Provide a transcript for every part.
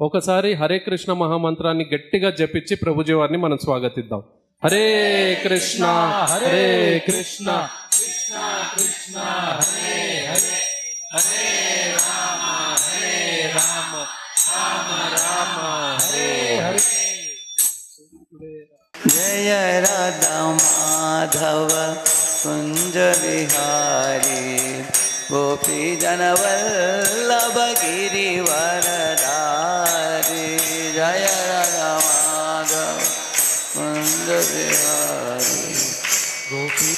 ఒకసారి హరే కృష్ణ మహామంత్రాన్ని గట్టిగా జపించి ప్రభుజీ వారిని మనం స్వాగతిద్దాం. హరే కృష్ణ హరే కృష్ణ కృష్ణ కృష్ణ హరే హరే హరే రామ రామ రామ హరే హరే. जय राधा माधव कुंज विहारी गोपी जन वल्लभ गिरिवरधारी. जय राधा माधव कुंज विहारी गोपी.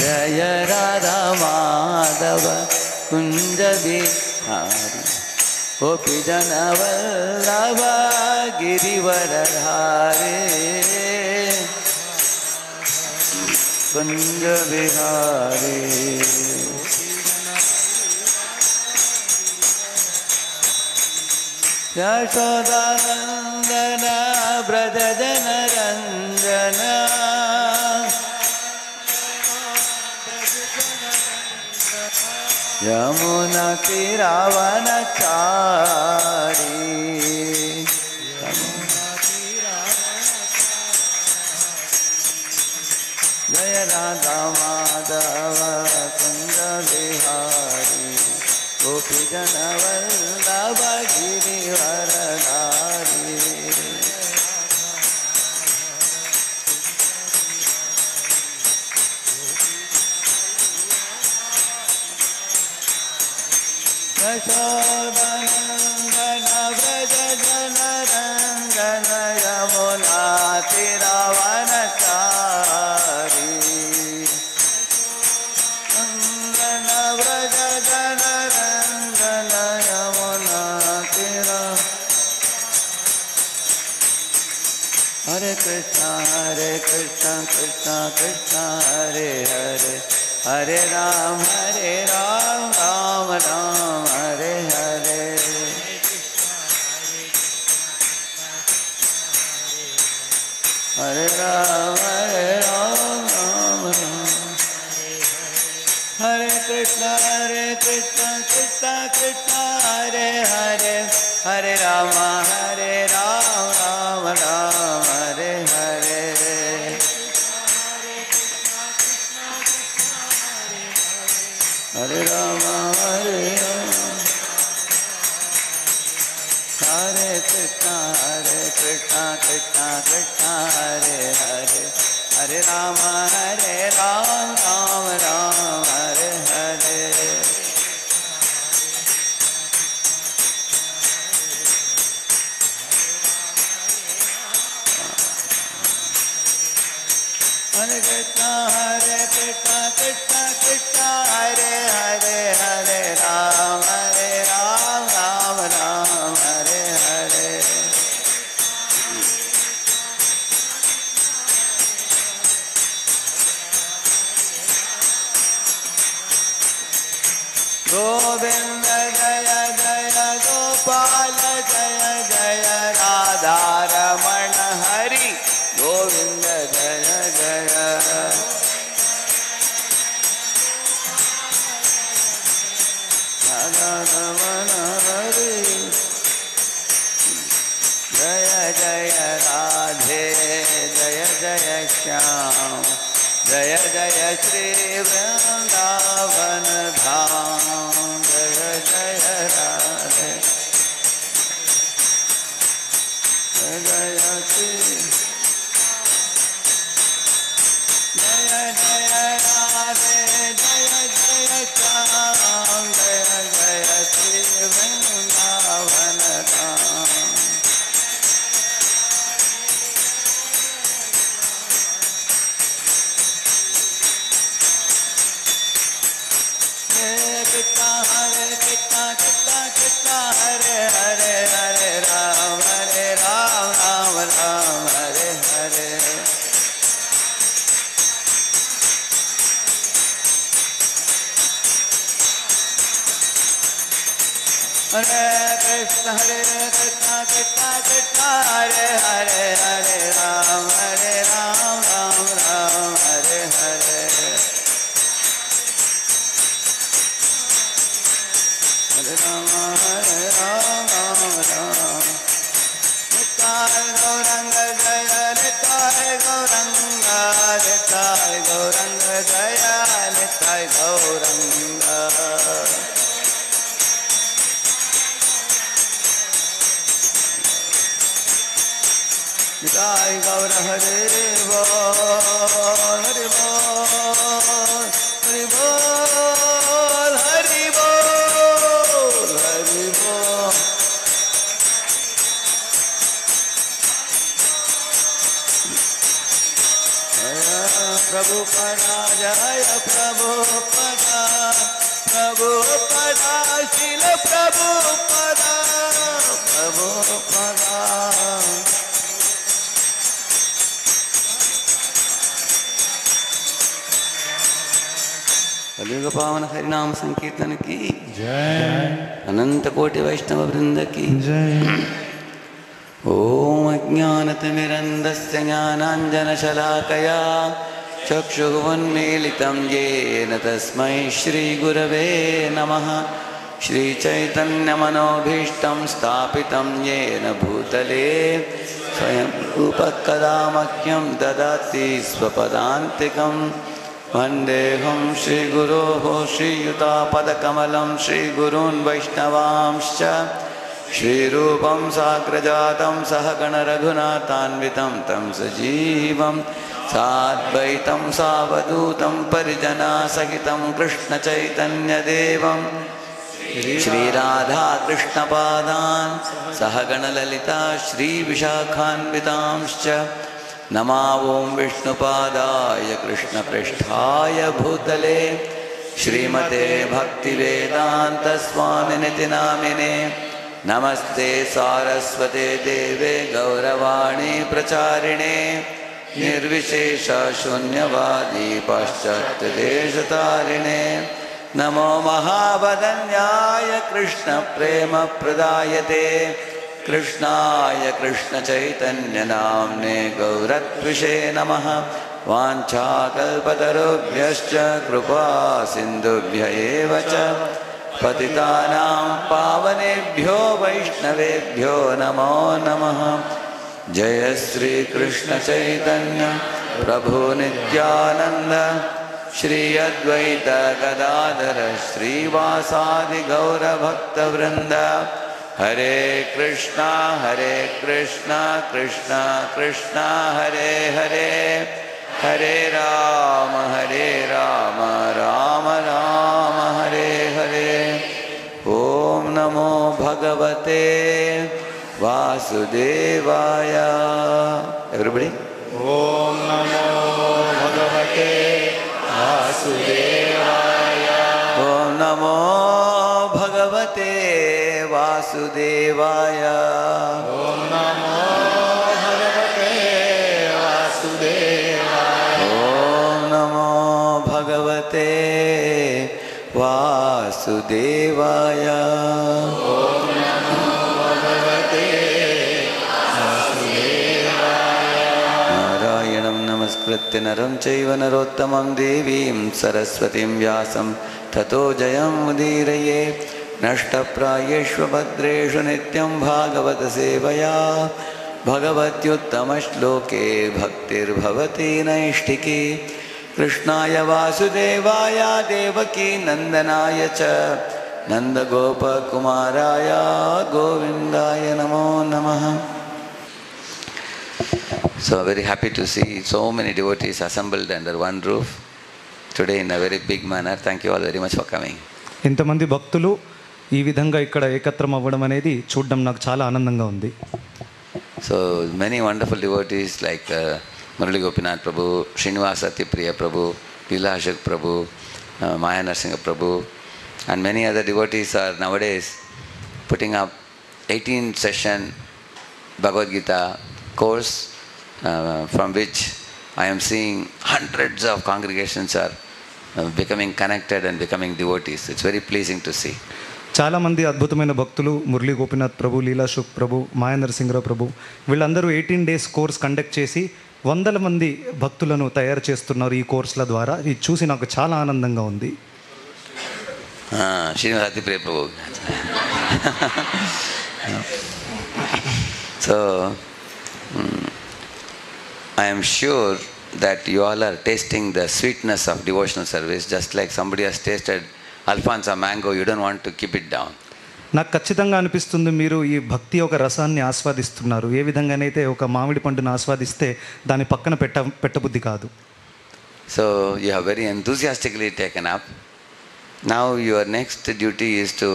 जय राधा माधव कुंज विहारी गोपी जन वल्लभ गिरिवरधारी कुंज विहारी. यशोदानंदन व्रज जन रंजन यमुना तीरावनचारी. जय राधा माधव कुंज विहारी गोपी जन वल्लभ गिरिवरधारी. यशोदानंदन व्रज जन रंजन यमुना तीरावनचारी. नंदन व्रज जन रंजन यमुना तीरा. हरे कृष्ण कृष्ण कृष्ण हरे हरे हरे राम राम राम हरे हरे. हरे राम राम राम. हरे कृष्ण कृष्ण कृष्ण हरे हरे हरे राम राम राम हरे हरे. हरे राम हरे कृष्ण कृष्ण कृष्ण हरे हरे हरे राम राम राम हरे हरे. हरे कृष्ण कृष्ण कृष्ण हरे हरे हरे राम राम राम हरे हरे. गोविंद जय जय गोपाल जय जय राधा रमण हरि गोविंद जय जय. राधा रमण हरि जय जय राधे जय जय श्याम जय जय श्री वृंदावन धाम. जय जय राधे जय जय श्री जय जय राधे जय जय श्याम जय जय श्री वृंदावन धाम. हरे कृष्ण कृष्ण हरे हरे हरे राम राम राम हरे हरे. हरे Krishna Krishna Hare Hare Hare Ram Ram Hare Hare. Hare Rama Nitai Gauranga Jaya Nitai Gauranga Nitai Gauranga Jaya Nitai Gauranga Nitai Gaur Hare Bol Hare Bol Hare Bol Hare Bol Hare Bol Prabhupada Jaya Prabhupada Prabhupada Srila Prabhupada Prabhupada कलियुग पावन हरिनाम संकीर्तन की जय अनंत कोटि वैष्णव वृंद की जय ओम अज्ञानतिमिरन्धस्य ज्ञानाञ्जनशलाकया चक्षुरुन्मीलितं येन तस्मै श्रीगुरवे नमः श्रीचैतन्यमनोभीष्टं स्थापितं येन भूतले स्वयं रूपः कदा मह्यं ददाति स्वपदान्तिकम् वन्देऽहं श्रीगुरोः श्रीयुतापदकमलं श्रीगुरून् वैष्णवांश्च श्रीरूपं साग्रजातं सहगणरघुनाथान्वितं तं सजीवं साद्वैतं सावधूतं परिजनासहितं कृष्णचैतन्यदेवं श्रीराधाकृष्णपादान् सहगणललिता श्रीविशाखान्वितांश्च नमा ओं विष्णुपादाय कृष्णपृष्ठाय भूतले श्रीमते भक्तिवेदान्तस्वामिनिति नामिने नमस्ते सारस्वते देवे गौरवाणी प्रचारिणे निर्विशेषशून्यवादी पाश्चात्यदेशतारिणे नमो महावदन्याय कृष्णप्रेमप्रदायते कृष्णाय कृष्णचैतन्यनाम्ने गौरत्विषे नमः वाञ्छाकल्पतरुभ्यश्च कृपा सिन्धुभ्य एव च पतितानां पावनेभ्यो वैष्णवेभ्यो नमो नमः जय श्री कृष्ण चैतन्य प्रभु नित्यानंद श्री अद्वैत गदाधर श्रीवासादि गौर भक्तवृंद हरे कृष्णा कृष्णा कृष्णा हरे हरे हरे राम राम राम हरे हरे ओम नमो भगवते वासुदेवाय एवरीबॉडी ओम नमो भगवते वासुदेवाय ओम नमो भगवते वासुदेवाय ओम नमो भगवते वासुदेवाय ओम नमो भगवते वासुदेवाय ओम नमो भगवते वासुदेवाय नारायणं नमस्कृत्य नरं चैव नरोत्तमं देवीं सरस्वतीं व्यासं ततो जयमुदीरये नष्टप्रायेषु भद्रेषु नित्यं भागवत सेवया भगवत्युत्तमश्लोके भक्तिर्भवति नैष्ठिकी कृष्णाय वासुदेवाय देवकी नंदनाय च नंदगोपकुमाराय गोविंदाय नमो नमः. So very happy to see so many devotees assembled under one roof today in a very big manner. Thank you all very much for coming. ఇంతమంది భక్తులు ఈ విధంగా ఇక్కడ ఏకత్రం అవ్వడం అనేది చూడడం నాకు చాలా ఆనందంగా ఉంది. So many wonderful devotees like Murali Gopinath Prabhu, Srinivasa Atipriya Prabhu, Leela Ashok Prabhu, Maya Narsingha Prabhu, and many other devotees are nowadays putting up 18 session Bhagavad Gita course from which I am seeing hundreds of congregations are becoming connected and becoming devotees. It's very pleasing to see. చాలామంది అద్భుతమైన భక్తులు మురళీ గోపినాథ్ ప్రభు, లీలా శుక్ ప్రభు, మాయా నరసింహరావు ప్రభు వీళ్ళందరూ 18 days course conduct చేసి వందల మంది భక్తులను తయారు చేస్తున్నారు ఈ కోర్సుల ద్వారా. ఇది చూసి నాకు చాలా ఆనందంగా ఉంది. Srinivasati Priya Prabhu. So, I am sure that you all are tasting the sweetness of devotional service, just like somebody has tasted Alfonso mango, you don't want to keep it down. నాకు ఖచ్చితంగా అనిపిస్తుంది మీరు ఈ భక్తి యొక్క రసాన్ని ఆస్వాదిస్తున్నారు. ఏ విధంగానైతే ఒక మామిడి పండును ఆస్వాదిస్తే దాని పక్కన పెట్టబుద్ధి కాదు. So you have very enthusiastically taken up. Now your next duty is to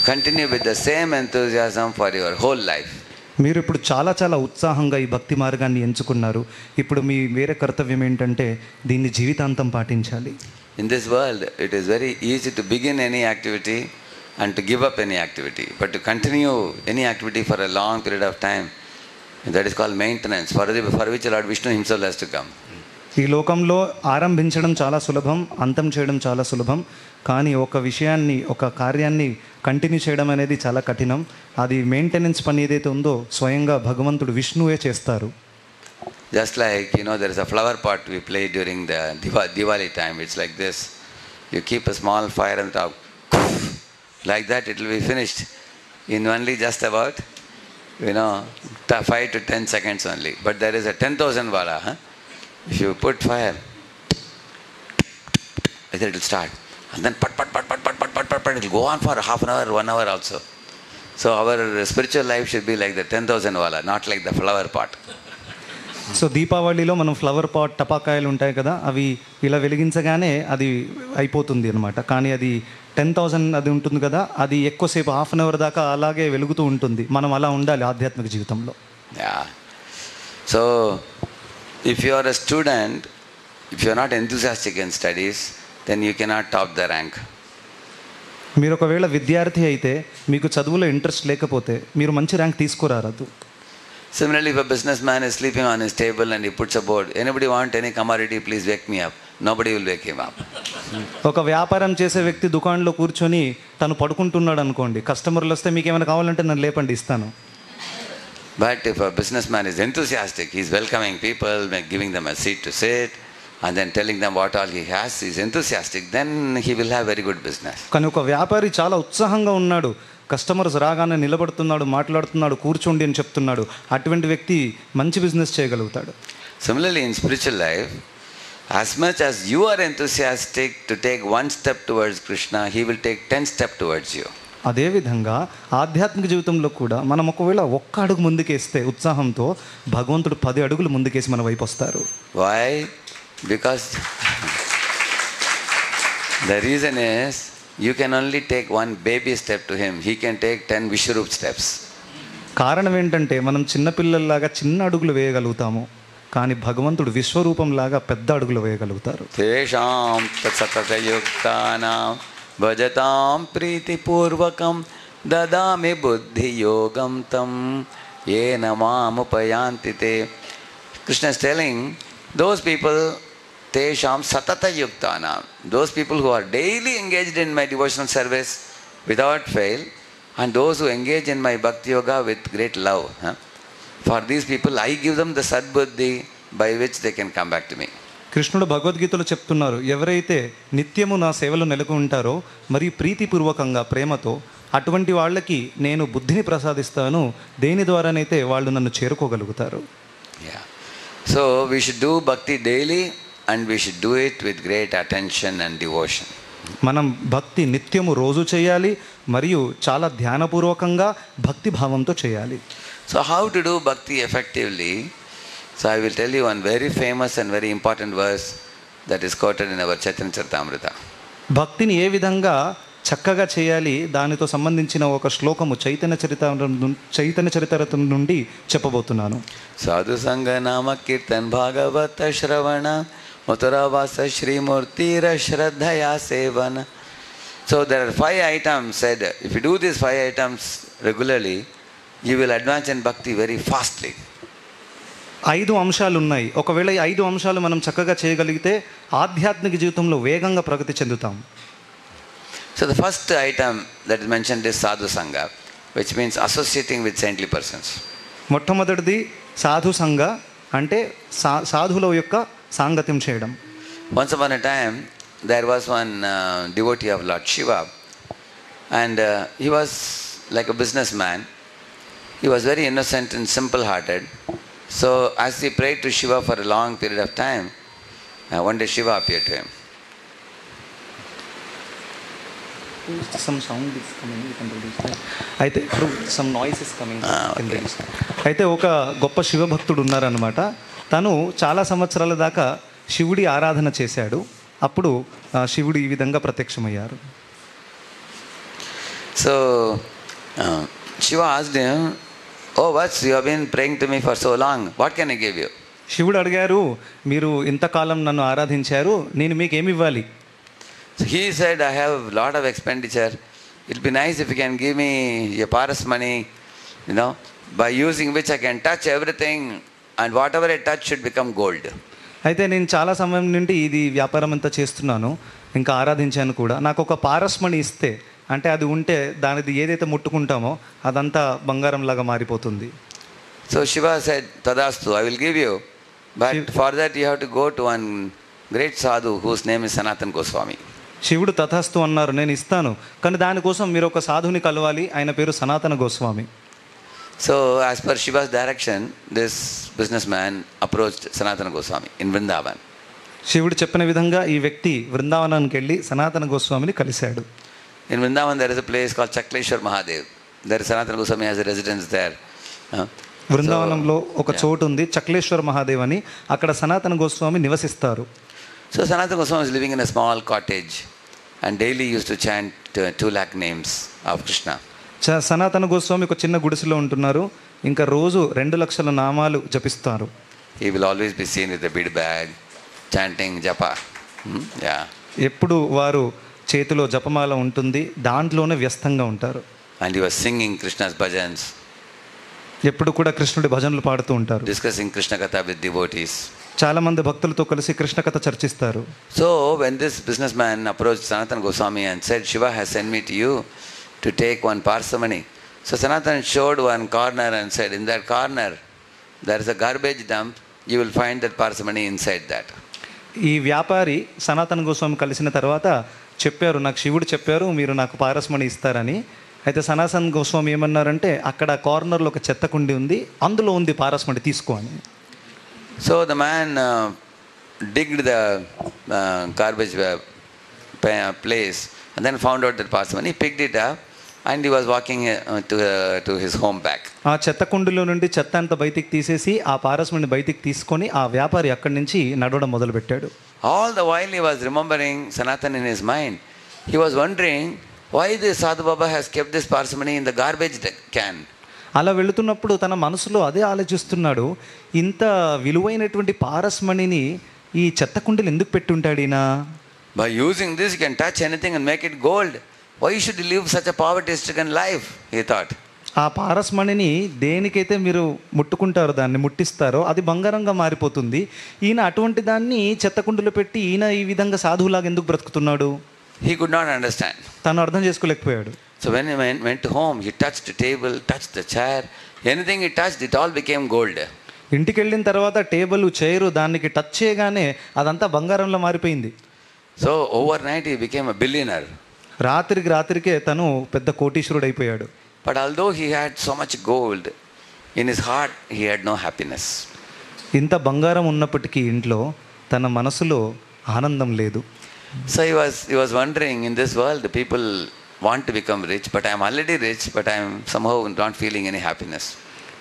continue with the same enthusiasm for your whole life. మీరు ఇప్పుడు చాలా చాలా ఉత్సాహంగా ఈ భక్తి మార్గాన్ని ఎంచుకున్నారు. ఇప్పుడు మీ వేరే కర్తవ్యం ఏంటంటే దీన్ని జీవితాంతం పాటించాలి. In this world, it is very easy to begin any activity and to give up any activity. But to continue any activity for a long period of time, that is called maintenance, for which Lord Vishnu himself has to come. ఈ లోకంలో ఆరంభించడం చాలా సులభం, అంతం చేయడం చాలా సులభం. కానీ ఒక విషయాన్ని, ఒక కార్యాన్ని కంటిన్యూ చేయడం అనేది చాలా కఠినం. అది మెయింటెనెన్స్ పని ఏదైతే ఉందో స్వయంగా భగవంతుడు విష్ణువే చేస్తారు. Just like, there is a flower pot we play during the Diwali time. It's like this. You keep a small fire on top. Like that, it will be finished in only just about, 5 to 10 seconds only. But there is a 10,000 wala. If you put fire, it will start. And then pat, it will go on for half an hour, 1 hour also. So our spiritual life should be like the 10,000 wala, not like the flower pot. So దీపావళిలో మనం flower pot టపాకాయలు ఉంటాయి కదా, అవి ఇలా వెలిగించగానే అది అయిపోతుంది అనమాట. కానీ అది 10,000 అది ఉంటుంది కదా, అది ఎక్కువసేపు హాఫ్ అన్ అవర్ దాకా అలాగే వెలుగుతూ ఉంటుంది. మనం అలా ఉండాలి ఆధ్యాత్మిక జీవితంలో. So if you are a student, if you are not enthusiastic in studies, then you cannot top the rank. మీరు ఒకవేళ విద్యార్థి అయితే మీకు చదువులో ఇంట్రెస్ట్ లేకపోతే మీరు మంచి rank తీసుకురారదు. Similarly, if a businessman is sleeping on his table and he puts a board, anybody want any commodity, please wake me up. Nobody will wake him up. ఒక వ్యాపారం చేసే వ్యక్తి దుకాణంలో కూర్చొని తను పడుకుంటున్నాడు అనుకోండి, కస్టమర్లు వస్తే మీకు ఏమైనా కావాలంటే నన్ను లేపండి, ఇస్తాను. But if a businessman is enthusiastic, he is welcoming people, giving them a seat to sit, and then telling them what all he has, he is enthusiastic, then he will have very good business. కానీ ఒక వ్యాపారి చాలా ఉత్సాహంగా ఉన్నాడు, customers రాగానే నిలబడుతున్నాడు, మాట్లాడుతున్నాడు, కూర్చోండి అని చెప్తున్నాడు, అటువంటి వ్యక్తి మంచి బిజినెస్ చేయగలుగుతాడు. Similarly, in spiritual life, as much as you are enthusiastic to take one step towards Krishna, he will take 10 steps towards you. అదేవిధంగా ఆధ్యాత్మిక జీవితంలో కూడా మనం ఒకవేళ ఒక్క అడుగు ముందుకేస్తే ఉత్సాహంతో భగవంతుడు 10 అడుగులు ముందుకేసి మన వైపు వస్తారు. Why? Because the reason is you can only take one baby step to him. He can take 10 Vishwarup steps. కారణం ఏంటంటే మనం చిన్నపిల్లల్లాగా చిన్న అడుగులు వేయగలుగుతాము, కానీ భగవంతుడు విశ్వరూపంలాగా పెద్ద అడుగులు వేయగలుగుతారు. తేషాం తత్సతయుక్తానాం భజతాం ప్రీతిపూర్వకం దదామి బుద్ధియోగం తం ఏన మాముపయాంతి తే. Krishna is telling those people, tesham satata yuktana, those people who are daily engaged in my devotional service without fail, and those who engage in my bhakti yoga with great love, for these people I give them the sadbuddhi by which they can come back to me. కృష్ణుడు భగవద్గీతలో చెప్తున్నారు, ఎవరైతే నిత్యము నా సేవలో నెలకొంటారో మరియు ప్రీతిపూర్వకంగా ప్రేమతో, అటువంటి వాళ్ళకి నేను బుద్ధిని ప్రసాదిస్తాను, దేని ద్వారానైతే వాళ్ళు నన్ను చేరుకోగలుగుతారు. So we should do bhakti daily and we should do it with great attention and devotion. మనం భక్తి నిత్యము రోజు చేయాలి మరియు చాలా ధ్యానపూర్వకంగా భక్తి భావంతో చేయాలి. So how to do bhakti effectively? So I will tell you one very famous and very important verse that is quoted in our Chaitanya Charitamrita. భక్తిని ఏ విధంగా చక్కగా చేయాలి దానితో సంబంధించిన ఒక శ్లోకము చైతన్య చరితామృతం నుండి చెప్పబోతున్నాను. సాధు సంగ నామ కీర్తన్ భాగవత శ్రవణ మథురావాస శ్రీమూర్తిర శ్రద్ధయా సేవన. So there are 5 items said. If you do these 5 items regularly, you will advance in bhakti very fastly. 5 అంశాలు ఉన్నాయి. ఒకవేళ ఈ 5 అంశాలు మనం చక్కగా చేయగలిగితే ఆధ్యాత్మిక జీవితంలో వేగంగా ప్రగతి చెందుతాం. So the first item that is mentioned is sadhu sangha, which means associating with saintly persons. మొట్టమొదటిది సాధు సంఘ అంటే సాధువుల యొక్క సాంగత్యం చేయడం. Once upon a time, there was one devotee of Lord Shiva, and he was like a businessman. He was very innocent and simple-hearted. So as he prayed to Shiva for a long period of time, one day Shiva appeared to him. Some sound is coming, you can release that. అయితే ఇప్పుడు some noise is coming, can release. అయితే ఒక గొప్ప శివభక్తుడు ఉన్నారనమాట. తను చాలా సంవత్సరాల దాకా శివుడి ఆరాధన చేశాడు. అప్పుడు శివుడు ఈ విధంగా ప్రత్యక్షమయ్యారు. So Shiva asked him, "Oh, Vats, you have been praying to me for so long. What can I give you?" శివుడు అడిగారు, మీరు ఇంతకాలం నన్ను ఆరాధించారు, నేను మీకు ఏమి ఇవ్వాలి? So he said, "I have a lot of expenditure. It'll be nice if you can give me a paras money, by using which I can touch everything, and whatever I touch should become gold." అయితే నేను చాలా సమయం నుండి ఇది వ్యాపారం అంతా చేస్తున్నాను, ఇంకా ఆరాధించాను కూడా. నాకు ఒక పారస్ మణి ఇస్తే, అంటే అది ఉంటే దానిది ఏదైతే ముట్టుకుంటామో అదంతా బంగారంలాగా మారిపోతుంది. So Shiva said, "Tadastu, I will give you. But for that you have to go to one great sadhu whose name is Sanatana Goswami." శివుడు తథాస్తు అన్నారు, నేను ఇస్తాను, కానీ దానికోసం మీరు ఒక సాధుని కలవాలి, ఆయన పేరు సనాతన Goswami. So as per Shiva's direction, this businessman approached Sanatana Goswami in Vrindavan. శివుడు చెప్పిన విధంగా ఈ వ్యక్తి బృందావనానికి వెళ్ళి సనాతన గోస్వామిని కలిశాడు. In Vrindavan there is a place called Chakleshwar Mahadev. There is Sanatana Goswami has a residence there. బృందావనంలో ఒక చోటు ఉంది, చక్లేశ్వర్ మహాదేవ్ అని. అక్కడ సనాతన గోస్వామి నివసిస్తారు. So Sanatana Goswami was living in a small cottage and daily used to chant 2 lakh names of Krishna. సనాతన గోస్వామి ఒక చిన్న గుడిసెలో ఉంటున్నారు, ఇంకా రోజు 2 లక్షల నామాలు జపిస్తారు. He will always be seen with a bead bag, chanting japa. Yeah. ఎప్పుడు వారు చేతిలో జపమాల ఉంటుంది, దాంట్లోనే వ్యస్తంగా ఉంటారు. And he was singing Krishna's bhajans, ఎప్పుడు కూడా కృష్ణుడి భజనలు పాడుతూ ఉంటారు. discussing Krishna Katha with devotees. చాలా మంది భక్తులతో కలిసి కృష్ణ కథ చర్చిస్తారు. So when this businessman approached Sanatana Goswami and said, "Shiva has sent me to you to take one parsamani." So Sanatana showed one corner and said, "In that corner there is a garbage dump. You will find that parsamani inside that." ఈ వ్యాపారి సనాతన గోస్వామి కలిసిన తర్వాత చెప్పారు, నాకు శివుడు చెప్పారు మీరు నాకు పారస్మణి ఇస్తారని. అయితే సనాతన గోస్వామి ఏమన్నారంటే, అక్కడ కార్నర్లో ఒక చెత్త కుండి ఉంది, అందులో ఉంది పారస్మణి, తీసుకో అని. So the man digged the garbage place and then found out that parsamani. He picked it up and he was walking to his home back. ఆ చెత్త కుండిలో నుండి చెత్త అంతా బయటికి తీసేసి ఆ పారస్మణిని బయటికి తీసుకొని ఆ వ్యాపారి అక్కడి నుంచి నడవడం మొదలుపెట్టాడు. All the while he was remembering Sanatana in his mind. He was wondering why this Sadhu Baba has kept this parsamani in the garbage can. అలా వెళుతున్నప్పుడు తన మనసులో అదే ఆలోచిస్తున్నాడు, ఇంత విలువైనటువంటి పారస్మణిని ఈ చెత్త కుండీలు ఎందుకు పెట్టుంటాడు ఈయన? By using this you can touch anything and make it gold. Why should you live such a poverty-stricken life? He thought. ఆ పారస్మణిని దేనికైతే మీరు ముట్టుకుంటారో, దాన్ని ముట్టిస్తారో అది బంగారంగా మారిపోతుంది. ఈయన అటువంటి దాన్ని చెత్త కుండీలో పెట్టి ఈయన ఈ విధంగా సాధువులాగా ఎందుకు బ్రతుకుతున్నాడు? He could not understand. తను అర్థం చేసుకోలేకపోయాడు. So when he went home, he touched the table, touched the chair. Anything he touched, it all became gold. ఇంటికి వెళ్ళిన తర్వాత టేబుల్, చైరు దానికి టచ్ చేయగానే అదంతా బంగారంలో మారిపోయింది. So overnight he became a billionaire. రాత్రికే తను పెద్ద కోటీశ్వరుడు అయిపోయాడు. But although he had so much gold, in his heart he had no happiness. ఇంత బంగారం ఉన్నప్పటికీ ఇంట్లో తన మనసులో ఆనందం లేదు. So he was wondering, in this world the people want to become rich, but I am already rich, but I am somehow not feeling any happiness.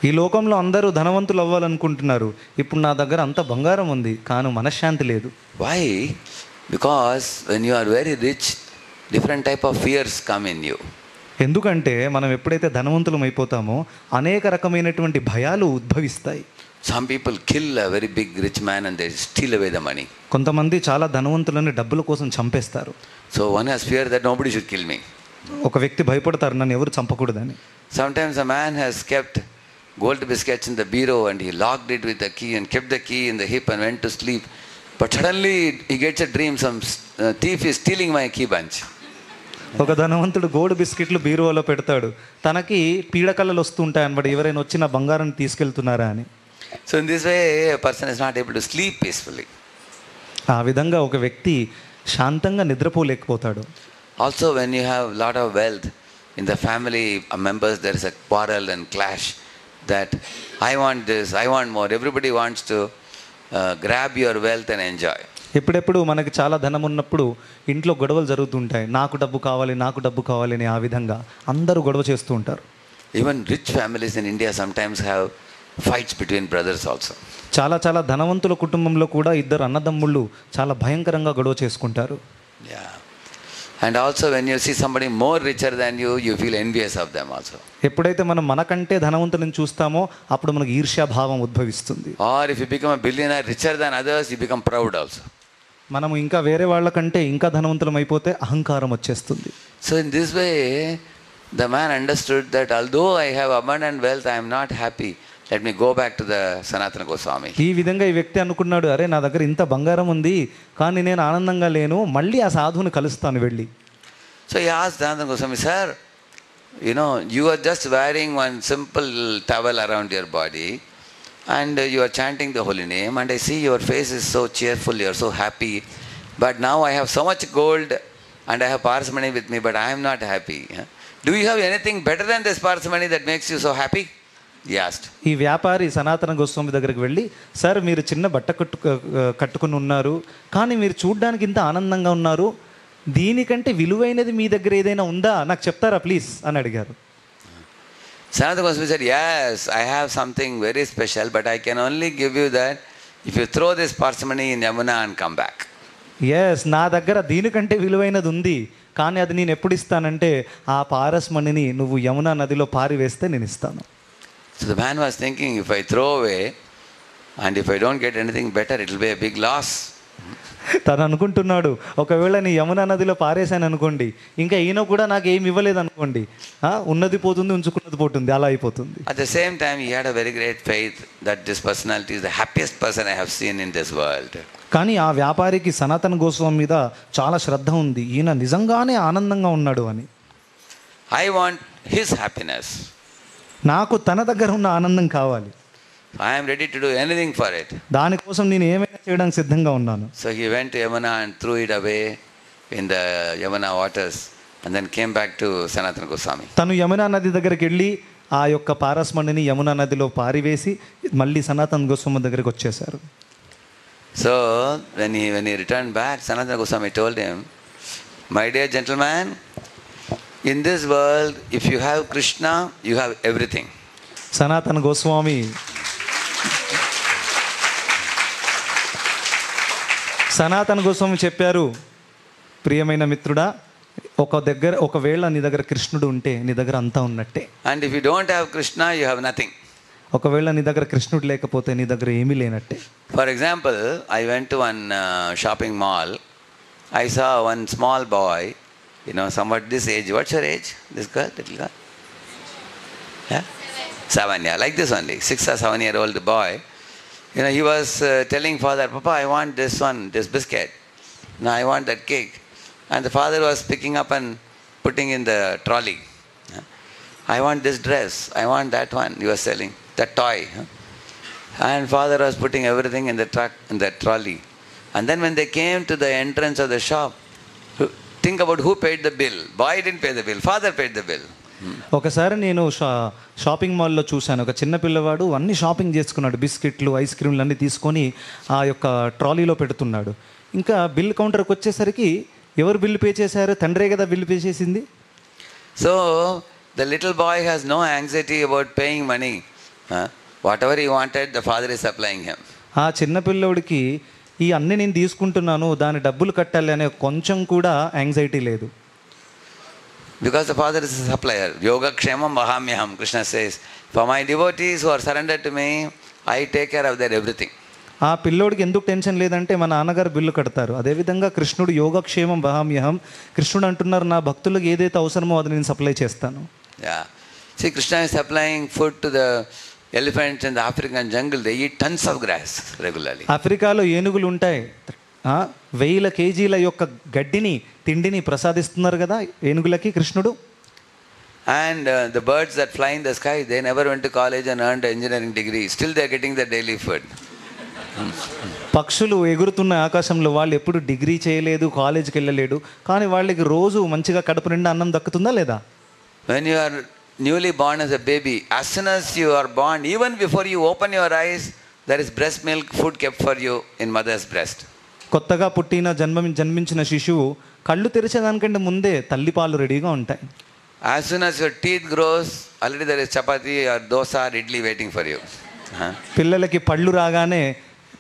ఈ లోకంలో అందరూ ధనవంతులు అవ్వాలనుకుంటున్నారు, ఇప్పుడు నా దగ్గర అంత బంగారం ఉంది కానీ మనశ్శాంతి లేదు. Why? Because when you are very rich, different type of fears come in you. ఎందుకంటే మనం ఎప్పుడైతే ధనవంతులం అయిపోతామో అనేక రకమైనటువంటి భయాలు ఉద్భవిస్తాయి. Some people kill a very big rich man and they steal away the money. కొంతమంది చాలా ధనవంతులని డబ్బుల కోసం చంపేస్తారు. So one has fear that nobody should kill me. ఒక వ్యక్తి భయపడతారు, నన్ను ఎవరు చంపకూడదని. Sometimes a man has kept gold biscuits in the bureau and he locked it with the key and kept the key in the hip and went to sleep. But suddenly he gets a dream, some thief is stealing my key bunch. ఒక ధనవంతుడు gold బిస్కెట్లు బీరువాలో పెడతాడు, తనకి పీడకలలు వస్తూ ఉంటాయి అన్నమాట, ఎవరైనా వచ్చి నా బంగారాన్ని తీసుకెళ్తున్నారా అని. So in this way a person is not able to sleep peacefully. ఆ విధంగా ఒక వ్యక్తి శాంతంగా నిద్రపోలేకపోతాడు. Also, when you have lot of wealth in the family members, there is a quarrel and clash that I want this, I want more. Everybody wants to grab your wealth and enjoy. ఎప్పుడెప్పుడు మనకి చాలా ధనం ఉన్నప్పుడు ఇంట్లో గొడవలు జరుగుతుంటాయి. నాకు డబ్బు కావాలి, నాకు డబ్బు కావాలి అని. ఆ విధంగా అందరూ గొడవ చేస్తూ ఉంటారు. Even rich families in India sometimes have fights between brothers also. చాలా చాలా ధనవంతుల కుటుంబంలో కూడా ఇద్దరు అన్నదమ్ముళ్ళు చాలా భయంకరంగా గొడవ చేసుకుంటారు. Yeah. And also when you see somebody more richer than you, you feel envious of them also. ఎప్పుడైతే మనం మనకంటే ధనవంతులను చూస్తామో అప్పుడు మనకు ఈర్ష్యాభావం ఉద్భవిస్తుంది. Or if you become a billionaire richer than others, you become proud also. మనం ఇంకా వేరే వాళ్ళకంటే ఇంకా ధనవంతులం అయిపోతే అహంకారం వచ్చేస్తుంది. So in this way, the man understood that although I have abundant wealth, I am not happy. Let me go back to the Sanatana Goswami. ఈ విధంగా ఈ వ్యక్తి అనుకున్నాడు, అరే నా దగ్గర ఇంత బంగారం ఉంది కానీ నేను ఆనందంగా లేను, మళ్ళీ ఆ సాధువుని కలుస్తాను వెళ్ళి. So he asked Sanatana Goswami, sir, you are just wearing one simple towel around your body and you are chanting the holy name, and I see your face is so cheerful, you are so happy. But now I have so much gold and I have parsimony with me, but I am not happy. Do you have anything better than this parsimony that makes you so happy? He asked. ఈ వ్యాపారి సనాతన గోస్వామి దగ్గరికి వెళ్ళి, sir మీరు చిన్న బట్ట కట్టుకుని ఉన్నారు కానీ మీరు చూడ్డానికి ఇంత ఆనందంగా ఉన్నారు, దీనికంటే విలువైనది మీ దగ్గర ఏదైనా ఉందా, నాకు చెప్తారా ప్లీజ్ అని అడిగారు. Sanatana Goswami said, yes, I have something very special, but I can only give you that if you throw this parsimony in Yamuna and come back. Yes, నా దగ్గర దీనికంటే విలువైనది ఉంది కానీ అది నేను ఎప్పుడు ఇస్తానంటే ఆ పారస్మణిని నువ్వు యమునా నదిలో పారివేస్తే నేను ఇస్తాను. So the man was thinking, if I throw away and if I don't get anything better, it will be a big loss. తను అనుకుంటున్నాడు, ఒకవేళ నీ యమునా నదిలో పారేసాను అనుకోండి, ఇంకా ఈయన కూడా నాకు ఏమి ఇవ్వలేదు అనుకోండి, ఉన్నది పోతుంది ఉంచుకున్నది పోతుంది, అలా అయిపోతుంది. At the same time, he had a very great faith that this personality is the happiest person I have seen in this world. కానీ ఆ వ్యాపారికి సనాతన గోస్వామి మీద చాలా శ్రద్ధ ఉంది, ఈయన నిజంగానే ఆనందంగా ఉన్నాడు అని. I want his happiness. నాకు తన దగ్గర ఉన్న ఆనందం కావాలి. I am ready to do anything for it. దానికోసం నేను ఏమైనా చేయడానికి సిద్ధంగా ఉన్నాను. So he went to Yamuna and threw it away in the Yamuna waters and then came back to Sanatana Goswami. తను యమునా నది దగ్గరికి వెళ్ళి ఆ యొక్క పారస్మణిని యమునా నదిలో పారివేసి మళ్ళీ సనాతన గోస్వామి దగ్గరికి వచ్చేసారు. So when he returned back, Sanatana Goswami told him, my dear gentleman, in this world, if you have Krishna, you have everything. సనాతన గోస్వామి చెప్పారు, ప్రియమైన మిత్రుడా, ఒకవేళ నీ దగ్గర కృష్ణుడు ఉంటే నీ దగ్గర అంతా ఉన్నట్టే. And if you don't have Krishna, you have nothing. ఒకవేళ నీ దగ్గర కృష్ణుడు లేకపోతే నీ దగ్గర ఏమీ లేనట్టే. For example, I went to one shopping mall. I saw one small boy, somewhat this age. What's your age? This girl, little girl? Yeah? 7, yeah, like this only. 6 or 7-year-old boy. He was telling father, Papa, I want this one, this biscuit. No, I want that cake. And the father was picking up and putting in the trolley. I want this dress. I want that one. He was selling that toy. And father was putting everything in the truck, in that trolley. And then when they came to the entrance of the shop, think about who paid the bill. Boy didn't pay the bill. Father paid the bill. ఒకసారి నేను shopping మాల్లో చూశాను, ఒక చిన్న పిల్లవాడు అన్ని shopping చేసుకున్నాడు, బిస్కెట్లు ఐస్ క్రీమ్లు అన్నీ తీసుకొని ఆ యొక్క ట్రాలీలో పెడుతున్నాడు. ఇంకా బిల్ కౌంటర్కి వచ్చేసరికి ఎవరు బిల్లు పే చేశారు? తండ్రే కదా బిల్లు పే చేసింది. So the little boy has no anxiety about paying money. Whatever he wanted, the father is supplying him. ఆ చిన్న పిల్లోడికి ఈ అన్ని నేను తీసుకుంటున్నాను, దాని డబ్బులు కట్టాలి అనే కొంచెం కూడా యాంగ్జైటీ లేదు. Because the father is a supplier. Yoga kshemam vahamyaham. Krishna says, for my devotees who are surrendered to me, I take care of their everything. ఆ పిల్లోడికి ఎందుకు టెన్షన్ లేదంటే మా నాన్నగారు బిల్లు కడతారు. అదేవిధంగా కృష్ణుడు యోగక్షేమం వహామ్యహం, కృష్ణుడు అంటున్నారు నా భక్తులకు ఏదైతే అవసరమో అది నేను సప్లై చేస్తాను. Yeah. See, Krishna is supplying food to the elephants in the African jungle. They eat tons of grass regularly. ఆఫ్రికాలో ఏనుగులు ఉంటాయి, 1000 కేజీల యొక్క గడ్డిని తిండిని ప్రసాదిస్తున్నారు కదా ఏనుగులకి కృష్ణుడు. And the birds that fly in the sky, they never went to college and earned an engineering degree. Still they are getting their daily food. పక్షులు ఎగురుతున్న ఆకాశంలో వాళ్ళు ఎప్పుడు డిగ్రీ చేయలేదు, కాలేజీకి వెళ్ళలేడు, కానీ వాళ్ళకి రోజు మంచిగా కడుపు నిండా అన్నం దక్కుతుందా లేదా? When you are newly born as a baby, as soon as you are born, even before you open your eyes, there is breast milk food kept for you in mother's breast. కొత్తగా పుట్టిన జన్మించిన శిశువు కళ్ళు తెరిచేదానికంటే ముందే తల్లి పాలు రెడీగా ఉంటాయి. As soon as your teeth grows, already there is chapati or dosa or idli waiting for you. పిల్లలకి పళ్ళు రాగానే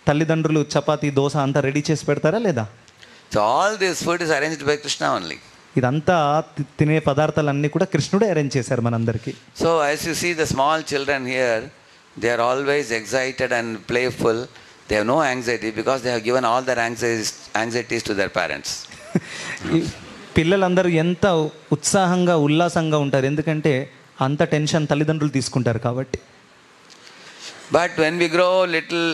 తల్లిదండ్రులు చపాతీ, దోశ అంతా రెడీ చేసి పెడతారా లేదా? So all this food is arranged by Krishna only. ఇదంతా తినే పదార్థాలన్నీ కూడా కృష్ణుడే అరేంజ్ చేశారు మనందరికీ. So as you see the small children here, they are always excited and playful. They have no anxiety because they have given all their anxieties to their parents. పిల్లలందరూ ఎంత ఉత్సాహంగా ఉల్లాసంగా ఉంటారు, ఎందుకంటే అంత టెన్షన్ తల్లిదండ్రులు తీసుకుంటారు కాబట్టి. But when we grow little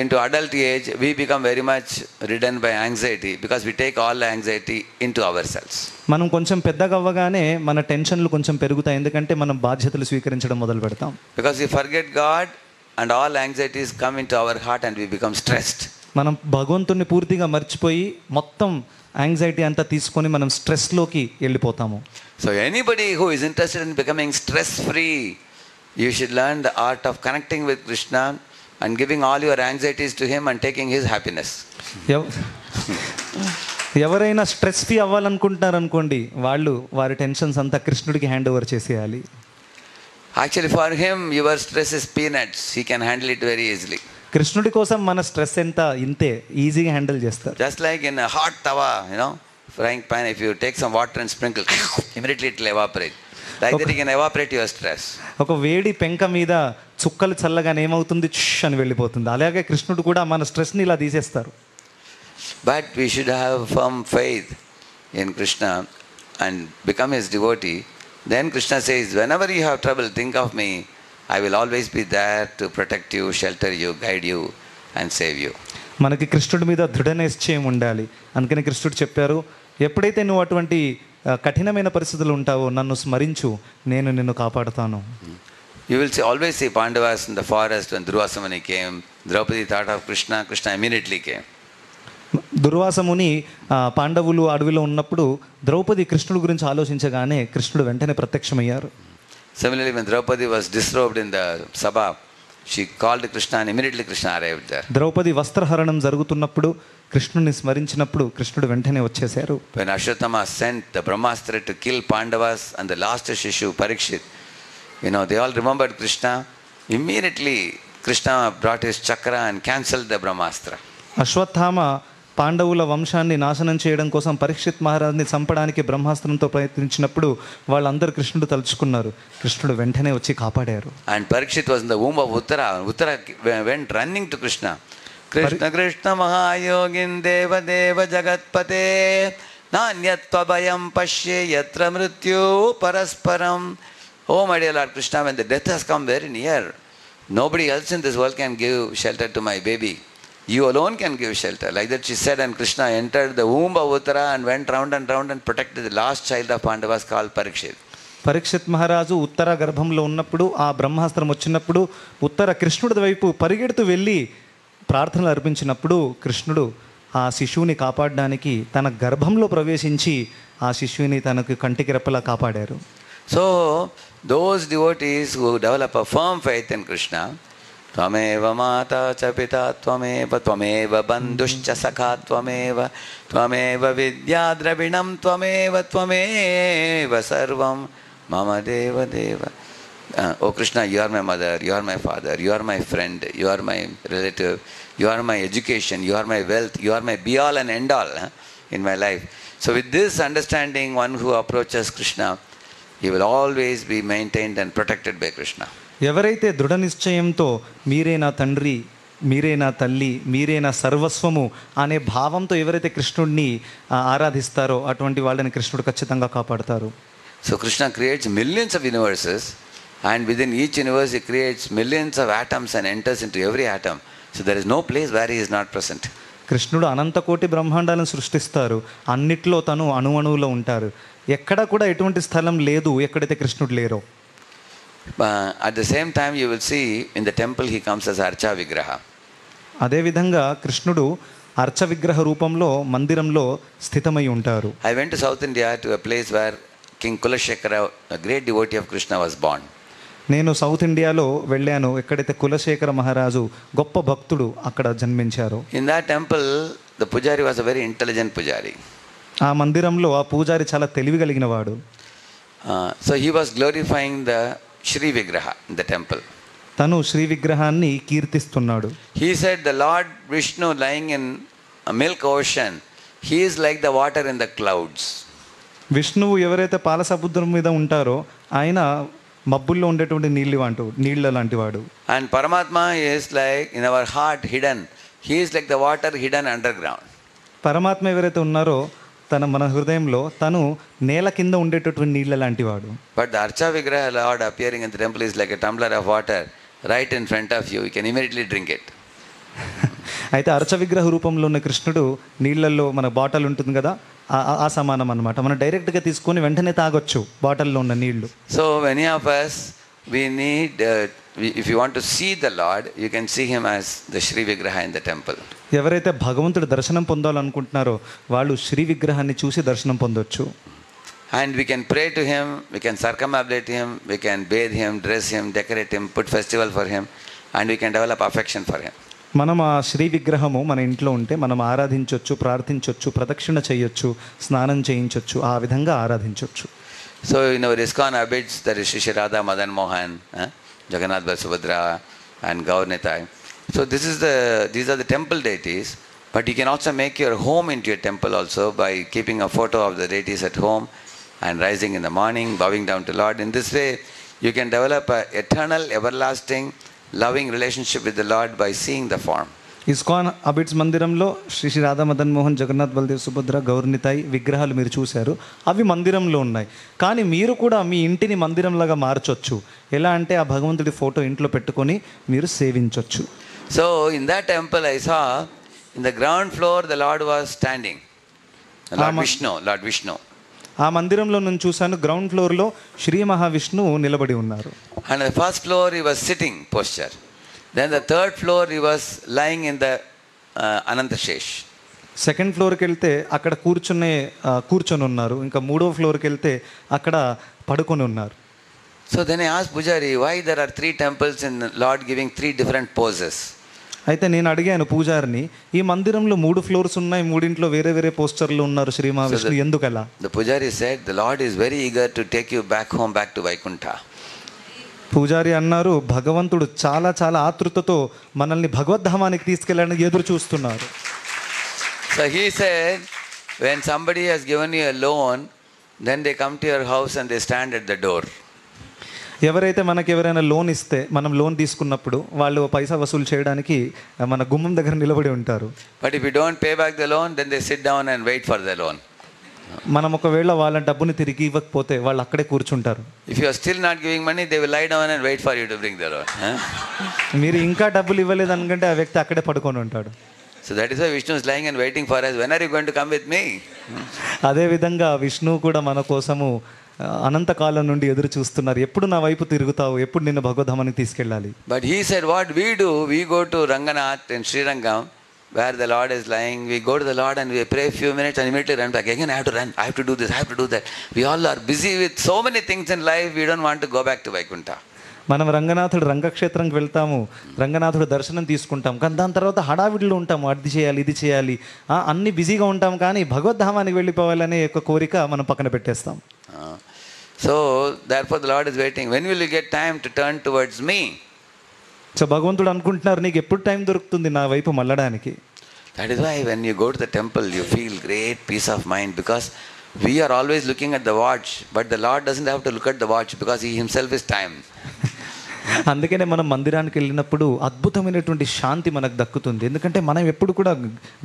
into adult age, we become very much ridden by anxiety because we take all the anxiety into ourselves. మనం కొంచెం పెద్దగా అవ్వగానే మన టెన్షన్లు కొంచెం పెరుగుతాయి, ఎందుకంటే మనం బాధ్యతలు స్వీకరించడం మొదలు పెడతాం. Because we forget God and all anxieties come into our heart and we become stressed. మనం భగవంతుని పూర్తిగా మర్చిపోయి మొత్తం యాంగ్జైటీ అంతా తీసుకొని మనం స్ట్రెస్లోకి వెళ్ళిపోతాము. So anybody who is interested in becoming stress free, you should learn the art of connecting with Krishna and giving all your anxieties to him and taking his happiness. ఎవరైనా స్ట్రెస్ ఫ్రీ అవ్వాలనుకుంటున్నారనుకోండి, వాళ్ళు వారి tensions అంతా కృష్ణుడికి hand over చేసేయాలి. Actually for him your stress is peanuts. He can handle it very easily. కృష్ణుడి కోసం మన stress ఎంత ఇంతే ఈజీగా హ్యాండిల్ చేస్తారు. Just like in a hot tawa, frying pan, if you take some water and sprinkle, immediately it will evaporate. Like that you can evaporate your stress. ఒక వేడి పెంక మీద చుక్కలు చల్లగానే ఏమవుతుంది, చుష్ అని వెళ్ళిపోతుంది. అలాగే కృష్ణుడు కూడా మన స్ట్రెస్ని ఇలా తీసేస్తారు. But we should have firm faith in Krishna and become his devotee. Then Krishna says, whenever you have trouble, think of me. I will always be there to protect you, shelter you, guide you and save you. మనకి కృష్ణుడి మీద దృఢ నిశ్చయం ఉండాలి. అందుకని కృష్ణుడు చెప్పారు, ఎప్పుడైతే నువ్వు అటువంటి కఠినమైన పరిస్థితులు ఉంటావో నన్ను స్మరించు, నేను నిన్ను కాపాడుతాను. You will always see Pandavas in the forest when Durvasa Muni came. Draupadi thought of Krishna, Krishna immediately came. Durvasa ముని పాండవులు అడవిలో ఉన్నప్పుడు ద్రౌపది కృష్ణుడి గురించి ఆలోచించగానే కృష్ణుడు వెంటనే ప్రత్యక్షమయ్యారు. Similarly, when Draupadi was disrobed in the Sabha, she called Krishna and immediately Krishna arrived there. Draupadi వస్త్రహరణం జరుగుతున్నప్పుడు కృష్ణుడిని స్మరించినప్పుడు కృష్ణుడు వెంటనే వచ్చేశారు. When Ashwatthama sent the Brahmastra to kill Pandavas and the last Shishu Parikshit, they all remembered Krishna. Immediately Krishna brought his chakra and cancelled the Brahmastra. Ashwatthama పాండవుల వంశాన్ని నాశనం చేయడం కోసం పరీక్షిత్ మహారాజ్ని చంపడానికి బ్రహ్మాస్త్రంతో ప్రయత్నించినప్పుడు వాళ్ళందరూ కృష్ణుడు తలుచుకున్నారు. కృష్ణుడు వెంటనే వచ్చి కాపాడారు. And Parikshit was in the womb of Uttara. Uttara went running to Krishna. Krishna Krishna Mahayogin Deva Deva Jagatpate Nanyatva Bhayam Pashye Yatra Mrityu Parasparam. Oh my dear Lord Krishna, when the death has come very near, nobody else in this world can give shelter to my baby. You alone can give shelter. Like that she said, and Krishna entered the womb of Uttara and went round and protected the last child of Pandavas called Parikshit. Parikshit మహారాజు ఉత్తర గర్భంలో ఉన్నప్పుడు ఆ బ్రహ్మాస్త్రం వచ్చినప్పుడు ఉత్తర కృష్ణుడి వైపు పరిగెడుతూ వెళ్ళి ప్రార్థనలు అర్పించినప్పుడు కృష్ణుడు ఆ శిశువుని కాపాడడానికి తన గర్భంలో ప్రవేశించి ఆ శిశువుని తనకు కంటికి రెప్పలా కాపాడారు. So those devotees who develop a firm faith in Krishna, Tvameva Mata cha Pita Tvameva Bandhuscha Sakha Tvameva Vidya Dravinam Tvameva Sarvam Mama Deva Deva. Oh Krishna, you are my mother, you are my father, you are my friend, you are my relative, you are my education, you are my wealth, you are my be all and end all in my life. So with this understanding, one who approaches Krishna, he will always be maintained and protected by Krishna. ఎవరైతే దృఢ నిశ్చయంతో మీరే నా తండ్రి, మీరే నా తల్లి, మీరే నా సర్వస్వము అనే భావంతో ఎవరైతే కృష్ణుడిని ఆరాధిస్తారో అటువంటి వాళ్ళని కృష్ణుడు ఖచ్చితంగా కాపాడతారు. So Krishna creates millions of universes, and within each universe he creates millions of atoms and enters into every atom. So there is no place where he is not present. కృష్ణుడు అనంత కోటి బ్రహ్మాండాలను సృష్టిస్తారు, అన్నిట్లో తను అణువణువులో ఉంటారు. ఎక్కడ కూడా ఎటువంటి స్థలం లేదు ఎక్కడైతే కృష్ణుడు లేరో. At the same time you will see in the temple he comes as Archa Vigraha. అదేవిధంగా కృష్ణుడు అర్చ విగ్రహ రూపంలో మందిరంలో స్థితమై ఉంటారు. I went to South India to a place where King Kulashekara, a great devotee of Krishna, was born. నేను south ఇండియాలో వెళ్ళాను, ఎక్కడైతే కులశేఖర మహారాజు గొప్ప భక్తుడు అక్కడ జన్మించారు. In that temple, the pujari was a very intelligent pujari. ఆ మందిరంలో ఆ పూజారి చాలా తెలివి కలిగిన వాడు. So he was glorifying the Shri Vigraha in the temple. తను శ్రీ విగ్రహాన్ని కీర్తిస్తున్నాడు. He said the Lord Vishnu lying in a milk ocean, he is like the water in the clouds. విష్ణువు ఎవరైతే పాల సముద్రం మీద ఉంటారో ఆయన మబ్బుల్లో ఉండేటువంటి నీళ్ళ లాంటి వాడు. And Paramatma is like in our heart hidden. He is like the water hidden underground. పరమాత్మ ఎవరైతే ఉన్నారో మన హృదయంలో తను నేల కింద ఉండేటటువంటి నీళ్ళ లాంటి వాడు. But the Archa Vigraha Lord appearing in the temple is like a tumbler of water right in front of you. You can immediately drink it. అయితే అర్చ విగ్రహ రూపంలో ఉన్న కృష్ణుడు నీళ్ళల్లో మన బాటిల్ ఉంటుంది కదా, ఆ సమానం అన్నమాట. మనం డైరెక్ట్గా తీసుకొని వెంటనే తాగొచ్చు బాటిల్లో ఉన్న నీళ్లు. So many of us, we need, if you want to see the Lord, you can see him as the Shri Vigraha in the temple. ఎవరైతే భగవంతుడి దర్శనం పొందాలనుకుంటున్నారో వాళ్ళు శ్రీ విగ్రహాన్ని చూసి దర్శనం పొందొచ్చు. And we can pray to him, we can circumambulate him, we can bathe him, dress him, decorate him, put festival for him, and we can develop affection for him. మనం ఆ శ్రీ విగ్రహము మన ఇంట్లో ఉంటే మనం ఆరాధించవచ్చు, ప్రార్థించవచ్చు, ప్రదక్షిణ చేయొచ్చు, స్నానం చేయించవచ్చు, ఆ విధంగా ఆరాధించవచ్చు. So in our ISKCON habits, there is Shri Radha Madan Mohan, Jagannath Subhadra, and Gaur Nitai. So these are the temple deities, but you can also make your home into a temple also by keeping a photo of the deities at home and rising in the morning, bowing down to Lord. In this way, you can develop an eternal, everlasting, loving relationship with the Lord by seeing the form. ISKCON Abids మందిరంలో శ్రీ రాధా మదన్ మోహన్, జగన్నాథ్ బలదేవ్ సుభద్ర, గౌర్నితాయి విగ్రహాలు మీరు చూశారు, అవి మందిరంలో ఉన్నాయి. కానీ మీరు కూడా మీ ఇంటిని మందిరంలాగా మార్చొచ్చు. ఎలా అంటే ఆ భగవంతుడి ఫోటో ఇంట్లో పెట్టుకొని మీరు సేవించవచ్చు. So in that temple I saw, in the ground floor the Lord was standing, Lord Vishnu. ఆ మందిరంలో నేను చూశాను, గ్రౌండ్ ఫ్లోర్లో శ్రీ మహావిష్ణువు నిలబడి ఉన్నారు. And on the first floor he was sitting posture. Then the third floor he was lying in the Anantashesh. Second ఫ్లోర్కి వెళ్తే అక్కడ కూర్చొని ఉన్నారు. ఇంకా మూడో ఫ్లోర్కి వెళ్తే అక్కడ పడుకొని ఉన్నారు. So then I asked Pujari, why there are 3 temples and Lord giving 3 different poses? అయితే నేను అడిగాను పూజారిని, ఈ మందిరంలో 3 ఫ్లోర్స్ ఉన్నాయి, మూడింట్లో వేరే వేరే పోస్టర్లు ఉన్నారు శ్రీ మహావిష్ణు, ఎందుకలా? The Pujari said, the Lord is very eager to take you back home, back to Vaikuntha. పూజారి అన్నారు, భగవంతుడు చాలా చాలా ఆతృతతో మనల్ని భగవద్ధామానికి తీసుకెళ్ళడానికి ఎదురు చూస్తున్నారు. So he said, when somebody has given you a loan, then they come to your house and they stand at the door. ఎవరైతే మనకి ఎవరైనా లోన్ ఇస్తే, మనం లోన్ తీసుకున్నప్పుడు వాళ్ళు పైసా వసూలు చేయడానికి మన గుమ్మం దగ్గర నిలబడి ఉంటారు. But if you don't pay back the loan, then they sit down and wait for the loan. మనం ఒకవేళ వాళ్ళ డబ్బుని తిరిగి ఇవ్వకపోతే వాళ్ళు అక్కడే కూర్చుంటారు. If you are still not giving money, they will lie down and wait for you to bring the loan. మీరు ఇంకా డబ్బులు ఇవ్వలేదు అనుకుంటే ఆ వ్యక్తి అక్కడే పడుకొని ఉంటాడు. So that is why Vishnu is lying and waiting for us. When are you going to come with me? అదే విధంగా విష్ణువు కూడా మన కోసము అనంతకాలం నుండి ఎదురు చూస్తున్నారు. ఎప్పుడు నా వైపు తిరుగుతావు, ఎప్పుడు నిన్ను భగవద్ధామానికి తీసుకెళ్ళాలి. But he said, what we do, we go to Ranganath in Srirangam, where the Lord is lying. We go to the Lord and we pray a few minutes and immediately run back. Again, I have to run. I have to do this. I have to do that. We all are busy with so many things in life. We don't want to go back to Vaikuntha. మనం రంగనాథుడు రంగక్షేత్రంకి వెళ్తాము, రంగనాథుడు దర్శనం తీసుకుంటాం, కానీ దాని తర్వాత హడావిడిలో ఉంటాము, అది చేయాలి ఇది చేయాలి, అన్ని బిజీగా ఉంటాం, కానీ భగవద్ధామానికి వెళ్ళిపోవాలనే ఒక కోరిక మనం పక్కన పెట్టేస్తాం. So therefore the Lord is waiting. When will you get time to turn towards me? So భగవంతుడు అనుకుంటున్నారు, నీకు ఎప్పుడు టైం దొరుకుతుంది నా వైపు మళ్ళడానికి. That is why when you go to the temple, you feel great peace of mind, because we are always looking at the watch, but the Lord doesn't have to look at the watch because he himself is time. అందుకనే మనం మందిరానికి వెళ్ళినప్పుడు అద్భుతమైనటువంటి శాంతి మనకు దక్కుతుంది. ఎందుకంటే మనం ఎప్పుడు కూడా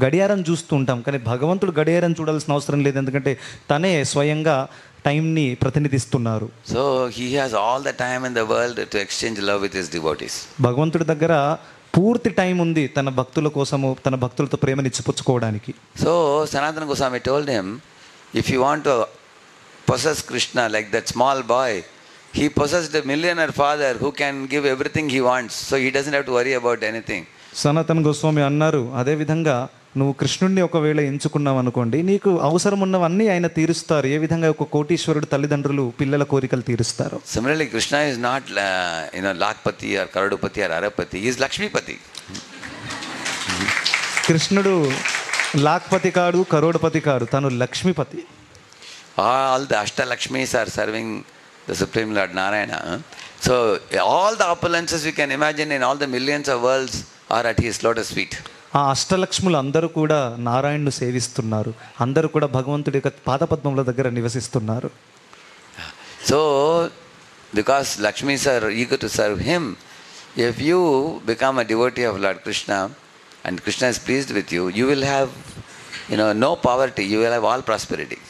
గడియారం చూస్తూ ఉంటాం, కానీ భగవంతుడు గడియారం చూడాల్సిన అవసరం లేదు, ఎందుకంటే తనే స్వయంగా టైంని ప్రతినిధిస్తున్నారు. So he has all the time in the world to exchange love with his devotees. భగవంతుడి దగ్గర పూర్తి టైం ఉంది తన భక్తుల కోసము, తన భక్తులతో ప్రేమని ఇచ్చిపుచ్చుకోవడానికి. So Sanatana Goswami told him, if you want to possess Krishna like that small boy, he possessed a millionaire father who can give everything he wants, so he doesn't have to worry about anything. సనాతన గోస్వామి అన్నారు, అదేవిధంగా నువ్వు కృష్ణుడిని ఒకవేళ ఎంచుకున్నావు అనుకోండి, నీకు అవసరం ఉన్నవన్నీ ఆయన తీరుస్తారు. ఏ విధంగా ఒక కోటీశ్వరుడు తల్లిదండ్రులు పిల్లల కోరికలు తీరుస్తారు. Similarly, Krishna is not Lakpati or Karodupati or Arapati. He is Lakshmipati. కృష్ణుడు లాక్పతి కాడు, కరోడపతి కాడు, తను Lakshmipati. All the Ashtalakshmis are serving the Supreme Lord Narayana. So all the opulences we can imagine in all the millions of worlds are at his lotus feet. ఆ అష్టలక్ష్ములు అందరూ కూడా నారాయణ్ను సేవిస్తున్నారు. అందరూ కూడా భగవంతుడి యొక్క పాదపద్మముల దగ్గర నివసిస్తున్నారు. So because Lakshmis are eager to serve him, if you become a devotee of Lord Krishna and Krishna is pleased with you, you will have no poverty, you will have all prosperity.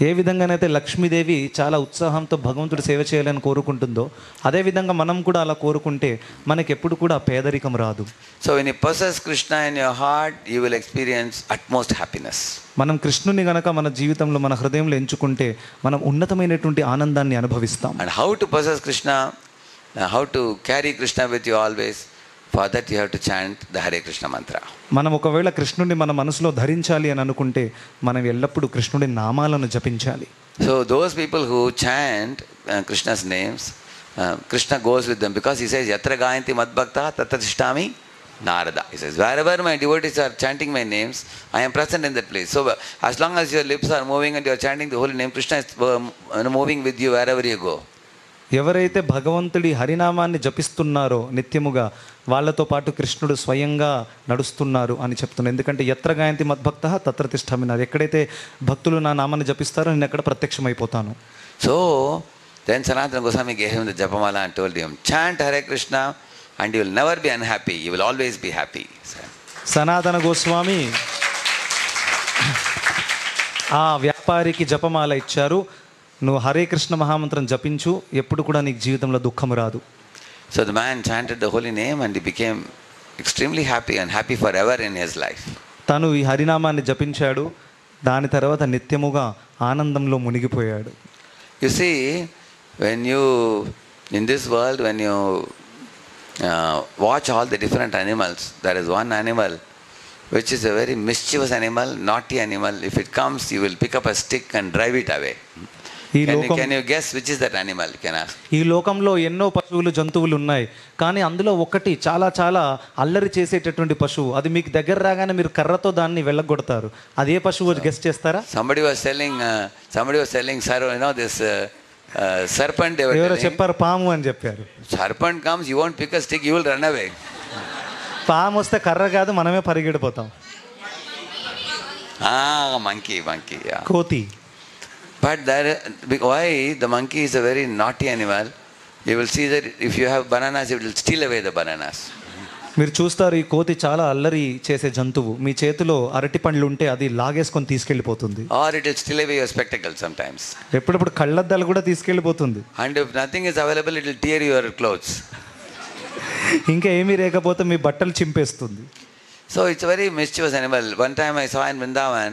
ఏ విధంగానైతే లక్ష్మీదేవి చాలా ఉత్సాహంతో భగవంతుడు సేవ చేయాలని కోరుకుంటుందో, అదేవిధంగా మనం కూడా అలా కోరుకుంటే మనకి ఎప్పుడు కూడా పేదరికం రాదు. So when you possess Krishna in your heart, you will experience utmost happiness. మనం కృష్ణుని గనక మన జీవితంలో, మన హృదయంలో ఎంచుకుంటే మనం ఉన్నతమైనటువంటి ఆనందాన్ని అనుభవిస్తాం. And how to possess Krishna, how to carry Krishna with you always, for that you have to chant the Hare Krishna mantra. మనం ఒకవేళ కృష్ణుడిని మన మనసులో ధరించాలి అని అనుకుంటే మనం ఎల్లప్పుడూ కృష్ణుడి నామాలను జపించాలి. So those people who chant Krishna's names, Krishna goes with them, because he says yatra gayanti madbhakta tatra tishtami Narada. He says wherever my devotees are chanting my names, I am present in that place. So as long as your lips are moving and you are chanting the holy name, Krishna is moving with you wherever you go. ఎవరైతే భగవంతుడి హరినామాన్ని జపిస్తున్నారో నిత్యముగా, వాళ్ళతో పాటు కృష్ణుడు స్వయంగా నడుస్తున్నారు అని చెప్తున్నారు. ఎందుకంటే యత్ర గాయంతి మద్భక్త తత్ర తిష్ఠామినారు. ఎక్కడైతే భక్తులు నా నామాన్ని జపిస్తారో నేను అక్కడ ప్రత్యక్షమైపోతాను. So then Sanatana Goswami gave him the Japamala and told him, chant Hare Krishna and you will never be unhappy, you will always be happy. సనాతన గోస్వామి ఆ వ్యాపారికి జపమాల ఇచ్చారు. నువ్వు హరే కృష్ణ మహామంత్రం జపించు, ఎప్పుడు కూడా నీకు జీవితంలో దుఃఖం రాదు. So the man chanted the holy name and he became extremely happy and happy forever in his life. తను ఈ హరినామాన్ని జపించాడు, దాని తర్వాత నిత్యముగా ఆనందంలో మునిగిపోయాడు. You see, when you, in this world, when you watch all the different animals, there is one animal which is a very mischievous animal, naughty animal. If it comes, you will pick up a stick and drive it away. Can you guess which is that animal? Can ask. ఈ లోకంలో ఎన్నో పశువులు, జంతువులు ఉన్నాయి, కానీ అందులో ఒకటి చాలా చాలా అల్లరి చేసేటటువంటి పశువు. అది మీకు దగ్గర రాగానే మీరు కర్రతో దాన్ని వెళ్ళగొడతారు. అది ఏ పశువు గెస్ చేస్తారా? Somebody was selling, sir, this serpent. ఎవరో చెప్పారు పాము అని చెప్పారు. Serpent comes, you won't pick a stick, you will run away. పాము వస్తే కర్ర కాదు, మనమే పరిగెడిపోతాం. Monkey, yeah. కోతి. But why the monkey is a very naughty animal? You will see that if you have bananas, it will steal away the bananas. మీరు చూస్తారు, ఈ కోతి చాలా అల్లరి చేసే జంతువు. మీ చేతిలో అరటి పండ్లు ఉంటే అది లాగేసుకొని తీసుకెళ్ళిపోతుంది. Or it will steal away your spectacles sometimes. ఎప్పుడప్పుడు కళ్ళద్దాలు కూడా తీసుకెళ్ళిపోతుంది. And if nothing is available, it will tear your clothes. ఇంకా ఏమీ లేకపోతే మీ బట్టలు చింపేస్తుంది. So it's a very mischievous animal. One time I saw in Vrindavan,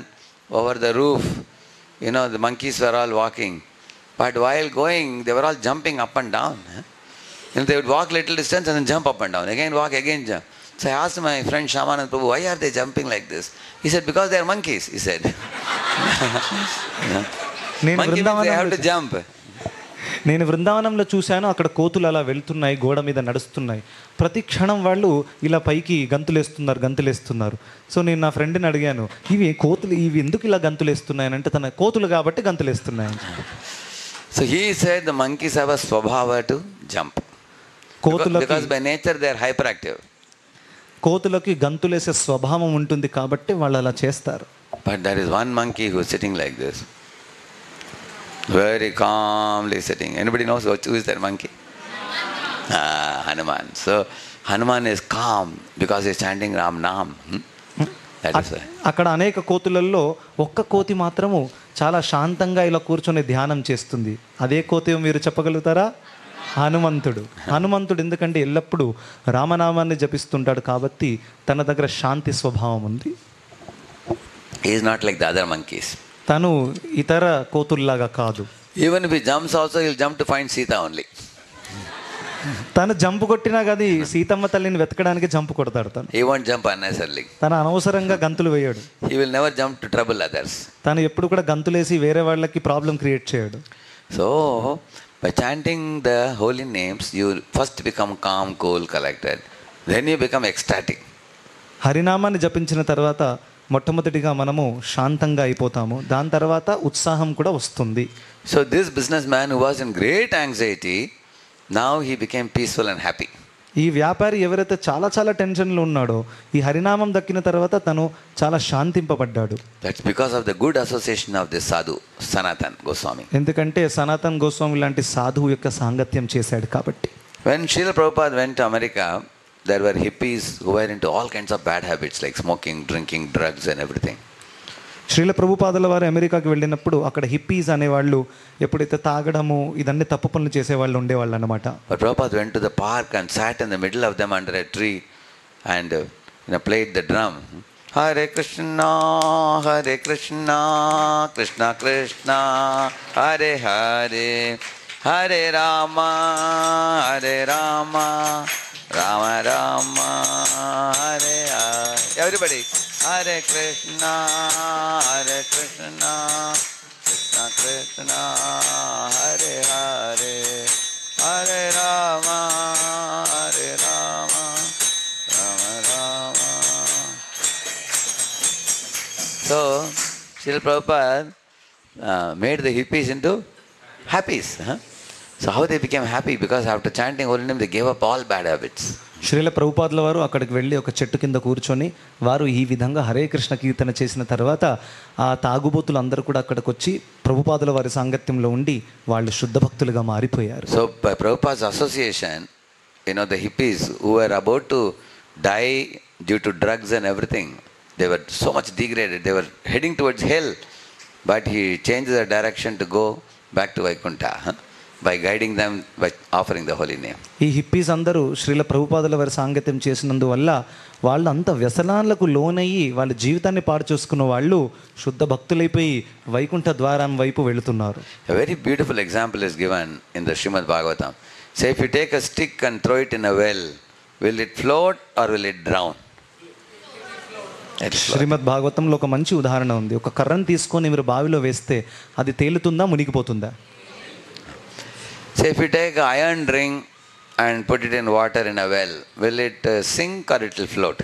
over the roof, the monkeys were all walking. But while going, they were all jumping up and down. They would walk little distance and then jump up and down. Again walk, again jump. So I asked my friend Shamanand Prabhu, why are they jumping like this? He said, because they are monkeys, he said. Monkey means they have to jump. నేను బృందావనంలో చూశాను, అక్కడ కోతులు అలా వెళ్తున్నాయి, గోడ మీద నడుస్తున్నాయి. ప్రతి క్షణం వాళ్ళు ఇలా పైకి గంతులేస్తున్నారు. సో నేను నా ఫ్రెండ్ని అడిగాను, ఇవి ఎందుకు ఇలా గంతులేస్తున్నాయని. అంటే తన కోతులు కాబట్టి గంతులేస్తున్నాయి. So he said the monkeys have a swabhava to jump. Because by nature they are hyperactive. కోతులకి గంతులేసే స్వభావం ఉంటుంది కాబట్టి వాళ్ళు అలా చేస్తారు. But there is one monkey who is sitting like this, very calmly sitting. Anybody knows who is that monkey? Hanuman. So Hanuman is calm because he is chanting Ram Naam. That is why. అక్కడ అనేక కోతులలో ఒక్క కోతి మాత్రము చాలా శాంతంగా ఇలా కూర్చొని ధ్యానం చేస్తుంది. అదే కోతి మీరు చెప్పగలుగుతారా? హనుమంతుడు. హనుమంతుడు ఎందుకంటే ఎల్లప్పుడూ రామనామాన్ని జపిస్తుంటాడు కాబట్టి తన దగ్గర శాంతి స్వభావం ఉంది. He is not like the other monkeys. తను ఇతర కోతుల్లాగా కాదు. Even if he jumps also, he will jump to find Sita only. తను జంపు కొట్టినా కానీ సీతమ్మ తల్లిని వెతకడానికి జంపు కొడతాడు. తను He won't jump unnecessarily. తను అనవసరంగా గంతులు వేయడు. He will never jump to trouble others. తను ఎప్పుడు కూడా గంతులేసి వేరే వాళ్ళకి ప్రాబ్లం క్రియేట్ చేయడు. So, by chanting the holy names, you first become calm, cool, collected. Then you become ecstatic. హరినామాన్ని జపించిన తర్వాత మొట్టమొదటిగా మనము శాంతంగా అయిపోతాము. దాని తర్వాత ఉత్సాహం కూడా వస్తుంది. So this businessman who was in great anxiety, now he became peaceful and happy. ఈ వ్యాపారి ఎవరైతే చాలా చాలా టెన్షన్లో ఉన్నాడో ఈ హరినామం దక్కిన తర్వాత తను చాలా శాంతింపబడ్డాడు. That's because of the good association of this sadhu, Sanatan Goswami. ఎందుకంటే సనాతన్ గోస్వామి లాంటి సాధువు యొక్క సాంగత్యం చేశాడు కాబట్టి. When Srila Prabhupada went to America, there were hippies who were into all kinds of bad habits like smoking, drinking, drugs and everything. Srila ప్రభుపాదుల వారు అమెరికాకి వెళ్ళినప్పుడు అక్కడ హిప్పీస్ అనేవాళ్ళు ఎప్పుడైతే తాగడము ఇదన్నీ తప్పు పనులు చేసేవాళ్ళు ఉండేవాళ్ళు అనమాట. But Prabhupada went to the park and sat in the middle of them under a tree and played the drum. Hare Krishna, Krishna Krishna, Hare Hare, Hare Rama, Rama Rama, Hare Hare. Everybody, Hare Krishna, Krishna Krishna, Hare Hare, Hare Rama, Rama Rama. So, Srila Prabhupada made the hippies into happies. So how they became happy? Because after chanting holy name, they gave up all bad habits. Srila ప్రభుపాదుల వారు అక్కడికి వెళ్ళి ఒక చెట్టు కింద కూర్చొని వారు ఈ విధంగా హరే కృష్ణ కీర్తన చేసిన తర్వాత ఆ తాగుబోతులు అందరూ కూడా అక్కడికి వచ్చి ప్రభుపాదుల వారి సాంగత్యంలో ఉండి వాళ్ళు శుద్ధ భక్తులుగా మారిపోయారు. So by Prabhupada's association, the hippies who were about to die due to drugs and everything, they were so much degraded. They were heading towards hell, but he changed their direction to go back to Vaikuntha. By guiding them, by offering the holy name. ఈ hippies అందరూ శ్రీల ప్రభుపాదుల వారి సాంగత్యం చేసినందువల్ల వాళ్ళు అంత వ్యసనాలకు లోనయ్యి వాళ్ళ జీవితాన్ని పాడు చేసుకున్న వాళ్ళు శుద్ధ భక్తులైపోయి వైకుంఠ ద్వారం వైపు వెళుతున్నారు. A very beautiful example is given in the Srimad Bhagavatam. Say if you take a stick and throw it in a well, will it float or will it drown? శ్రీమద్ భాగవతంలో ఒక మంచి ఉదాహరణ ఉంది. ఒక కర్రను తీసుకొని మీరు బావిలో వేస్తే అది తేలుతుందా మునిగిపోతుందా? Say if you take an iron ring and put it in water in a well, will it sink or it will float?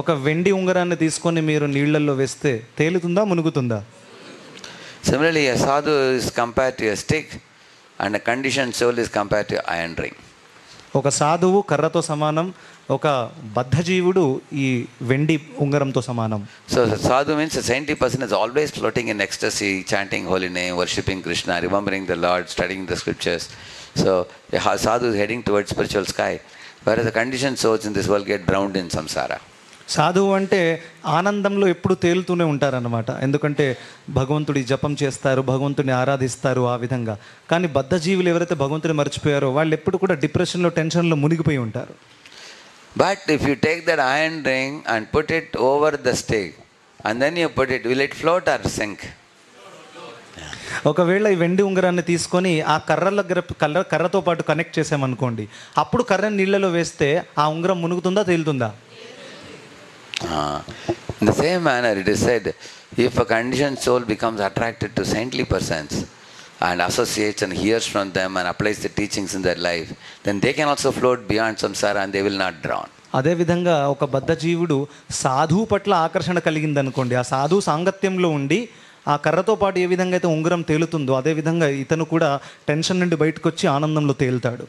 ఒక వెండి ఉంగరాన్ని తీసుకొని మీరు నీళ్ళల్లో వేస్తే తేలుతుందా మునుగుతుందా? Similarly, a sadhu is compared to a stick and a conditioned soul is compared to iron ring. ఒక సాధువు కర్రతో సమానం, ఒక బద్ధజీవుడు ఈ వెండి ఉంగరంతో సమానం. So sadhu means a saintly person is always floating in ecstasy, chanting holy name, worshipping Krishna, remembering the Lord, studying the scriptures. So a sadhu is heading towards spiritual sky, whereas the conditioned souls in this world get drowned in samsara. సాధువు అంటే ఆనందంలో ఎప్పుడు తేలుతూనే ఉంటారన్నమాట. ఎందుకంటే భగవంతుడి జపం చేస్తారు, భగవంతుడిని ఆరాధిస్తారు ఆ విధంగా. కానీ బద్ధజీవులు ఎవరైతే భగవంతుడిని మర్చిపోయారో వాళ్ళు ఎప్పుడు కూడా డిప్రెషన్లో, టెన్షన్లో మునిగిపోయి ఉంటారు. But if you take that iron ring and put it over the stick and then you put it, will it float or sink? ఒకవేళ ఈ వెండి ఉంగరాన్ని తీసుకొని ఆ కర్రతో పాటు కనెక్ట్ చేసామనుకోండి, అప్పుడు కర్రని నీళ్ళలో వేస్తే ఆ ఉంగరం మునుగుతుందా తేలుతుందా? In the same manner, it is said, if a conditioned soul becomes attracted to saintly persons and associates and hears from them and applies the teachings in their life, then they can also float beyond samsara and they will not drown. అదేవిధంగా ఒక బద్ధజీవుడు సాధువు పట్ల ఆకర్షణ కలిగిందనుకోండి, ఆ సాధువు సాంగత్యంలో ఉండి ఆ కర్రతో పాటు ఏ విధంగా అయితే ఉంగరం తేలుతుందో అదేవిధంగా ఇతను కూడా టెన్షన్ నుండి బయటకు వచ్చి ఆనందంలో తేలుతాడు.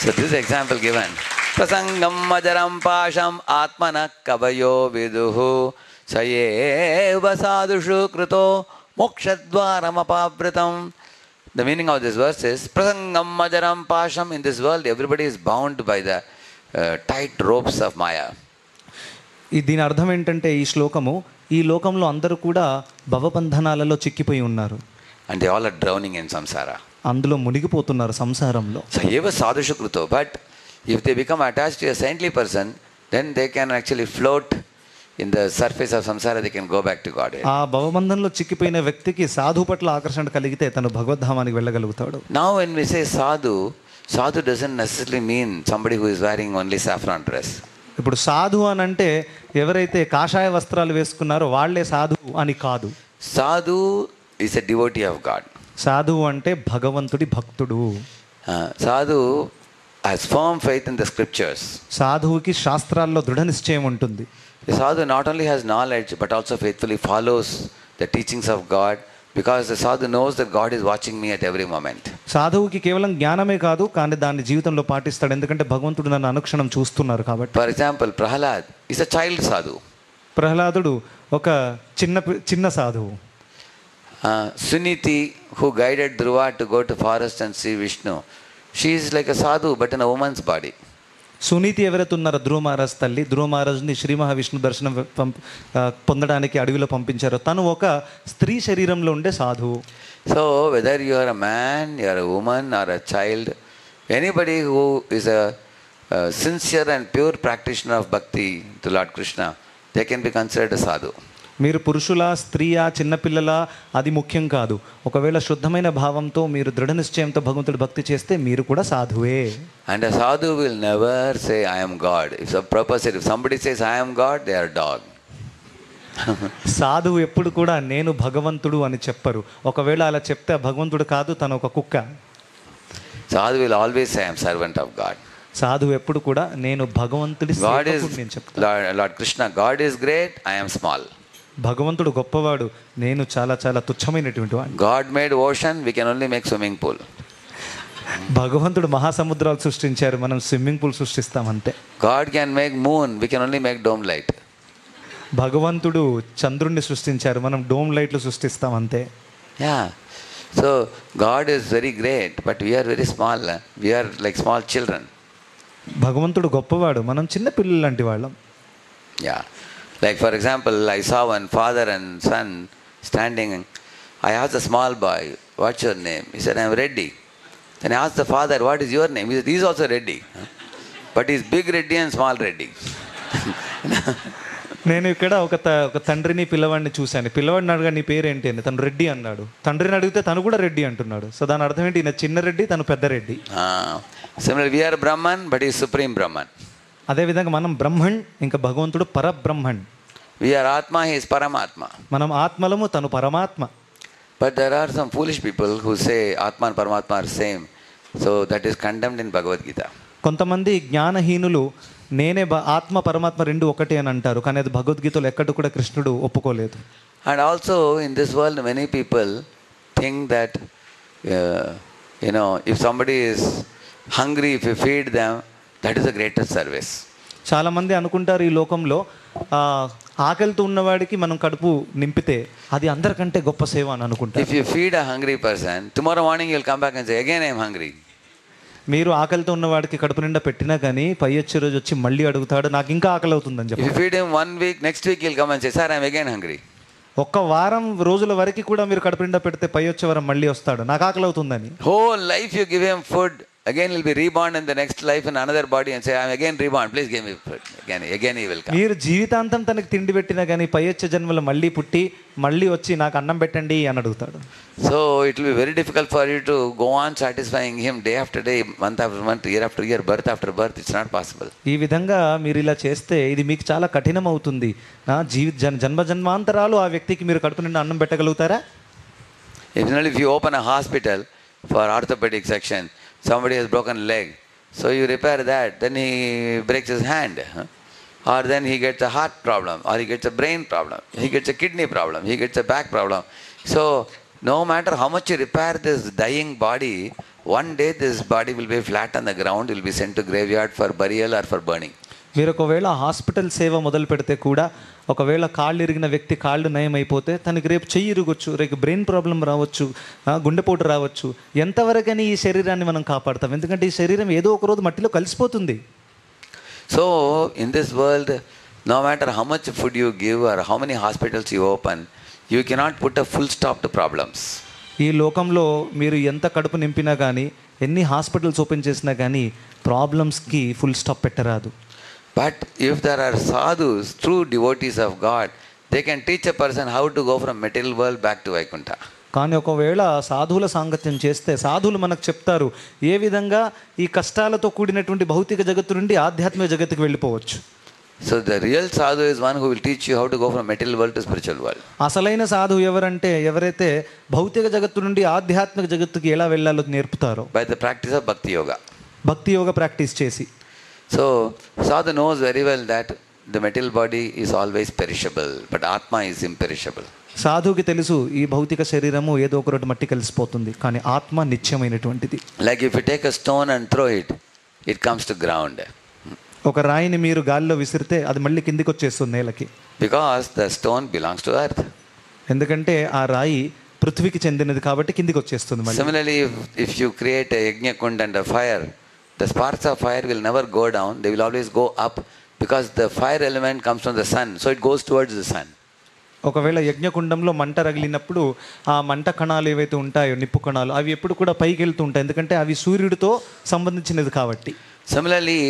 So this example given. Prasangam majaram pasham atmana kavayo viduhu sayeva sadhushu krito mokshadvaram apavritam. The meaning of this verse is Prasangam majaram pasham. In this world everybody is bound by the tight ropes of Maya. దీని అర్థం ఏంటంటే ఈ లోకంలో అందరూ కూడా భవబంధనాలలో చిక్కిపోయి ఉన్నారు. And they all are drowning in samsara. అందులో మునిగిపోతున్నారు సంసారంలో. Sayeva sadhushu krito. But if they become attached to a saintly person, then they can actually float in the surface of samsara, they can go back to Godhead. ఆ భవబంధంలో చిక్కిపోయిన వ్యక్తికి సాధు పట్ల ఆకర్షణ కలిగితే తను భగవద్ధామానికి వెళ్ళగలుగుతాడు. Now when we say sadhu, sadhu doesn't necessarily mean somebody who is wearing only saffron dress. ఇప్పుడు సాధు అని అంటే ఎవరైతే కాషాయ వస్త్రాలు వేసుకున్నారో వాళ్ళే సాధువు అని కాదు. Sadhu is a devotee of God. సాధువు అంటే భగవంతుడి భక్తుడు. Sadhu has firm faith in the scriptures. సాధువుకి శాస్త్రాల్లో దృఢ నిశ్చయం ఉంటుంది. The sadhu not only has knowledge but also faithfully follows the teachings of God, because the sadhu knows that God is watching me at every moment. సాధువుకి కేవలం జ్ఞానమే కాదు, కానీ దాన్ని జీవితంలో పాటిస్తాడు, ఎందుకంటే భగవంతుడు నన్ను అనుక్షణం చూస్తున్నారు కాబట్టి. For example, Prahalad is a child sadhu. ప్రహ్లాదుడు ఒక చిన్న సాధువు. Suniti, who guided Dhruva to go to forest and see Vishnu, she is like a sadhu but in a woman's body. Suniti ఎవరైతే ఉన్నారో ధ్రువ మహారాజ్ తల్లి, ధ్రువ మహారాజుని శ్రీ మహావిష్ణు దర్శనం పొందడానికి అడవిలో పంపించారు, తను ఒక స్త్రీ శరీరంలో ఉండే సాధువు. So whether you are a man, you are a woman or a child, anybody who is a sincere and pure practitioner of bhakti to Lord Krishna, they can be considered a sadhu. మీరు పురుషుల, స్త్రీయా, చిన్నపిల్లల అది ముఖ్యం కాదు. ఒకవేళ శుద్ధమైన భావంతో మీరు దృఢ నిశ్చయంతో భగవంతుడి భక్తి చేస్తే మీరు కూడా సాధువే. And a sadhu will never say I am God. If somebody says I am God, they are dog. సాధువు ఎప్పుడు కూడా నేను భగవంతుడు అని చెప్పరు. ఒకవేళ అలా చెప్తే భగవంతుడు కాదు, తను ఒక కుక్క. Sadhu will always say I am servant of God. సాధువు ఎప్పుడు కూడా నేను భగవంతుడి God is సేవకుడు నేను చెప్తాను. Lord Krishna, God is great, I am small. భగవంతుడు గొప్పవాడు, నేను చాలా చాలా తుచ్చమైనటువంటి వాడిని. God made ocean, we can only make swimming pool. భగవంతుడు మహాసముద్రాలు సృష్టించారు, మనం స్విమ్మింగ్ పూల్ సృష్టిస్తాం అంతే. God can make moon, we can only make dome light. భగవంతుడు చంద్రుణ్ణి సృష్టించారు, మనం డోమ్ లైట్లు సృష్టిస్తాం అంతే. Yeah. So God is very great, but we are very small. We are like small children. భగవంతుడు గొప్పవాడు, మనం చిన్న పిల్లలు లాంటి వాళ్ళం. Yeah. Like for example, I saw one father and son standing. I asked the small boy, what's your name? He said, I am Reddy. Then I asked the father, what is your name? He said, he is also Reddy. But he is big Reddy and small Reddy. నేను ఇక్కడ ఒక తండ్రిని పిల్లవాడిని చూశాను. పిల్లవాడిని అడగా నీ పేరేంటి అని, తను రెడ్డి అన్నాడు. తండ్రిని అడిగితే తను కూడా రెడ్డి అంటున్నాడు. సో దాని అర్థం ఏంటి, ఈయన చిన్న రెడ్డి, తను పెద్ద Reddy. Similarly, we are Brahman, but he is Supreme Brahman. అదేవిధంగా మనం బ్రహ్మణ్, ఇంకా భగవంతుడు పరబ్రహ్మణ్. We are Atma, he is Paramatma. మనం ఆత్మలము, తను పరమాత్మ. But there are some foolish people who say Atma and Paramatma are same. So that is condemned in Bhagavad Gita. కొంతమంది జ్ఞానహీనులు నేనే ఆత్మ పరమాత్మ రెండు ఒకటే అని అంటారు, కానీ అది భగవద్గీతలో ఎక్కడ కూడా కృష్ణుడు ఒప్పుకోలేదు. And also in this world many people think that if somebody is hungry, if you feed them, that is the greatest service. చాలామంది అనుకుంటారు ఈ లోకంలో ఆకలితో ఉన్నవాడికి మనం కడుపు నింపితే అది అందరికంటే గొప్ప సేవ అని అనుకుంటారు. If you feed a hungry person, tomorrow morning you will come back and say, again I am hungry. మీరు ఆకలితో ఉన్నవాడికి కడుపు నిండా పెట్టినా కానీ పై వచ్చే రోజు వచ్చి మళ్ళీ అడుగుతాడు, నాకు ఇంకా ఆకలి అవుతుందని చెప్పి. If you feed him 1 week, next week he will come and say, sir, I am again hungry. ఒక్క వారం రోజుల వరకు కూడా మీరు కడుపు నిండా పెడితే పై వచ్చే వారం మళ్ళీ వస్తాడు, నాకు ఆకలి అవుతుందని. Whole life you give him food, again he will be reborn in the next life in another body and say, I am again reborn, please give me food. Again he will come. మీరు జీవితాంతం తనకి తిండి పెట్టినా కానీ పై వచ్చే జన్మలో మళ్ళీ పుట్టి మళ్ళీ వచ్చి నాకు అన్నం పెట్టండి అని అడుగుతాడు. So it will be very difficult for you to go on satisfying him day after day, month after month, year after year, birth after birth. It's not possible. ఈ విధంగా మీరు ఇలా చేస్తే ఇది మీకు చాలా కఠినం అవుతుంది. జన్మ జన్మాంతరాలు ఆ వ్యక్తికి మీరు కడుపు నిండా అన్నం పెట్టగలుగుతారా? If you open a hospital for orthopedic section, somebody has broken leg, so you repair that, then he breaks his hand, or then he gets a heart problem, or he gets a brain problem, he gets a kidney problem, he gets a back problem. So no matter how much you repair this dying body, one day this body will be flat on the ground, will be sent to graveyard for burial or for burning. మీరు ఒకవేళ hospital సేవ మొదలు పెడితే కూడా ఒకవేళ కాళ్ళు ఇరిగిన వ్యక్తి కాళ్ళు నయం అయిపోతే తనకి రేపు చెయ్యి ఇరగొచ్చు, రేపు బ్రెయిన్ ప్రాబ్లం రావచ్చు, గుండెపోటు రావచ్చు. ఎంతవరకని ఈ శరీరాన్ని మనం కాపాడతాం? ఎందుకంటే ఈ శరీరం ఏదో ఒక రోజు మట్టిలో కలిసిపోతుంది. So in this world, no matter how much food you give or how many hospitals you open, you cannot put a full stop to problems. ఈ లోకంలో మీరు ఎంత కడుపు నింపినా కానీ, ఎన్ని హాస్పిటల్స్ ఓపెన్ చేసినా కానీ ప్రాబ్లమ్స్కి ఫుల్ స్టాప్ పెట్టరాదు. But if there are sadhus, true devotees of God, they can teach a person how to go from material world back to Vaikuntha. కానీ ఒకవేళ సాధువుల సాంగత్యం చేస్తే సాధువులు మనకు చెప్తారు ఏ విధంగా ఈ కష్టాలతో కూడినటువంటి భౌతిక జగత్తు నుండి ఆధ్యాత్మిక జగత్తుకు వెళ్ళిపోవచ్చు. So the real sadhu is one who will teach you how to go from material world to spiritual world. అసలైన సాధువు ఎవరంటే ఎవరైతే భౌతిక జగత్తు నుండి ఆధ్యాత్మిక జగత్తుకి ఎలా వెళ్ళాలో నేర్పుతారో. By the practice of bhakti yoga. భక్తి యోగ ప్రాక్టీస్ చేసి. So sadhu knows very well that the material body is always perishable, but Atma is imperishable. సాధువుకి తెలుసు ఈ భౌతిక శరీరము ఏదో ఒక రోజు మట్టి కలిసిపోతుంది, కానీ ఆత్మ నిత్యమైనటువంటిది. Like if you take a stone and throw it, it comes to ground. ఒక రాయిని మీరు గాలిలో విసిరితే అది మళ్ళీ కిందికి వచ్చేస్తుంది నేలకి. Because the stone belongs to earth. ఎందుకంటే ఆ రాయి పృథ్వీకి చెందినది కాబట్టి కిందికి వచ్చేస్తుంది మళ్ళీ. Similarly, if you create a yajna kund and a fire, the sparks of fire will never go down, they will always go up, because the fire element comes from the sun, so it goes towards the sun. ఒకవేళ యజ్ఞకుండంలో మంట రగిలినప్పుడు ఆ మంట కణాలు ఏవైతే ఉంటాయో నిప్పు కణాలు అవి ఎప్పుడు కూడా పైకి వెళ్తూ ఉంటాయి, ఎందుకంటే అవి సూర్యుడితో సంబంధించినది కాబట్టి. Similarly,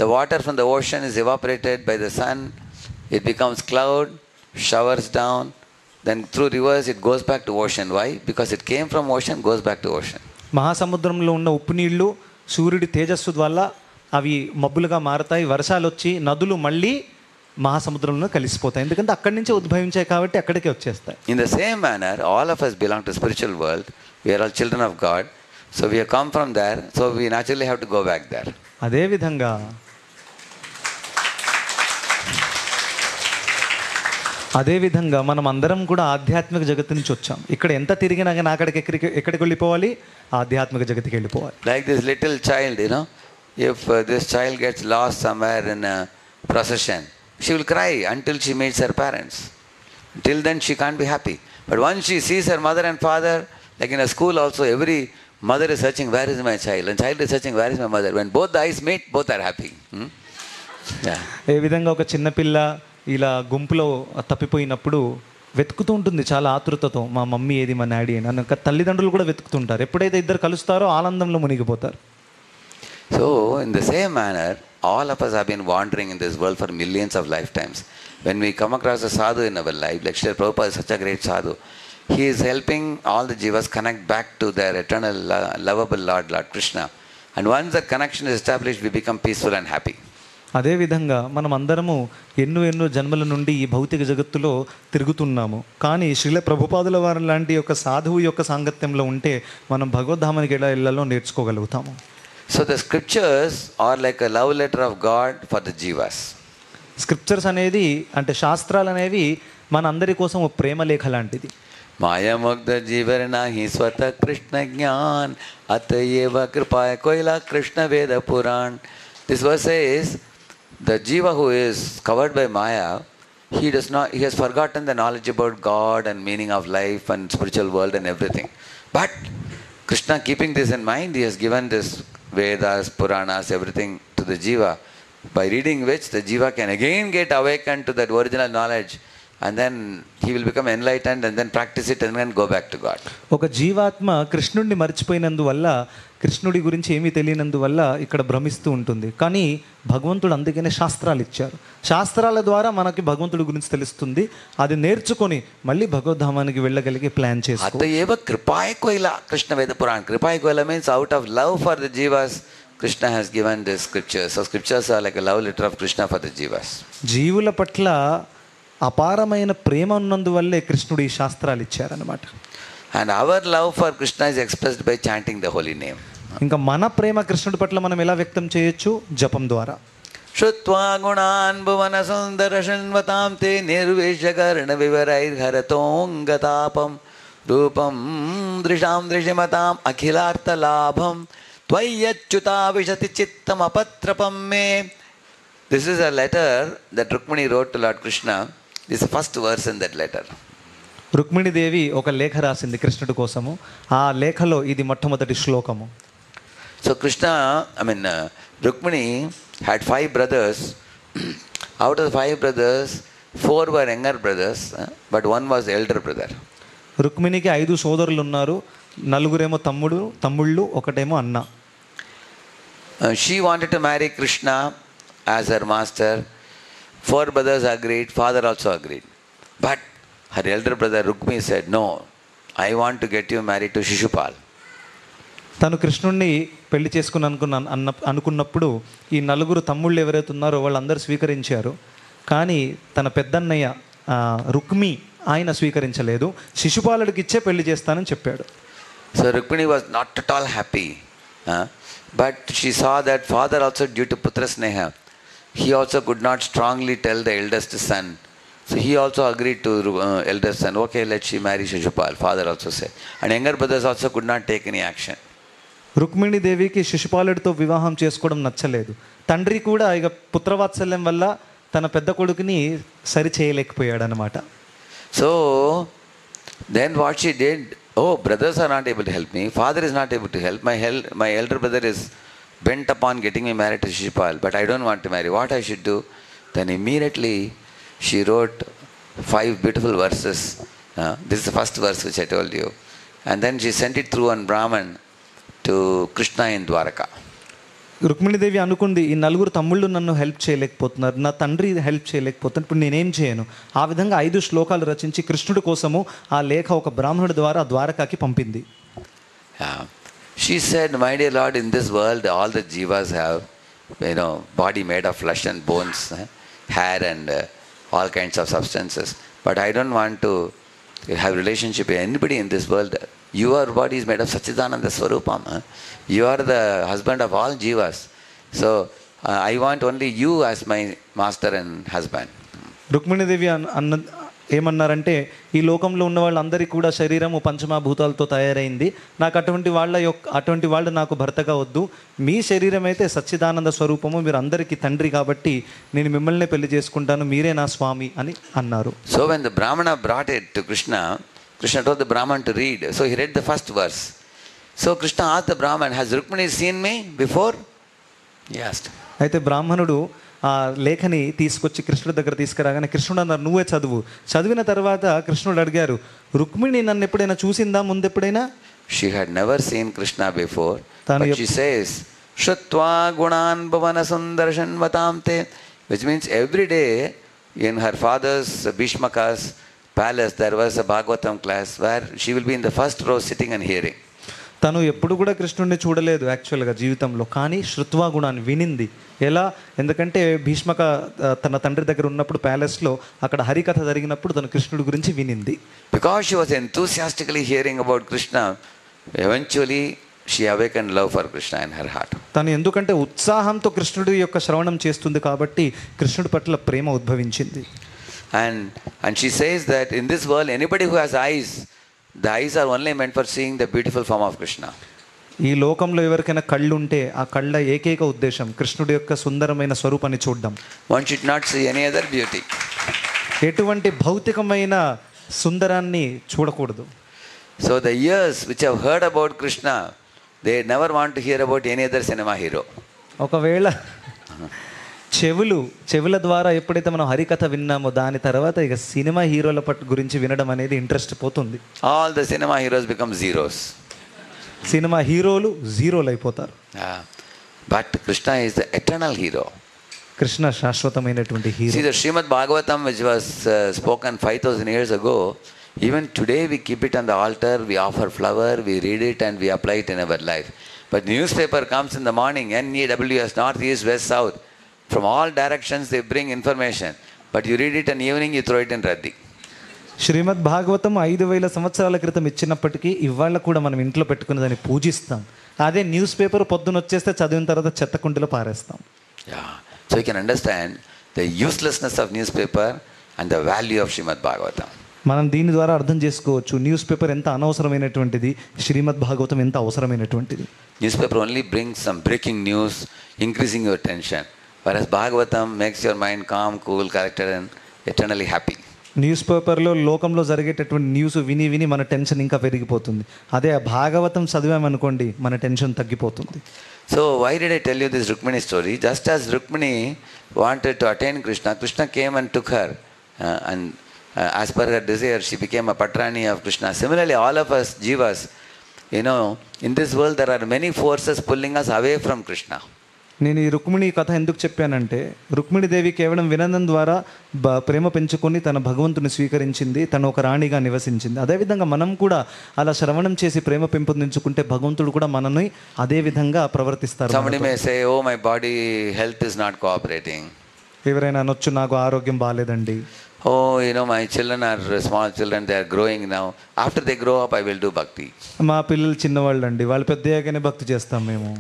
the water from the ocean is evaporated by the sun, it becomes cloud, showers down, then through rivers it goes back to ocean. Why? Because it came from ocean, goes back to ocean. మహాసముద్రంలో ఉన్న ఉప్పు నీళ్లు సూర్యుడి తేజస్సు వల్ల అవి మబ్బులుగా మారతాయి, వర్షాలు వచ్చి నదులు మళ్ళీ మహాసముద్రంలో కలిసిపోతాయి, ఎందుకంటే అక్కడి నుంచే ఉద్భవించాయి కాబట్టి అక్కడికే వచ్చేస్తాయి. In the same manner, all of us belong to spiritual world. We are all children of God. So we have come from there, so we naturally have to go back there. అదేవిధంగా మనం అందరం కూడా ఆధ్యాత్మిక జగత్తు నుంచి వచ్చాం. ఇక్కడ ఎంత తిరిగినా కానీ ఎక్కడికి వెళ్ళిపోవాలి? ఆధ్యాత్మిక జగత్తుకి వెళ్ళిపోవాలి. Like this little child, if this child gets lost somewhere in a procession, she will cry until she meets her parents. Till then she can't be happy. But once she sees her mother and father, like in a school also, every mother is searching, where is my child? And child is searching, where is my mother? When both the eyes meet, both are happy. ఏ విధంగా ఒక చిన్న పిల్ల ఇలా గుంపులో తప్పిపోయినప్పుడు వెతుకుతూ ఉంటుంది చాలా ఆతృతతో, మా మమ్మీ ఏది, మా డాడీ అని. అన్న తల్లిదండ్రులు కూడా వెతుకుతుంటారు. ఎప్పుడైతే ఇద్దరు కలుస్తారో ఆనందంలో మునిగిపోతారు. So in the same manner, all of us have been wandering in this world for millions of lifetimes. When we come across a sadhu in our life, like Srila Prabhupada is such a great sadhu, he is helping all the jivas connect back to their eternal lovable Lord Krishna. And once that connection is established, we become peaceful and happy. అదేవిధంగా మనం అందరము ఎన్నో జన్మల నుండి ఈ భౌతిక జగత్తులో తిరుగుతున్నాము, కానీ శ్రీల ప్రభుపాదుల వారి లాంటి యొక్క సాధువు యొక్క సాంగత్యంలో ఉంటే మనం భగవద్ధామానికి ఎలా వెళ్ళాలో నేర్చుకోగలుగుతాము. So the scriptures are like a love letter of God for the jivas. Scriptures అనేది అంటే శాస్త్రాలు అనేవి మన అందరి కోసం ఒక ప్రేమ లేఖ లాంటిది. మాయాముగ్ధ జీవరణ హి స్వత కృష్ణ జ్ఞాన్ అతయేవ కృపాయ కోయిలా కృష్ణ వేద Pooran. This verse says, the jiva who is covered by Maya, he has forgotten the knowledge about God and meaning of life and spiritual world and everything. But Krishna, keeping this in mind, he has given this Vedas, Puranas, everything to the jiva, by reading which the jiva can again get awakened to that original knowledge, and then he will become enlightened and then practice it and then go back to God. ఒక జీవాత్మ కృష్ణుడిని మర్చిపోయినందువల్ల, కృష్ణుడి గురించి ఏమీ తెలియనందువల్ల ఇక్కడ భ్రమిస్తూ ఉంటుంది. కానీ భగవంతుడు అందుకనే శాస్త్రాలు ఇచ్చారు. శాస్త్రాల ద్వారా మనకి భగవంతుడి గురించి తెలుస్తుంది. అది నేర్చుకొని మళ్ళీ భగవద్ధామానికి వెళ్ళగలిగే ప్లాన్ చేసుకో. అతయేవ కృపాయ కోయిల కృష్ణ వేద పురాణ్. కృపాయ కోయిల means out of love for the jivas, Krishna has given the scriptures. So scriptures are like a love letter of Krishna for the jivas. జీవుల పట్ల అపారమైన ప్రేమ ఉన్నందువల్లే కృష్ణుడు ఈ శాస్త్రాలు ఇచ్చారన్నమాట. And our love for Krishna is expressed by chanting the holy name. ఇంకా మన ప్రేమ కృష్ణుడి పట్ల మనం ఎలా వ్యక్తం చేయొచ్చు? జపం ద్వారా. శృత్వా గుణాన్ భువన సుందర శృణ్వతాం తే నిర్వేషకర్ణ వివరైర్హరతోంగతాపం రూపం దృశాం దృశ్యమతాం అఖిలార్థలాభం త్వయ్యచ్యుతా విశతి చిత్తమపత్రపం మే. This is a letter that Rukmini wrote to Lord Krishna. This is the first verse in that letter. Rukmini Devi ఒక లేఖ రాసింది కృష్ణుడి కోసము. ఆ లేఖలో ఇది మొట్టమొదటి శ్లోకము. So Rukmini had 5 brothers. Out of the 5 brothers, 4 were younger brothers, but 1 was the elder brother. రుక్మిణికి 5 సోదరులు ఉన్నారు. 4 తమ్ముళ్ళు, ఒకటేమో అన్న. She wanted to marry Krishna as her master. 4 brothers agreed, father also agreed. But her elder brother Rukmi said, no, I want to get you married to Shishupal. తను కృష్ణుణ్ణి పెళ్లి చేసుకుని అనుకున్నప్పుడు ఈ నలుగురు తమ్ముళ్ళు ఎవరైతే ఉన్నారో వాళ్ళందరూ స్వీకరించారు. కానీ తన పెద్దన్నయ్య రుక్మి ఆయన స్వీకరించలేదు. శిశుపాలుడికి ఇచ్చే పెళ్లి చేస్తానని చెప్పాడు. So Rukmini was not at all happy. But she saw that father also, due to Putra Sneha, he also could not strongly tell the eldest son. So he also agreed to eldest son, okay, let she marry Shishupal, father also said. And younger brothers also could not take any action. రుక్మిణీదేవికి శిశుపాలుడితో వివాహం చేసుకోవడం నచ్చలేదు. తండ్రి కూడా ఇక పుత్రవాత్సల్యం వల్ల తన పెద్ద కొడుకుని సరి చేయలేకపోయాడు అనమాట. So then what she did, oh, brothers are not able to help me, father is not able to help, my elder brother is bent upon getting me married to Shishupal, but I don't want to marry, what I should do? Then immediately she wrote 5 beautiful verses. This is the first verse which I told you. And then she sent it through on Brahman to Krishna in Dwaraka. Rukmini Devi అనుకుంది, ఈ నలుగురు తమ్ముళ్ళు నన్ను help చేయలేకపోతున్నారు, నా తండ్రి help చేయలేకపోతున్నారు, ఇప్పుడు నేనేం చేయను. ఆ విధంగా 5 శ్లోకాలు రచించి కృష్ణుడి కోసము ఆ లేఖ ఒక బ్రాహ్మణుడి ద్వారా ద్వారకాకి పంపింది. She said, my dear Lord, in this world all the jivas have, body made of flesh and bones, hair and all kinds of substances. But I don't want to have relationship with anybody in this world. Your body is made of Satchidananda Swarupam. You are the husband of all jivas. So I want only you as my master and husband. Rukmini Devi ఏమన్నారంటే, ఈ లోకంలో ఉన్న వాళ్ళందరికీ కూడా శరీరము పంచమభూతాలతో తయారైంది, నాకు అటువంటి వాళ్ళు నాకు భర్తగా వద్దు, మీ శరీరం అయితే సచ్చిదానంద స్వరూపము, మీరు అందరికీ తండ్రి కాబట్టి నేను మిమ్మల్ని పెళ్లి చేసుకుంటాను, మీరే నా స్వామి అని అన్నారు. So when the Brahmana brought it to Krishna told the Brahman to read. So he read the first verse. So Krishna asked the Brahman, has Rukmini seen me before? He asked. అయితే బ్రాహ్మణుడు ఆ లేఖని తీసుకొచ్చి కృష్ణుడి దగ్గర తీసుకురాగానే కృష్ణుడు అన్నారు, నువ్వే చదివిన తర్వాత కృష్ణుడు అడిగారు, రుక్మిణి నన్ను ఎప్పుడైనా చూసిందా ముందెప్పుడైనా? She had never seen Krishna before. But she says, Shrutva gunan bhavana sundarshan vatamte, which means every day in her father's Bhishmaka's palace there was a Bhagavatam class where she will be in the first row sitting and hearing. తను ఎప్పుడు కూడా కృష్ణుడిని చూడలేదు యాక్చువల్గా జీవితంలో, కానీ శృత్వా గుణాన్ని వినింది. ఎలా? ఎందుకంటే భీష్మక తన తండ్రి దగ్గర ఉన్నప్పుడు ప్యాలెస్లో అక్కడ హరికథ జరిగినప్పుడు తను కృష్ణుడి గురించి వినింది. Because she was enthusiastically hearing about Krishna, eventually she awakened love for Krishna in her heart. తను ఎందుకంటే ఉత్సాహంతో కృష్ణుడి యొక్క శ్రవణం చేస్తుంది కాబట్టి కృష్ణుడి పట్ల ప్రేమ ఉద్భవించింది. And she says that in this world anybody who has eyes, the eyes are only meant for seeing the beautiful form of Krishna. ఈ లోకంలో ఎవరికైనా కళ్ళు ఉంటే ఆ కళ్ళ ఏకైక ఉద్దేశం కృష్ణుడి యొక్క సుందరమైన స్వరూపాన్ని చూడడం. One should not see any other beauty. ఎటువంటి భౌతికమైన సుందరాన్ని చూడకూడదు. So the ears which have heard about Krishna, they never want to hear about any other cinema hero. ఒకవేళ చెవుల ద్వారా ఎప్పుడైతే మనం హరికథ విన్నామో దాని తర్వాత ఇక సినిమా హీరోల గురించి వినడం అనేది ఇంట్రెస్ట్ పోతుంది. All the cinema heroes become zeros. Cinema హీరోలు జీరోలు అయిపోతారు. But Krishna is the eternal hero. Krishna శాశ్వతమైనటువంటి hero. See the Srimad Bhagavatam which was spoken 5000 years ago, even today we keep it on the altar, we offer flower, we read it and we apply it in our life. But newspaper comes in the morning, NEWS, north, east, west, south. From all directions they bring information. But you read it in evening, you throw it in Raddi. శ్రీమద్ భాగవతం 5000 సంవత్సరాల క్రితం ఇచ్చినప్పటికీ ఇవాళ కూడా మనం ఇంట్లో పెట్టుకుని దాన్ని పూజిస్తాం. అదే న్యూస్ పేపర్ పొద్దున వచ్చేస్తే చదివిన తర్వాత చెత్తకుండలో పారేస్తాం. So you can understand the uselessness of newspaper and the value of Srimad Bhagavatam. మనం దీని ద్వారా అర్థం చేసుకోవచ్చు న్యూస్ పేపర్ ఎంత అనవసరమైనటువంటిది, శ్రీమద్ భాగవతం ఎంత అవసరమైనటువంటిది. Newspaper only brings some breaking news, increasing your tension. Whereas Bhagavatam makes your mind calm, cool, collected and eternally happy. News పేపర్లో లోకంలో జరిగేటటువంటి న్యూస్ విని విని మన టెన్షన్ ఇంకా పెరిగిపోతుంది. అదే భాగవతం చదివామనుకోండి మన టెన్షన్ తగ్గిపోతుంది. So why did I tell you this Rukmini story? Just as Rukmini wanted to attain Krishna, Krishna came and took her and as per her desire she became a Patrani of Krishna. Similarly all of us jivas, in this world there are many forces pulling us away from Krishna. నేను ఈ రుక్మిణి కథ ఎందుకు చెప్పానంటే, రుక్మిణీదేవి కేవలం వినడం ద్వారా ప్రేమ పెంచుకొని తన భగవంతుని స్వీకరించింది, తను ఒక రాణిగా నివసించింది. అదేవిధంగా మనం కూడా అలా శ్రవణం చేసి ప్రేమ పెంపొందించుకుంటే భగవంతుడు కూడా మనల్ని అదే విధంగా ప్రవర్తిస్తారు. Somebody may say, oh, my body health is not cooperating. ఎవరైనా అనొచ్చు, నాకు ఆరోగ్యం బాగాలేదండి. Oh, my children are small children, they are growing now. After they grow up, I will do bhakti. మా పిల్లలు చిన్నవాళ్ళు అండి, వాళ్ళు పెద్దయ్యాకనే భక్తి చేస్తాం మేము.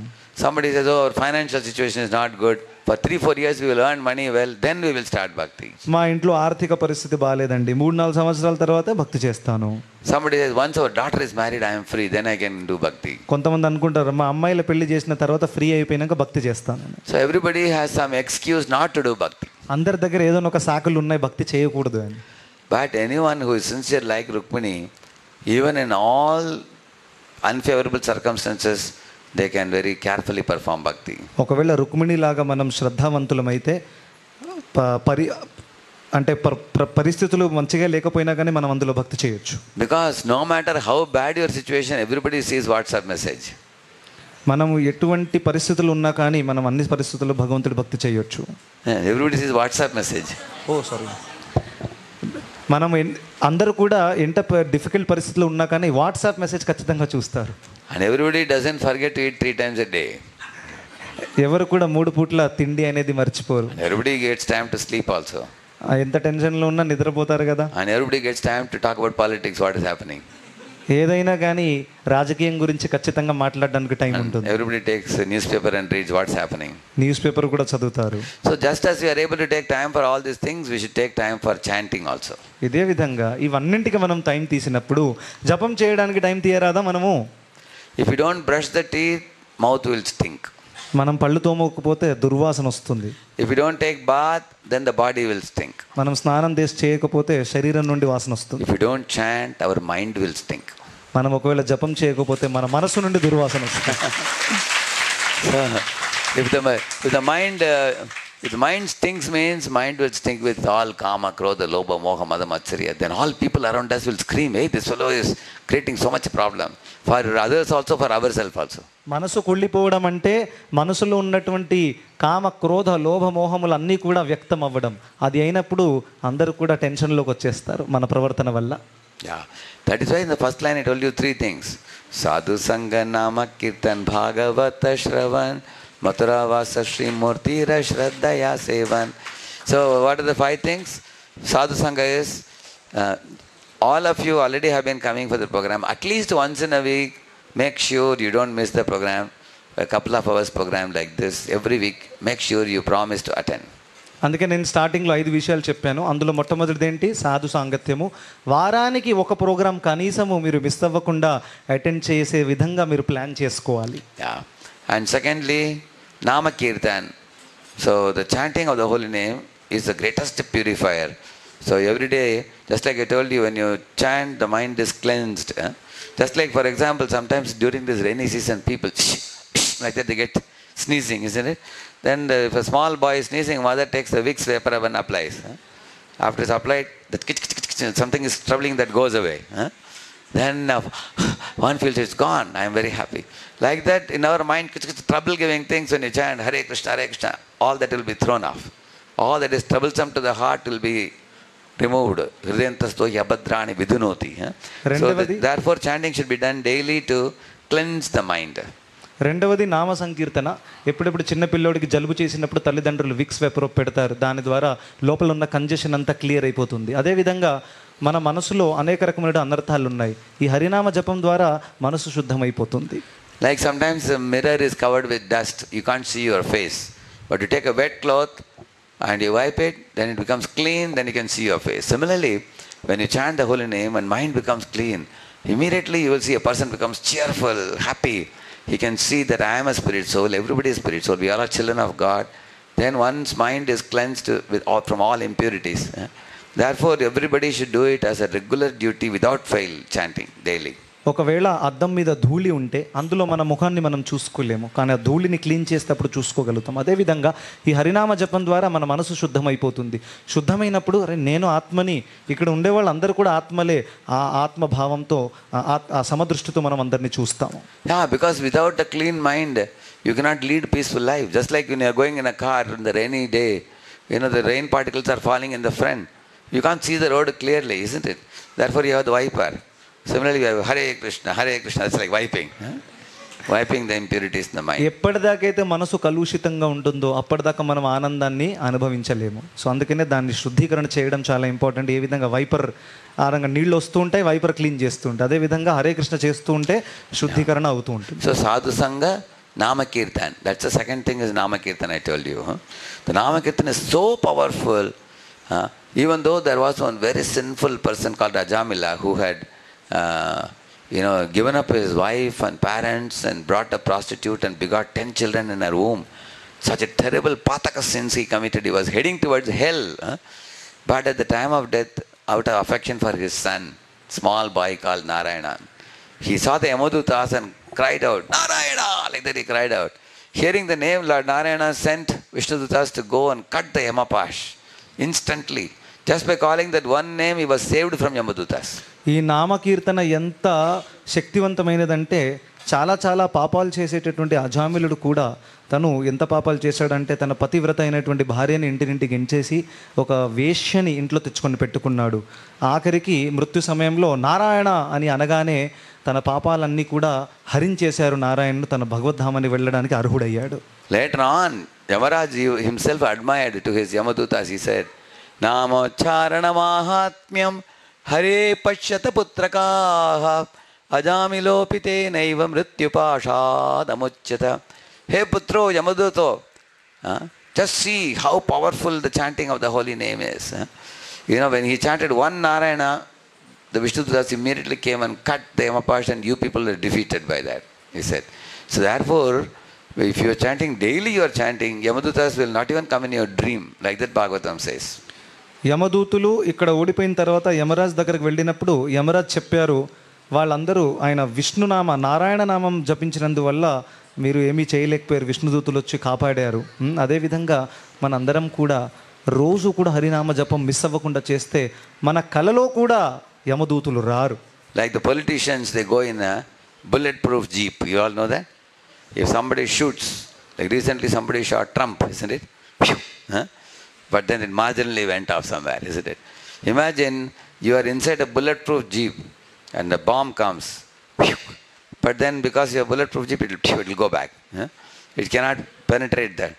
Somebody says, oh, our financial situation is not good. For 3-4 years we will earn money well, then we will start bhakti. మా ఇంట్లో ఆర్థిక పరిస్థితి బాగాలేదండి, 3-4 సంవత్సరాల తర్వాతే భక్తి చేస్తాను. Somebody says, once our daughter is married, I am free, then I can do bhakti. కొంతమంది అనుకుంటారు, మా అమ్మాయిల పెళ్లి చేసిన తర్వాత ఫ్రీ అయిపోయినాక భక్తి చేస్తాను. So everybody has some excuse not to do bhakti. అందరి దగ్గర ఏదో ఒక శాఖలు ఉన్నాయి భక్తి చేయకూడదు అని. But anyone who is sincere like Rukmini, even in all unfavorable circumstances, they can very carefully perform bhakti. ఒకవేళ రుక్మిణి లాగా మనం శ్రద్ధావంతులమైతే పరిస్థితులు మంచిగా లేకపోయినా కానీ మనం అందులో భక్తి చేయొచ్చు. Because no matter how bad your situation, everybody sees WhatsApp message. మనం ఎటువంటి పరిస్థితులు ఉన్నా కానీ మనం అన్ని పరిస్థితుల్లో భగవంతుడి భక్తి చేయొచ్చు. Everybody sees WhatsApp message. మనం అందరూ కూడా ఎంత డిఫికల్ట్ పరిస్థితుల్లో ఉన్నా కానీ వాట్సాప్ మెసేజ్ ఖచ్చితంగా చూస్తారు. And everybody doesn't forget to eat 3 times a day. ఎవరు కూడా 3 పూట్ల తిండి అనేది మర్చిపోరు. And everybody gets time to sleep also. ఎంత టెన్షన్లో ఉన్నా నిద్రపోతారు కదా. And everybody gets time to talk about politics, what is happening. ఏదైనా కానీ రాజకీయం గురించి ఖచ్చితంగా మాట్లాడడానికి టైం ఉంటుంది. Everybody takes a newspaper and reads what's happening. News paper కూడా చదువుతారు. So just as we are able to take time for all these things, we should take time for chanting also. ఇదే విధంగా ఇవన్నింటికి మనం time తీసినప్పుడు జపం చేయడానికి time తీయరాదా మనము? If you don't brush the teeth, mouth will stink. మనం పళ్ళు తోమకపోతే దుర్వాసన వస్తుంది. If you don't take bath, then the body will stink. మనం స్నానం చేయకపోతే శరీరం నుండి వాసన వస్తుంది. If you don't chant, our mind will stink. మనం ఒకవేళ జపం చేయకపోతే మన మనసు నుండి దుర్వాసన వస్తుంది. If the mind stinks, means mind will stink with all kama, krodha, lobha, moha, mada, matsarya. Then all people around us will scream, hey, this fellow is creating so much problem for others also, for ourselves also. మనసు కుళ్ళిపోవడం అంటే మనసులో ఉన్నటువంటి కామ, క్రోధ, లోభ, మోహములు అన్నీ కూడా వ్యక్తం అవ్వడం. అది అయినప్పుడు అందరూ కూడా టెన్షన్లోకి వచ్చేస్తారు మన ప్రవర్తన వల్ల. Yeah, that is why in the first line I told you 3 things. Sadhu Sangha Nama Kirtan Bhagavata Shravan Mathura Vasa Shri Murtira Shraddhaya Sevan. So what are the 5 things? Sadhu Sangha is, all of you already have been coming for the program. At least once in a week, make sure you don't miss the program. A couple of hours program like this every week. Make sure you promise to attend. అందుకే నేను స్టార్టింగ్లో 5 విషయాలు చెప్పాను. అందులో మొట్టమొదటిది ఏంటి? సాధు సాంగత్యము. వారానికి ఒక ప్రోగ్రాం కనీసము మీరు మిస్ అవ్వకుండా అటెండ్ చేసే విధంగా మీరు ప్లాన్ చేసుకోవాలి. Yeah. And secondly, Nama Kirtan. So the chanting of the holy name is the greatest purifier. So every day, just like I told you, when you chant, the mind is cleansed. Just like, for example, sometimes during this rainy season, people like that, they get sneezing, isn't it? Then if a small boy is sneezing, mother takes the Vicks vapor and applies. After it's applied, that something is troubling, that goes away. Then one feels it's gone. I am very happy. Like that, in our mind, trouble-giving things, when you chant Hare Krishna, all that will be thrown off. All that is troublesome to the heart will be removed. Hridayantasto yabhadrani vidunoti. So therefore, chanting should be done daily to cleanse the mind. రెండవది నామ సంకీర్తన. ఎప్పుడెప్పుడు చిన్న పిల్లోడికి జలుబు చేసినప్పుడు తల్లిదండ్రులు Vicks vapour పెడతారు. దాని ద్వారా లోపల ఉన్న కంజెషన్ అంతా క్లియర్ అయిపోతుంది. అదేవిధంగా మన మనసులో అనేక రకమైన అనర్థాలు ఉన్నాయి. ఈ హరినామ జపం ద్వారా మనసు శుద్ధమైపోతుంది. Like sometimes the mirror is covered with dust, you can't see your face. But you take a wet cloth and you wipe it, then it becomes clean, then you can see your face. Similarly, when you chant the holy name and mind becomes clean, immediately you will see a person becomes cheerful, happy. He can see that I am a spirit soul, everybody is spirit soul, we are all children of God. Then one's mind is cleansed from all impurities. Therefore, everybody should do it as a regular duty without fail, chanting daily. ఒకవేళ అద్దం మీద ధూళి ఉంటే అందులో మన ముఖాన్ని మనం చూసుకోలేము, కానీ ఆ ధూళిని క్లీన్ చేసేటప్పుడు చూసుకోగలుగుతాం. అదేవిధంగా ఈ హరినామ జపం ద్వారా మన మనసు శుద్ధమైపోతుంది. శుద్ధమైనప్పుడు అరే నేను ఆత్మని, ఇక్కడ ఉండేవాళ్ళు అందరూ కూడా ఆత్మలే, ఆ ఆత్మభావంతో ఆ సమదృష్టితో మనం అందరినీ చూస్తాము. Yeah, because without a clean mind, you cannot lead peaceful life. Just like when you are going in a car in the rainy day, the rain particles are falling in the front. You can't see the road clearly, isn't it? Therefore you have the wiper. Similarly, you have Hare Krishna, Hare Krishna. It's like wiping. Wiping the impurities in the mind. ఎప్పటిదాకైతే మనసు కలుషితంగా ఉంటుందో అప్పటిదాకా మనం ఆనందాన్ని అనుభవించలేము. So అందుకనే దాన్ని శుద్ధీకరణ చేయడం చాలా ఇంపార్టెంట్. ఏ విధంగా వైపర్ ఆ రంగా నీళ్ళు వస్తూ ఉంటాయి, వైపర్ క్లీన్ చేస్తూ ఉంటాయి. అదేవిధంగా హరే కృష్ణ చేస్తూ ఉంటే శుద్ధీకరణ అవుతూ ఉంటుంది. సో సాధు సంగ Namakirtan. That's the second thing is Namakirtan, I told you. The Namakirtan is so powerful. Even though there was one very sinful person called Ajamila who had given up his wife and parents and brought a prostitute and begot 10 children in her womb. Such a terrible pataka sins he committed. He was heading towards hell. But at the time of death, out of affection for his son, small boy called Narayana, he saw the Yamadutas and cried out, Narayana! Like that he cried out. Hearing the name, Lord Narayana sent Vishnudutas to go and cut the Yamapash instantly. Just by calling that one name, he was saved from Yamadutas. ఈ నామకీర్తన ఎంత శక్తివంతమైనదంటే చాలా చాలా పాపాలు చేసేటటువంటి అజామిలుడు కూడా తను ఎంత పాపాలు చేశాడంటే తన పతివ్రత అయినటువంటి భార్యని ఇంటినింటికి ఎంచేసి ఒక వేశ్యని ఇంట్లో తెచ్చుకొని పెట్టుకున్నాడు. ఆఖరికి మృత్యు సమయంలో నారాయణ అని అనగానే తన పాపాలన్నీ కూడా హరించేశారు. నారాయణుడు తన భగవద్ధామాన్ని వెళ్ళడానికి అర్హుడయ్యాడు. Later on, Yamaraj himself admired to his Yamadutas. He said, Namocharana mahatmyam hare pashyata putrakaha ajamilopite naiva mrityupashadamuchyata. Hey putro, Yamaduto, just see how powerful the chanting of the holy name is. When he chanted one Narayana, the Vishnudutas immediately came and cut the Yamapash and you people are defeated by that, he said. So therefore, if you are chanting daily, you are chanting, Yamadutas will not even come in your dream. Like that Bhagavatam says. యమదూతులు ఇక్కడ ఓడిపోయిన తర్వాత యమరాజ్ దగ్గరికి వెళ్ళినప్పుడు యమరాజ్ చెప్పారు, వాళ్ళందరూ ఆయన విష్ణునామ నారాయణ నామం జపించినందువల్ల మీరు ఏమీ చేయలేకపోయారు, విష్ణుదూతులు వచ్చి కాపాడారు. అదేవిధంగా మనందరం కూడా రోజు కూడా హరినామ జపం మిస్ అవ్వకుండా చేస్తే మన కలలో కూడా యమదూతులు రారు. Like the politicians, they go in a bulletproof jeep. You all know that? If somebody shoots, like recently somebody shot Trump, isn't it? But then it marginally went off somewhere, isn't it? Imagine you are inside a bulletproof jeep and the bomb comes. But then because you have bulletproof jeep, it will go back. It cannot penetrate that.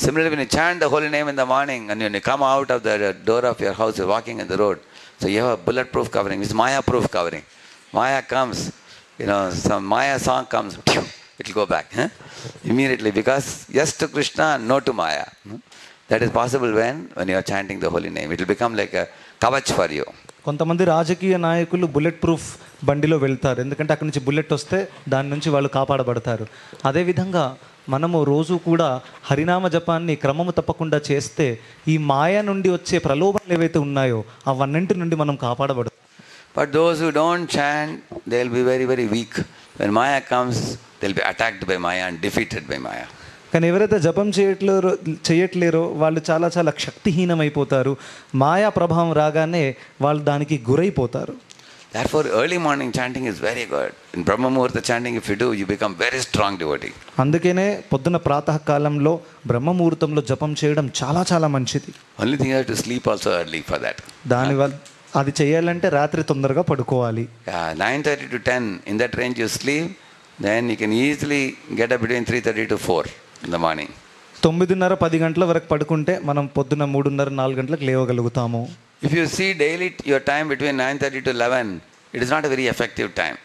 Similarly, when you chant the holy name in the morning and when you come out of the door of your house, you're walking in the road. So you have a bulletproof covering. It's Maya-proof covering. Maya comes, some Maya song comes, it will go back. Immediately, because yes to Krishna and no to Maya. That is possible when you are chanting the holy name. It will become like a kavach for you. కొంతమంది రాజకీయ నాయకులు bullet proof బండిలో వెళ్తారు, ఎందుకంటే అక్కడి నుంచి bullet వస్తే దాని నుంచి వాళ్ళు కాపాడబడతారు. అదేవిధంగా మనము రోజు కూడా హరినామ జపాన్ని క్రమము తప్పకుండా చేస్తే ఈ మాయ నుండి వచ్చే ప్రలోభాలు ఏవైతే ఉన్నాయో అవన్నింటి నుండి మనం కాపాడబడతాం. But those who don't chant, they will be very, very weak. When Maya comes, they will be attacked by Maya and defeated by Maya. కానీ ఎవరైతే జపం చేయట్లేరో వాళ్ళు చాలా చాలా శక్తిహీనమైపోతారు. మాయా ప్రభావం రాగానే వాళ్ళు దానికి గురైపోతారు. Therefore, early morning chanting is very good. In Brahma Muhurta chanting, if you do, you become very strong devotee. అందుకనే పొద్దున ప్రాతకాలంలో బ్రహ్మ ముహూర్తంలో జపం చేయడం చాలా చాలా మంచిది. Only thing you have to sleep also early for that. దానివల్ల అది చేయాలంటే రాత్రి తొందరగా పడుకోవాలి. 9:30 to 10, in that range you sleep, then you can easily get up between 3:30 to 4 in the morning. 9:30-10 గంటల వరకు పడుకుంటే మనం పొద్దున 3:30-4 గంటలకు లేవగలుగుతాము. If you see daily your time between 9:30 to 11, it is not a very effective time.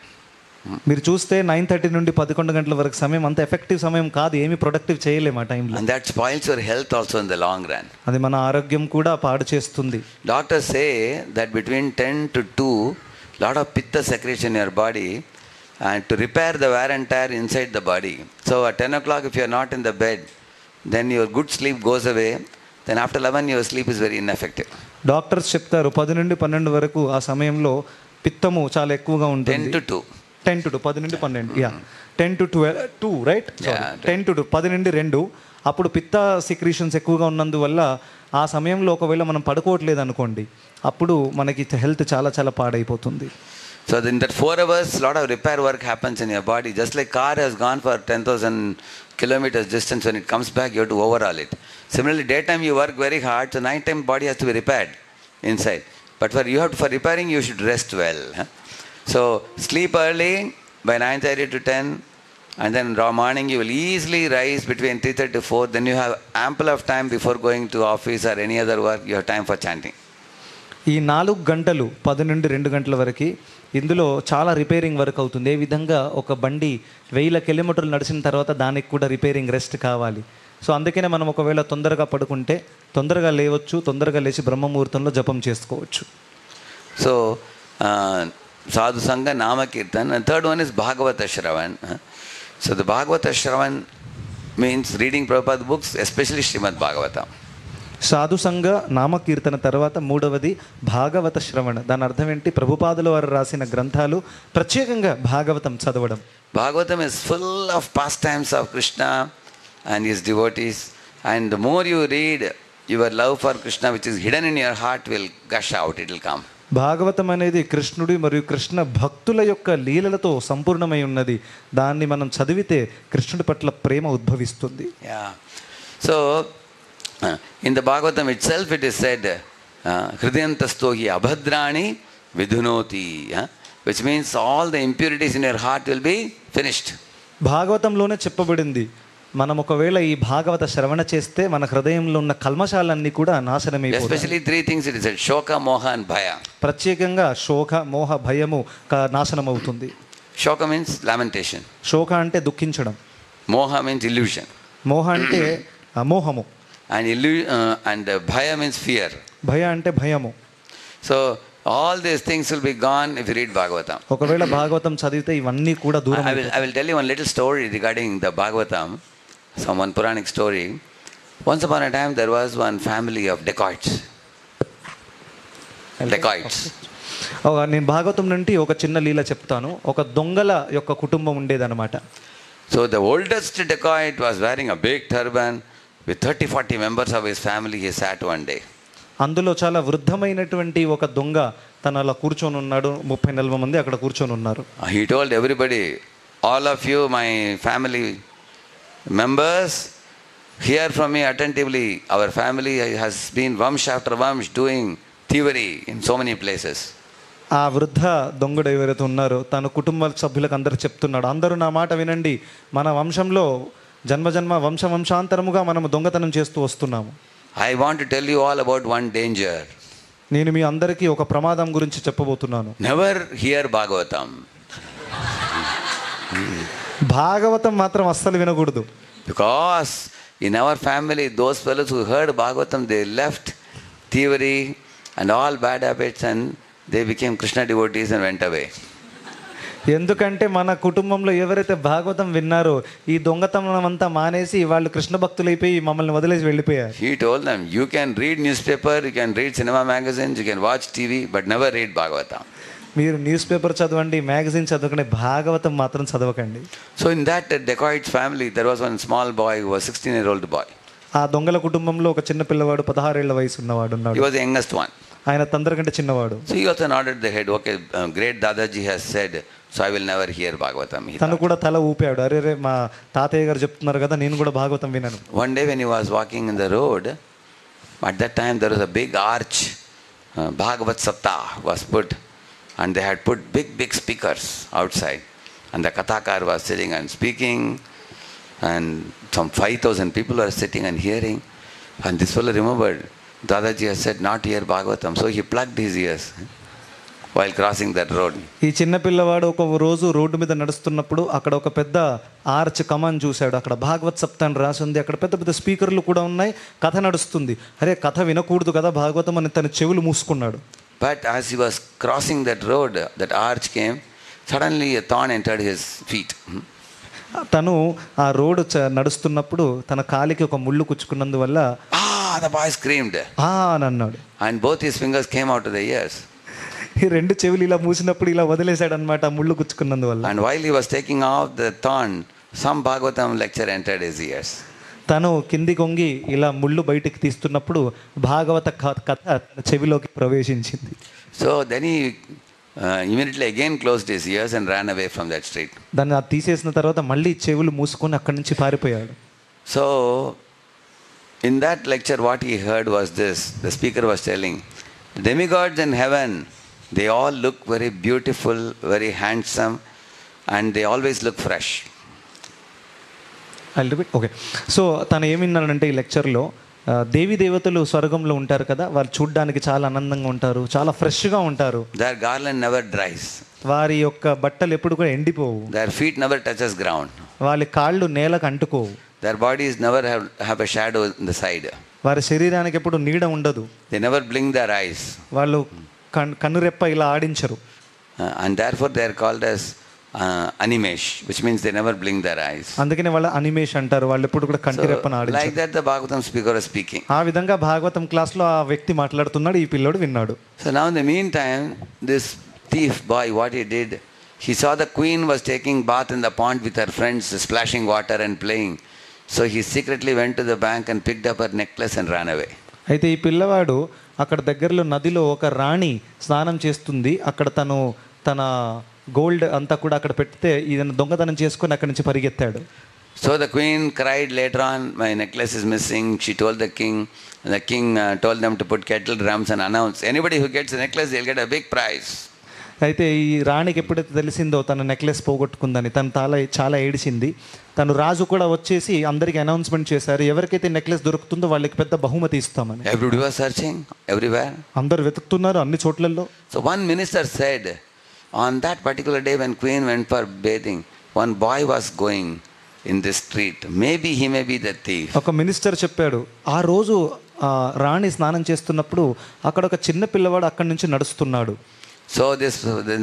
మీరు చూస్తే 9:30 నుండి 11 గంటల వరకు సమయం అంత ఎఫెక్టివ్ సమయం కాదు, ఏమి ప్రొడక్టివ్ చేయలేము ఆ టైంలో. And that spoils your health also in the long run. అది మన ఆరోగ్యం కూడా పాడు చేస్తుంది. Doctors say that between 10 to 2, lot of pitta secretion in your body and to repair the wear and tear inside the body. So at 10 o'clock if you are not in the bed, then your good sleep goes away. Then after 11 your sleep is very ineffective. Doctors చెప్తారు 10 నుండి 12 వరకు ఆ సమయంలో పిత్తము చాలా ఎక్కువగా ఉంటుంది. 10 to 2. 10 to 2, 10 నుండి 12, 10 to 2 right, 10 to 2, 10 నుండి 2. అప్పుడు పిత్త సిక్రీషన్స్ ఎక్కువగా ఉన్నందువల్ల ఆ సమయంలో ఒకవేళ మనం పడుకోవట్లేదు అనుకోండి, అప్పుడు మనకి హెల్త్ చాలా చాలా పాడైపోతుంది. So in that 4 hours, lot of repair work happens in your body. Just like car has gone for 10,000 kilometers distance. When it comes back, you have to overhaul it. Similarly, daytime you work very hard, so nighttime body has to be repaired inside. But for repairing, you should rest well. So sleep early by 9:30 to 10, and then morning you will easily rise between 3:30 to 4. Then you have ample of time before going to office or any other work. You have time for chanting. ఈ 4 గంటలు 10 నుండి 2 గంటల వరకు ఇందులో చాలా repairing work అవుతుంది. ఏ విధంగా ఒక బండి 1000 కిలోమీటర్లు నడిచిన తర్వాత దానికి కూడా రిపేరింగ్ రెస్ట్ కావాలి. సో అందుకనే మనం ఒకవేళ తొందరగా పడుకుంటే తొందరగా లేవచ్చు, తొందరగా లేచి బ్రహ్మముహూర్తంలో జపం చేసుకోవచ్చు. So sadhu sangha nama kirtan, and third one is Bhagavata Shravan. So the Bhagavata Shravan means reading Prabhupada books, especially Srimad Bhagavatam. సాధు సంఘ నామకీర్తన తర్వాత మూడవది భాగవత శ్రవణ. దాని అర్థం ఏంటి? ప్రభుపాదుల వారు రాసిన గ్రంథాలు, ప్రత్యేకంగా భాగవతం చదవడం. Bhagavatam is full of pastimes of Krishna and his devotees, and the more you read, your love for Krishna which is hidden in your heart will gush out, it will come. Bhagavatam అనేది కృష్ణుడి మరియు కృష్ణ భక్తుల యొక్క లీలలతో సంపూర్ణమై ఉన్నది. దాన్ని మనం చదివితే కృష్ణుడి పట్ల ప్రేమ ఉద్భవిస్తుంది. Yeah. So in the Bhagavatam itself it is said, Hridayantasto hi abhadrani vidhunoti, which means all the impurities in your heart will be finished. భాగవతంలోనే చెప్పబడింది, మనం ఒకవేళ ఈ భాగవత శ్రవణ చేస్తే మన హృదయంలో ఉన్న కల్మషాలన్నీ కూడా నాశనమైపోతాయి. Especially 3 things it is said: shoka, moha and bhaya. ప్రత్యేకంగా శోక, మోహ, భయము నాశనం అవుతుంది. Shoka means lamentation. శోక అంటే దుఃఖించడం. Moha means illusion. మోహ అంటే మోహము. And bhaya means fear. భయ అంటే భయము. So all these things will be gone if you read Bhagavatam. ఒకవేళ భాగవతం చదివితే ఇవన్నీ కూడా దూరం. I will tell you one little story regarding the Bhagavatam, one Puranic story. Once upon a time there was one family of dacoits. నేను భాగవతం నుండి ఒక చిన్న లీల చెప్తాను. ఒక దొంగల యొక్క కుటుంబం ఉండేదన్నమాట. So the oldest dacoit was wearing a big turban. With 30-40 members of his family, he sat one day. అందులో చాలా వృద్ధమైనటువంటి ఒక దొంగ తను అలా కూర్చొని ఉన్నాడు. 30-40 మంది అక్కడ కూర్చొని ఉన్నారు. He told everybody, all of you, my family members, hear from me attentively. Our family has been vamsh after vamsh doing thievery in so many places. ఆ వృద్ధ దొంగడు ఎవరైతే ఉన్నారో తన కుటుంబ సభ్యులకు అందరూ చెప్తున్నాడు, అందరూ నా మాట వినండి, మన వంశంలో జన్మ వంశాంతరముగా మనము దొంగతనం చేస్తూ వస్తున్నాము. I want to tell you all about one danger. నేను మీ అందరికీ ఒక ప్రమాదం గురించి చెప్పబోతున్నాను. Never hear Bhagavatam. భాగవతం మాత్రం అస్సలు వినకూడదు. Because in our family, those fellows who heard Bhagavatam, they left thievery and all bad habits and they became Krishna devotees and went away. ఎందుకంటే మన కుటుంబంలో ఎవరైతే భాగవతం విన్నారో ఈ దొంగతనం అంతా మానేసి వాళ్ళు కృష్ణ భక్తులైపోయి మమ్మల్ని వదిలేసి వెళ్ళిపోయారు. He told them, you can read newspaper, you can read cinema magazines, you can watch TV, but never read Bhagavatam. మీరు న్యూస్ పేపర్ చదవండి, మ్యాగజైన్ చదవకండి, భాగవతం మాత్రం చదవకండి. So in that dacoit's family, there was one small boy who was 16-year-old boy. ఆ దొంగల కుటుంబంలో ఒక చిన్న పిల్లవాడు 16 ఏళ్ల వయసు ఉన్నవాడు ఉన్నాడు. He was the youngest one. ఆయన తండ్రి చిన్నవాడు. So he also nodded the head. Okay, great Dadaji has said, so I will never hear Bhagavatam. తను కూడా తల ఊపాడు, అరే మా తాతయ్య గారు చెప్తున్నారు కదా, నేను కూడా భాగవతం వినను. One day when he was walking in the road, at that time there was a big arch, Bhagavat Satta was put, and they had put big speakers outside, and the Kathakar was sitting and speaking, and some 5,000 people were sitting and hearing, and this fellow remembered Dadaji has said not hear Bhagavatam, so he plugged his ears while crossing that road. ఈ చిన్న పిల్లవాడు ఒక రోజు road మీద నడుస్తున్నప్పుడు అక్కడ ఒక పెద్ద ఆర్చ్ కమాన్ చూశాడు. అక్కడ భాగవత్ సప్తా అని రాసి ఉంది, అక్కడ పెద్ద పెద్ద స్పీకర్లు కూడా ఉన్నాయి, కథ నడుస్తుంది. అరే కథ వినకూడదు కదా భాగవతం అని తన చెవులు మూసుకున్నాడు. But as he was crossing that road, that arch came, suddenly a thorn entered his feet. తను ఆ రోడ్డు నడుస్తున్నప్పుడు తన కాలికి ఒక ముళ్ళు కుచ్చుకున్నందువల్ల The boy screamed. అని అన్నాడు. And both his fingers came out of the ears. ఈ రెండు చెవులు ఇలా మూసినప్పుడు ఇలా వదిలేశాడు అనమాట, ముళ్ళు కుచ్చుకున్నందువల్ల. And while he was taking off the thorn, some Bhagavatam lecture entered his ears. తను కింది కొంగి ఇలా ముళ్ళు బయటికి తీస్తున్నప్పుడు భాగవత కథ చెవిలోకి ప్రవేశించింది. So then he immediately again closed his ears and ran away from that street. దాన్ని అది తీసేసిన తర్వాత మళ్ళీ చెవులు మూసుకొని అక్కడి నుంచి పారిపోయాడు. So, in that lecture, what he heard was this. The speaker was telling, demigods in heaven, they all look very beautiful, very handsome, and they always look fresh. Okay. So తను ఏమి విన్నాడంటే ఈ లెక్చర్లో, దేవి దేవతలు స్వర్గంలో ఉంటారు కదా, వాళ్ళు చూడ్డానికి చాలా ఆనందంగా ఉంటారు, చాలా ఫ్రెష్గా ఉంటారు. Their garland never dries. వారి యొక్క బట్టలు ఎప్పుడు కూడా ఎండిపోవు. Their feet never touches ground. వాళ్ళ కాళ్ళు నేలకు అంటుకోవు. Their bodies never have a shadow in the side. వారి శరీరానికి ఎప్పుడు నీడ ఉండదు. They never blink their eyes. వాళ్ళు కన్నురెప్ప ఇలా ఆడించరు. And therefore they are called as animesh, which means they never blink their eyes. అందుకనే వాళ్ళు అనిమేష్ అంటారు. వాళ్ళు ఎప్పుడు కూడా కంటిరెప్పను ఆడించరు. Like that the Bhagavatam speaker was speaking. ఆ విధంగా భాగవతం క్లాస్లో ఆ వ్యక్తి మాట్లాడుతున్నాడు, ఈ పిల్లోడు విన్నాడు. So now in the meantime, this thief boy, what he did, he saw the queen was taking bath in the pond with her friends, splashing water and playing. So he secretly went to the bank and picked up her necklace and ran away. అయితే ఈ పిల్లవాడు అక్కడ దగ్గరలో నదిలో ఒక రాణి స్నానం చేస్తుంది, అక్కడ తన గోల్డ్ అంతా కూడా అక్కడ పెడితే ఈయన దొంగతనం చేసుకొని అక్కడి నుంచి పరిగెత్తాడు. So the queen cried later on, my necklace is missing. She told the king, and the king told them to put kettle drums and announce, anybody who gets the necklace, they'll get a big prize. అయితే ఈ రాణికి ఎప్పుడైతే తెలిసిందో తన necklace పోగొట్టుకుందని, తను చాలా ఏడిచింది. తను రాజు కూడా వచ్చేసి అందరికి అనౌన్స్మెంట్ చేశారు, ఎవరికైతే నెక్లెస్ దొరుకుతుందో వాళ్ళకి పెద్ద బహుమతి ఇస్తామని. Everybody was searching everywhere. అందరు వెతుకుతున్నారు అన్ని చోట్లలో. So one minister said, on that particular day when queen went for bathing, one boy was going in this street. Maybe he may be the thief. ఒక మినిస్టర్ చెప్పాడు, ఆ రోజు రాణి స్నానం చేస్తున్నప్పుడు అక్కడ ఒక చిన్న పిల్లవాడు అక్కడి నుంచి నడుస్తున్నాడు. So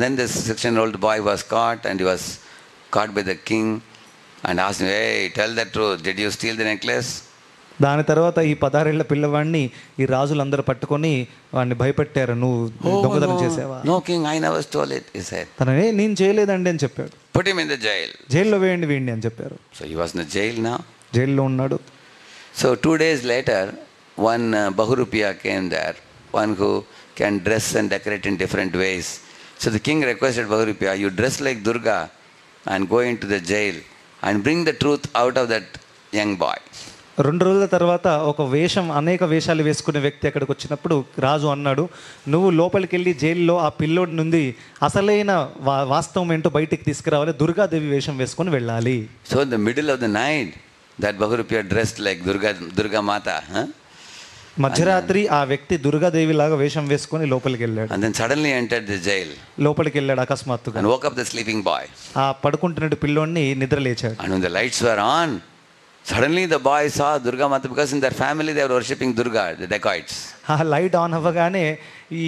then this 16-year-old boy was caught, and he was caught by the king and asked him, hey, tell the truth, did you steal the necklace? దాని తర్వాత ఈ 16 ఏళ్ల పిల్లవాడిని ఈ రాజులందరూ పట్టుకొని వాడిని భయపెట్టారు, నువ్వు దొంగతనం చేసావా? No king, I never stole it, he said. తననే నేను చేయలేదండి అని చెప్పాడు. Put him in the jail. జైల్లో వేయండి వీడిని అని చెప్పారు. So he was in the jail now. జైల్లో ఉన్నాడు. So 2 days later, one Bahurupia came there, one who can dress and decorate in different ways. So the king requested Bahurupia, you dress like Durga and go into the jail and bring the truth out of that young boy. 2 రోజుల తర్వాత ఒక అనేక వేషాలు వేసుకునే వ్యక్తి అక్కడికి వచ్చినప్పుడు రాజు అన్నాడు, నువ్వు లోపలికి వెళ్ళి జైల్లో ఆ పిల్లోడి నుండి అసలైన వాస్తవం ఏంటో బయటికి తీసుకురావాలి, దుర్గాదేవి వేషం వేసుకొని వెళ్ళాలి. So in the middle of the night, that Bahurupia dressed like Durga Mata. మధ్యరాత్రి ఆ వ్యక్తి దుర్గాదేవి లాగా వేషం వేసుకొని లోపలికి వెళ్ళాడు. And then suddenly entered the jail. లోపలికి వెళ్ళాడు అకస్మాత్తుగా. And woke up the sleeping boy. ఆ పడుకుంటున్న పిల్లోడిని నిద్ర లేచాడు. And when the lights were on, suddenly the boy saw Durga Mata, because in their family they were worshipping Durga, the dacoits. ఆ light on అవ్వగానే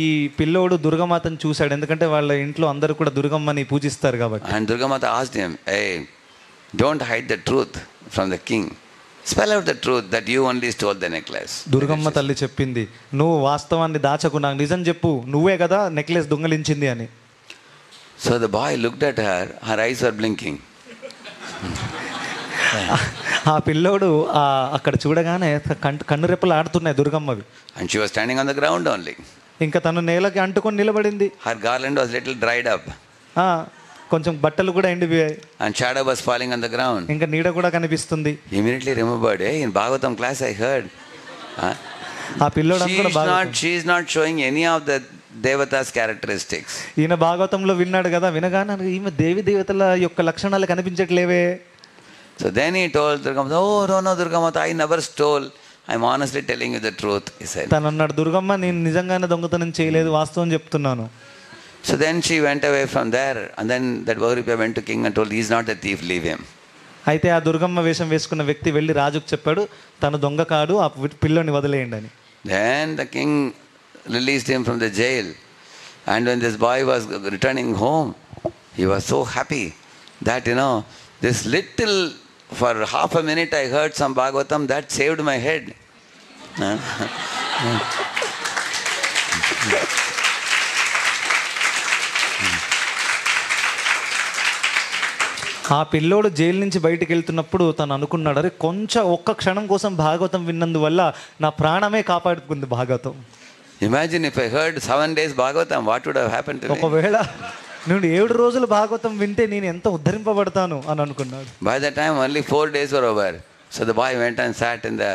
ఈ పిల్లోడు దుర్గమాతను చూశాడు, ఎందుకంటే వాళ్ళ ఇంట్లో అందరూ కూడా దుర్గమ్మని పూజిస్తారు కాబట్టి. And Durga Mata asked him, hey, don't hide the truth from the king. Spell out the truth that you only stole the necklace. Durgamma తల్లి చెప్పింది, నువ్వు వాస్తవాన్ని దాచకు, నాకు నిజం చెప్పు, నువ్వే కదా నెక్లెస్ దొంగలించింది అని. So the boy looked at her, her eyes were blinking. ఆ పిల్లోడు అక్కడ చూడగానే కన్నురెప్పలు ఆడుతున్నాయి దుర్గమ్మవి. And she was standing on the ground only. ఇంకా తను నేలకి అంటుకొని నిలబడింది. Her garland was little dried up. కొంచెం బట్టలు కూడా ఎండిపోయాయి. And shadow was falling on the ground. ఇంకా నీడ కూడా కనిపిస్తుంది. Immediately remembered, hey, in Bhagavatam class I heard. ఆ పిల్లోడు She is not showing any of the దేవతాస్ క్యారెక్టరిస్టిక్స్. ఈయన భాగవతంలో విన్నాడు కదా, వినగానే ఈమె దేవి దేవతల యొక్క లక్షణాలు కనిపించట్లేవే. So then he told Durga Mata, oh no Durga Mata, I never stole. I'm honestly telling you the truth, he said. తను అన్నాడు, దుర్గమ్మ నేను నిజంగానే దొంగతనం చేయలేదు, వాస్తవం చెప్తున్నాను. So then she went away from there, and then that Bahurupia went to king and told, he is not a thief, leave him. అయితే ఆ దుర్గమ్మ వేషం వేసుకున్న వ్యక్తి వెళ్ళి రాజుకు చెప్పాడు, తను దొంగ కాడు, ఆ పిల్లోని వదిలేయండి అని. Then the king released him from the jail, and when this boy was returning home, he was so happy that this little, for half a minute I heard some Bhagavatam that saved my head. ఆ పిల్లోడు jail నుంచి బయటికి వెళ్తున్నప్పుడు తను అనుకున్నాడు, అరే ఒక్క క్షణం కోసం భాగవతం విన్నందువల్ల నా ప్రాణమే కాపాడుకుంది Bhagavatam. Imagine if I heard 7 days Bhagavatam, what would have happened to me? ఒకవేళ నేను 7 రోజులు భాగవతం వింటే నేను ఎంత ఉద్ధరింపబడతాను అని అనుకున్నాడు. By the time only 4 days were over. So the boy went and sat in the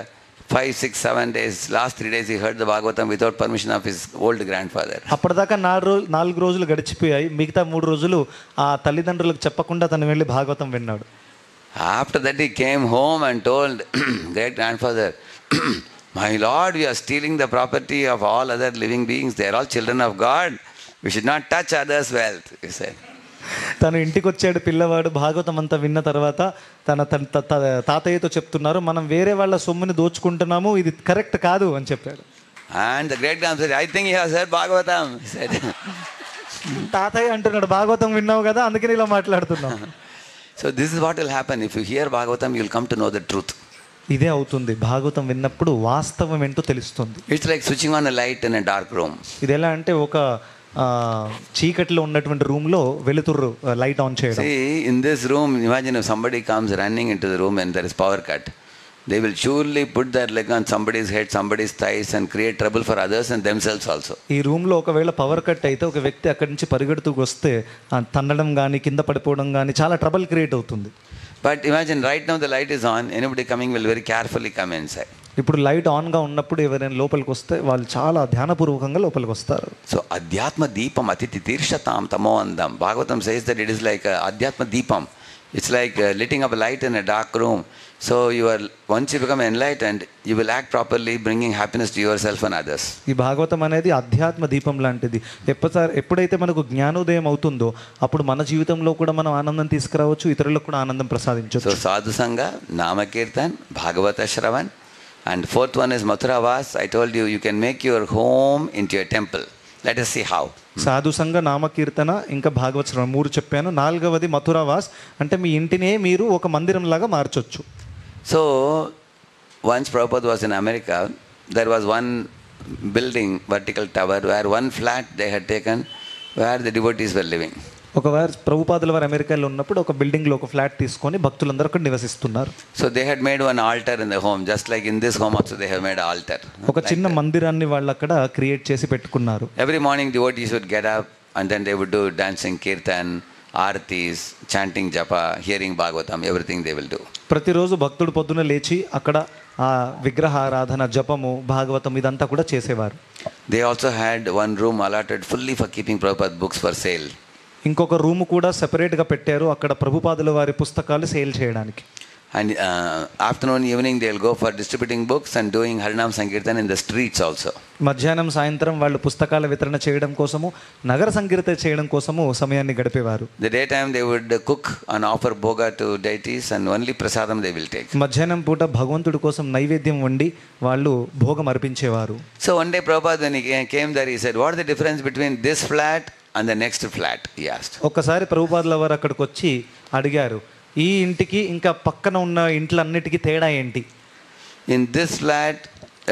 5, 6, 7 days. Last 3 days he heard the Bhagavatam without permission of his old grandfather. అప్పటిదాకా 4 రోజులు గడిచిపోయాయి. మిగతా 3 రోజులు ఆ తల్లిదండ్రులకు చెప్పకుండా తను వెళ్ళి భాగవతం విన్నాడు. After that he came home and told great grandfather, my lord, we are stealing the property of all other living beings. They are all children of God. We should not touch others' wealth, he said. తను ఇంటికి వచ్చాడు పిల్లవాడు. భాగవతం అంతా విన్న తర్వాత తన తాతయ్యతో చెప్తున్నారు, మనం వేరే వాళ్ళ సొమ్ముని దోచుకుంటున్నాము, ఇది కరెక్ట్ కాదు అని చెప్పాడు. And the great grandfather said, I think he has heard Bhagavatam, he said. తాతయ్య అంటున్నాడు, భాగవతం విన్నావు కదా అందుకని ఇలా మాట్లాడుతున్నావు. So this is what will happen. If you hear Bhagavatam, you will come to know the truth. ఇదే అవుతుంది. భాగవతం విన్నప్పుడు వాస్తవం ఏంటో తెలుస్తుంది. It's like switching on a light in a dark room. ఇది ఎలా అంటే ఒక చీకటిలో ఉన్నటువంటి రూమ్లో వెలుతురు లైట్ ఆన్ చేయడం. See, in this room, imagine if somebody comes running into the room and there is power cut. They will surely put their leg on somebody's head, somebody's thighs and create trouble for others and themselves also. ఈ రూమ్లో ఒకవేళ power cut అయితే ఒక వ్యక్తి అక్కడి నుంచి పరిగెడుతూ వస్తే తన్నడం కానీ కింద పడిపోవడం కానీ చాలా ట్రబుల్ క్రియేట్ అవుతుంది. But imagine right now the light is on, anybody coming will very carefully come inside. ఇప్పుడు లైట్ ఆన్గా ఉన్నప్పుడు ఎవరైనా లోపలికి వస్తే వాళ్ళు చాలా ధ్యానపూర్వకంగా లోపలికి వస్తారు. So Adhyatma Deepam Atiti Tirshatam Tamo Andam. Bhagavatam says that it is like Adhyatma Deepam. It's like lighting up a light in a dark room. So once you become enlightened, you will act properly, bringing happiness to yourself and others. ఈ భాగవతం అనేది అధ్యాత్మ దీపం లాంటిది. ఎప్పుడైతే మనకు జ్ఞానోదయం అవుతుందో అప్పుడు మన జీవితంలో కూడా మనం ఆనందం తీసుకురావచ్చు, ఇతరులకు కూడా ఆనందం ప్రసాదించవచ్చు. So Sadhu Sangha, Namakirtan, Bhagavata Shravan, and fourth one is Mathura Vas. I told you, you can make your home into a temple. Let us see how. సాధు సంఘ, నామకీర్తన, ఇంకా భాగవత శ్రవణం 3 చెప్పాను. 4వది మథురావాస్, అంటే మీ ఇంటినే మీరు ఒక మందిరం లాగా మార్చొచ్చు. So once Prabhupada was in America, there was one building, vertical tower, where one flat they had taken where the devotees were living. ఒకవేళ ప్రభుపాదుల వారు అమెరికాలో ఉన్నప్పుడు ఒక బిల్డింగ్లో ఒక ఫ్లాట్ తీసుకొని భక్తులందరూ అక్కడ నివసిస్తున్నారు. So they had made one altar in the home, just like in this home also they have made an altar. ఒక చిన్న మందిరాన్ని వాళ్ళు అక్కడ క్రియేట్ చేసి పెట్టుకున్నారు. Every morning devotees would get up and then they would do dancing, kirtan, aartis, chanting japa, hearing Bhagavatam, everything they will do. ప్రతిరోజు భక్తుడు పొద్దున లేచి అక్కడ ఆ విగ్రహారాధన, జపము, భాగవతం ఇదంతా కూడా చేసేవారు. They also had one room allotted fully for keeping Prabhupada books for sale. ఇంకొక రూమ్ కూడా సెపరేట్గా పెట్టారు అక్కడ ప్రభుపాదుల వారి పుస్తకాలు సేల్ చేయడానికి. And afternoon, evening they will go for distributing books and doing Harinam Sankirtan in the streets also. మధ్యాహ్నం సాయంత్రం వాళ్ళు పుస్తకాల వితరణ చేయడం కోసము, నగర సంకీర్తన చేయడం కోసము సమయాన్ని గడిపేవారు. The daytime they would cook and offer bhoga to deities and only prasadam they will take. మధ్యాహ్నం పూట భగవంతుడి కోసం నైవేద్యం వండి వాళ్ళు భోగం అర్పించేవారు. So one day Prabhupada when he came there, he said, what is the difference between this flat and the next flat? He asked. ఒక్కసారి ప్రభుపాదుల వారు అక్కడికి వచ్చి అడిగారు, ఈ ఇంటికి ఇంకా పక్కన ఉన్న ఇంట్లన్నిటికీ తేడా ఏంటి? In this flat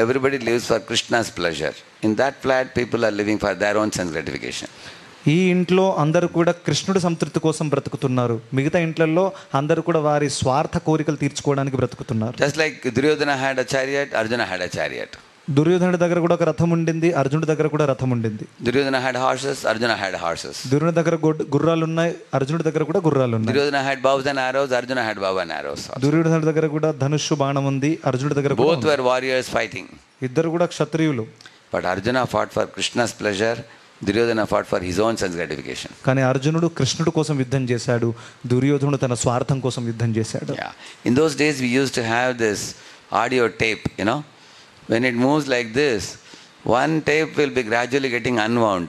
everybody lives for Krishna's pleasure. In that flat people are living for their own sense gratification. ఈ ఇంట్లో అందరూ కూడా కృష్ణుడి సంతృప్తి కోసం బ్రతుకుతున్నారు, మిగతా ఇంట్లలో అందరూ కూడా వారి స్వార్థ కోరికలు తీర్చుకోవడానికి బ్రతుకుతున్నారు. Just like Duryodhana had a chariot, Arjuna had a chariot. దుర్యోధనుడి దగ్గర కూడా ఒక రథం ఉండింది, అర్జునుడి దగ్గర కూడా రథం ఉండింది. Duryodhana had horses, Arjuna had horses. దుర్యోధనుడి దగ్గర గుర్రాలు ఉన్నాయి, అర్జునుడి దగ్గర కూడా గుర్రాలు ఉన్నాయి. Duryodhana had bows and arrows, Arjuna had bow and arrows. దుర్యోధనుడి దగ్గర కూడా ధనుస్సు బాణం ఉంది, అర్జునుడి దగ్గర కూడా Both were warriors fighting. ఇద్దరు కూడా క్షత్రియులు. But Arjuna fought for Krishna's pleasure, Duryodhana fought for his own sense gratification. కానీ అర్జునుడు కృష్ణుడి కోసం యుద్ధం చేశాడు, దుర్యోధనుడు తన స్వార్థం కోసం యుద్ధం చేశాడు. Yeah. In those days we used to have this audio tape, you know. When it moves like this, one tape will be gradually getting unwound,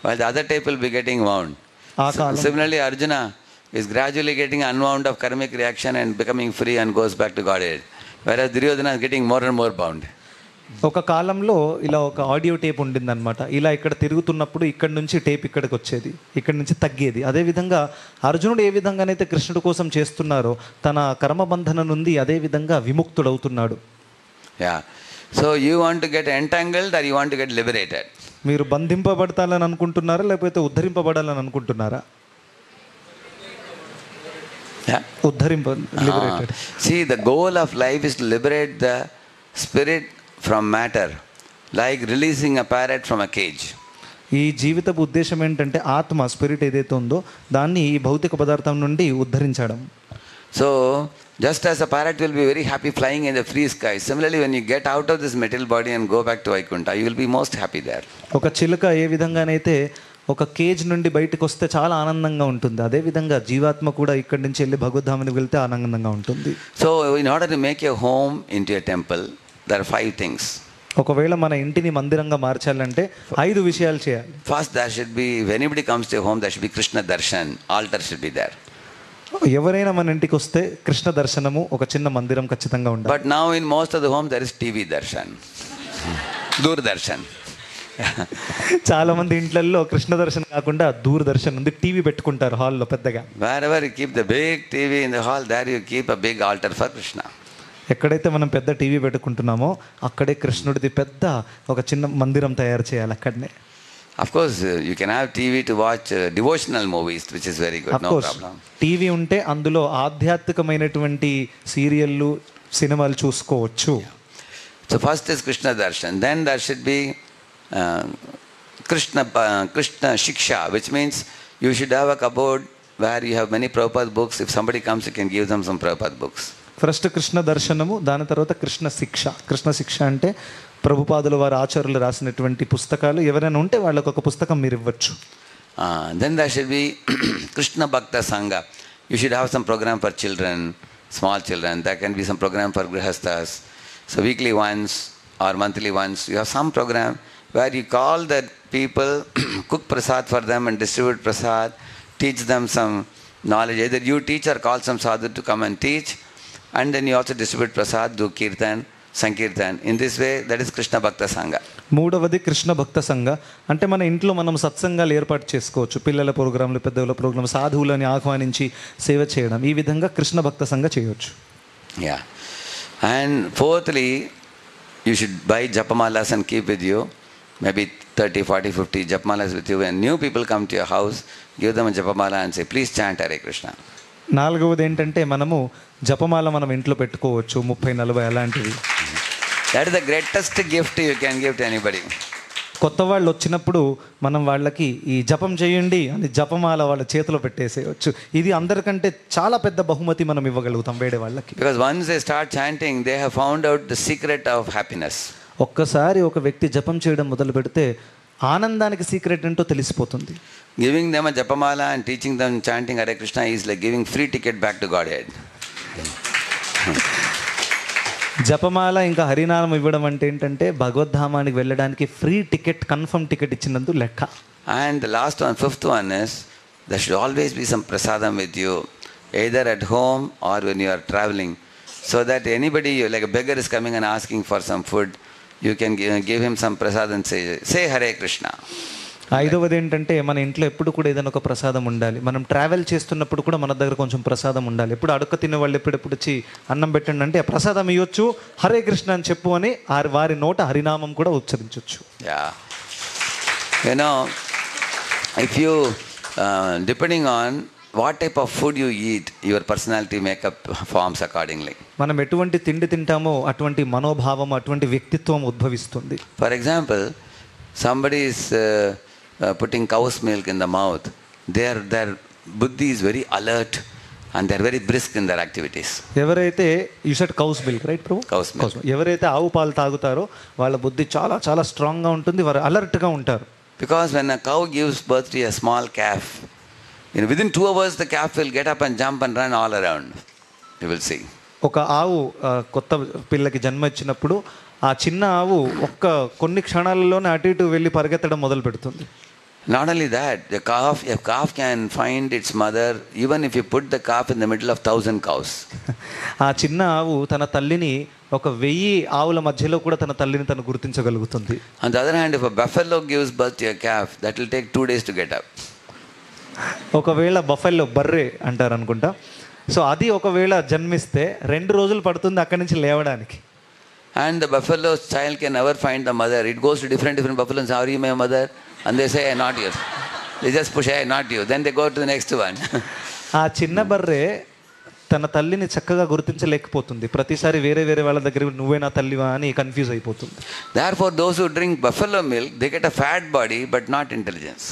while the other tape will be getting wound. Similarly, Arjuna is gradually getting unwound of karmic reaction and becoming free and goes back to Godhead, whereas Duryodhana is getting more and more bound. ఒక కాలంలో ఇలా ఒక audio tape ఉండిందనమాట. ఇలా ఇక్కడ తిరుగుతున్నప్పుడు ఇక్కడ నుంచి tape ఇక్కడికి వచ్చేది, ఇక్కడ నుంచి తగ్గేది. అదేవిధంగా అర్జునుడు ఏ విధంగానైతే కృష్ణుడి కోసం చేస్తున్నారో తన కర్మబంధన నుండి అదే విధంగా విముక్తుడవుతున్నాడు. Yeah. So you want to get entangled or you want to get liberated? మీరు బంధింపబడతాలని అనుకుంటున్నారా లేకపోతే ఉద్ధరింపబడాలని అనుకుంటున్నారా? See, the goal of life is to liberate the spirit from matter like releasing a parrot from a cage. ఈ జీవితపు ఉద్దేశం ఏంటంటే ఆత్మ spirit ఏదైతే ఉందో దాన్ని ఈ భౌతిక పదార్థం నుండి ఉద్ధరించడం. So, just as a parrot will be very happy flying in the free sky, similarly when you get out of this material body and go back to Vaikuntha, you will be most happy there. ఒక చిలుక ఏ విధంగానైతే ఒక cage నుండి బయటకు వస్తే చాలా ఆనందంగా ఉంటుంది, అదేవిధంగా జీవాత్మ కూడా ఇక్కడి నుంచి వెళ్ళి భగవద్ధామానికి వెళ్తే ఆనందంగా ఉంటుంది. So, in order to make your home into a temple, there are 5 things. ఒకవేళ మన ఇంటిని మందిరంగా మార్చాలంటే 5 విషయాలు చేయాలి. First, there should be, if anybody comes to your home, there should be Krishna Darshan, altar should be there. ఎవరైనా మన ఇంటికి వస్తే కృష్ణ దర్శనము, ఒక చిన్న మందిరం ఖచ్చితంగా ఉండాలి. But now in most of the home there is TV Darshan, Doordarshan. చాలా మంది ఇంట్లలో కృష్ణ దర్శనం కాకుండా దూరదర్శన్ ఉంది, టీవీ పెట్టుకుంటారు హాల్లో పెద్దగా. Wherever you keep the big TV in the hall, there you keep a big altar for Krishna. ఎక్కడైతే మనం పెద్ద టీవీ పెట్టుకుంటున్నామో అక్కడే కృష్ణుడిది పెద్ద ఒక చిన్న మందిరం తయారు చేయాలి అక్కడనే. Of course, you can have TV to watch devotional movies, which is very good, no problem. TV ఉంటే అందులో ఆధ్యాత్మికమైనటువంటి సీరియళ్ళు, సినిమాలు చూసుకోవచ్చు. So first is Krishna Darshan. Then there should be Krishna Shiksha, which means you should have a cupboard where you have many Prabhupada books. If somebody comes, you can give them some Prabhupada books. First Krishna దర్శనము, దాని తర్వాత కృష్ణ శిక్ష. కృష్ణ శిక్ష అంటే ప్రభుపాదుల వారి ఆచార్యులు రాసినటువంటి పుస్తకాలు, ఎవరైనా ఉంటే వాళ్ళకు ఒక పుస్తకం మీరు ఇవ్వచ్చు. Then there should be Krishna Bhakta Sangha. You should have some program for children, small children. There can be some program for grihasthas. So weekly once or monthly once, you have some program where you call the people, cook prasad for them and distribute prasad, teach them some knowledge. Either you teach or call some sadhu to come and teach. And then you also distribute prasad, do kirtan, sankirtan. In this way, that is Krishna Bhakta Sangha. మూడవది కృష్ణ భక్త సంఘ. అంటే మన ఇంట్లో మనం సత్సంగాలు ఏర్పాటు చేసుకోవచ్చు, పిల్లల ప్రోగ్రాంలు, పెద్దల ప్రోగ్రాం, సాధువులని ఆహ్వానించి సేవ చేయడం, ఈ విధంగా కృష్ణ భక్త సంఘ చేయవచ్చు. Yeah. And fourthly, you should buy japamalas and keep with you. Maybe 30, 40, 50 japamalas with you. When new people come to your house, give them a japamala and say, please chant Hare Krishna. నాలుగవది ఏంటంటే మనము జపమాల మనం ఇంట్లో పెట్టుకోవచ్చు, 30, 40 అలాంటివి. That is the greatest gift you can give to anybody. కొత్త వాళ్ళు వచ్చినప్పుడు మనం వాళ్ళకి ఈ జపం చేయండి అని జపమాల వాళ్ళ చేతిలో పెట్టేసేయచ్చు. ఇది అందరికంటే చాలా పెద్ద బహుమతి మనం ఇవ్వగలుగుతాం వేరే వాళ్ళకి. Because once they start chanting, they have found out the secret of happiness. ఒక్కసారి ఒక వ్యక్తి జపం చేయడం మొదలు పెడితే ఆనందానికి సీక్రెట్ ఏంటో తెలిసిపోతుంది. Giving them a japamala and teaching them chanting Hare Krishna is like giving free ticket back to Godhead. జపమాల ఇంకా హరినామం ఇవ్వడం అంటే ఏంటంటే భగవద్ధామానికి వెళ్ళడానికి ఫ్రీ టికెట్, కన్ఫర్మ్ టికెట్ ఇచ్చినందు లెక్క. And the last one, fifth one is, there should always be some prasadam with you, either at home or when you are traveling, so that anybody, like a beggar is coming and asking for some food, you can give him some prasad and say Hare Krishna. ఐదవది ఏంటంటే మన ఇంట్లో ఎప్పుడు కూడా ఏదైనా ఒక ప్రసాదం ఉండాలి. మనం ట్రావెల్ చేస్తున్నప్పుడు కూడా మన దగ్గర కొంచెం ప్రసాదం ఉండాలి. ఎప్పుడు అడుక్క తినే వాళ్ళు ఎప్పుడెప్పుడు వచ్చి అన్నం పెట్టండి అంటే ఆ ప్రసాదం ఇవ్వచ్చు, హరే కృష్ణ అని చెప్పు అని వారి నోట హరినామం కూడా ఉచ్చరించవచ్చు. Yeah. You know, if you, depending on what type of food you eat, your personality makeup forms accordingly. మనం ఎటువంటి తిండి తింటామో అటువంటి మనోభావం, అటువంటి వ్యక్తిత్వం ఉద్భవిస్తుంది. For example, somebody is putting cow's milk in the mouth. Their buddhi is very alert and they are very brisk in their activities. ఎవరైతే you said cows milk, right Prabhu? Cow's milk. ఎవరైతే ఆవు పాలు తాగుతారో వాళ్ళ బుద్ధి చాలా చాలా స్ట్రాంగ్గా ఉంటుంది, వారు అలర్ట్గా ఉంటారు. Because when a cow gives birth to a small calf, within 2 hours the calf will get up and jump and run all around. You will see. ఒక ఆవు కొత్త పిల్లకి జన్మ ఇచ్చినప్పుడు ఆ చిన్న ఆవు కొన్ని క్షణాలలోనే అటు ఇటు వెళ్ళి పరిగెత్తడం మొదలు పెడుతుంది. Not only that, a calf can find its mother even if you put the calf in the middle of 1,000 cows. ఆ చిన్న ఆవు తన తల్లిని 1000 ఆవుల మధ్యలో కూడా తన తల్లిని తను గుర్తించగలుగుతుంది. On the other hand, if a buffalo gives birth to a calf, that will take 2 days to get up. ఒకవేళ బఫెల్లో, బర్రె అంటారు అనుకుంటా, సో అది ఒకవేళ జన్మిస్తే 2 రోజులు పడుతుంది అక్కడి నుంచి లేవడానికి. And the buffalo's child can never find the mother. It goes to different buffaloes. How are you, my mother? And they say, not you. They just push, not you. Then they go to the next one. ఆ చిన్న బర్రె తన తల్లిని చక్కగా గుర్తించలేకపోతుంది. ప్రతిసారి వేరే వేరే వాళ్ళ దగ్గర నువ్వే నా తల్లివా అని కన్ఫ్యూజ్ అయిపోతుంది. Therefore, those who drink buffalo milk, they get a fat body but not intelligence.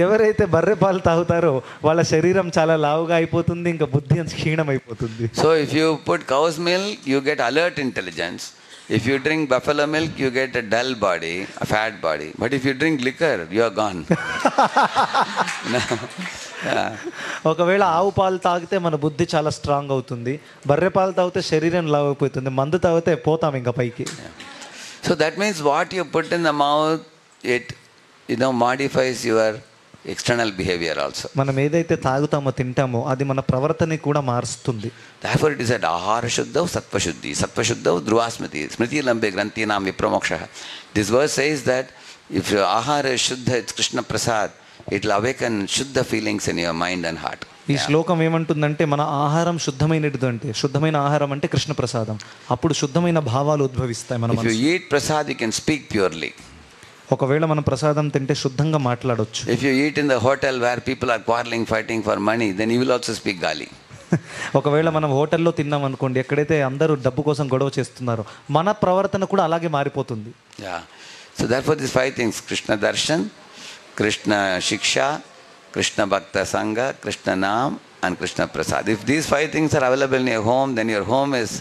ఎవరైతే బర్రె పాలు తాగుతారో వాళ్ళ శరీరం చాలా లావుగా అయిపోతుంది, ఇంకా బుద్ధి క్షీణం అయిపోతుంది. So if you put cow's milk, you get alert intelligence. If you drink buffalo milk, you get a dull body, a fat body. But if you drink liquor, you are gone. Yeah. ఒకవేళ ఆవు పాలు తాగితే మన బుద్ధి చాలా strong అవుతుంది, బర్రె పాలు తాగితే శరీరం లావు అయిపోతుంది, మందు తాగితే పోతాం ఇంకా పైకి. So that means what you put in the mouth, it modifies your external behavior also. మనం ఏదైతే తాగుతామో తింటామో అది మన ప్రవర్తనని కూడా మారుస్తుంది. Therefore it is said ahara shuddhav sattva shuddhi, sattva shuddhav dhruva smriti, smriti lambe granthi nam vipramoksha. This verse says that if your ahara is shuddha, it's Krishna prasad, it will awaken shuddha feelings in your mind and heart. ఈ శ్లోకం ఏమంటుందంటే మన ఆహారం శుద్ధమైనది అంటే, శుద్ధమైన ఆహారం అంటే కృష్ణ ప్రసాదం, అప్పుడు శుద్ధమైన భావాలు ఉద్భవిస్తాయి మన If you మనసులో. eat prasad, you can speak purely. ఒకవేళ మనం ప్రసాదం తింటే శుద్ధంగా మాట్లాడొచ్చు. If you eat in the hotel where people are quarreling, fighting for money, then you will also speak gali. ఒకవేళ మనం హోటల్లో తిన్నాం అనుకోండి, ఎక్కడైతే అందరూ డబ్బు కోసం గొడవ చేస్తున్నారో మన ప్రవర్తన కూడా అలాగే మారిపోతుంది. Yeah. So therefore these 5 things, Krishna darshan, Krishna shiksha, Krishna bhakta sangha, Krishna naam and Krishna prasad. If these 5 things are available in your home, then your home is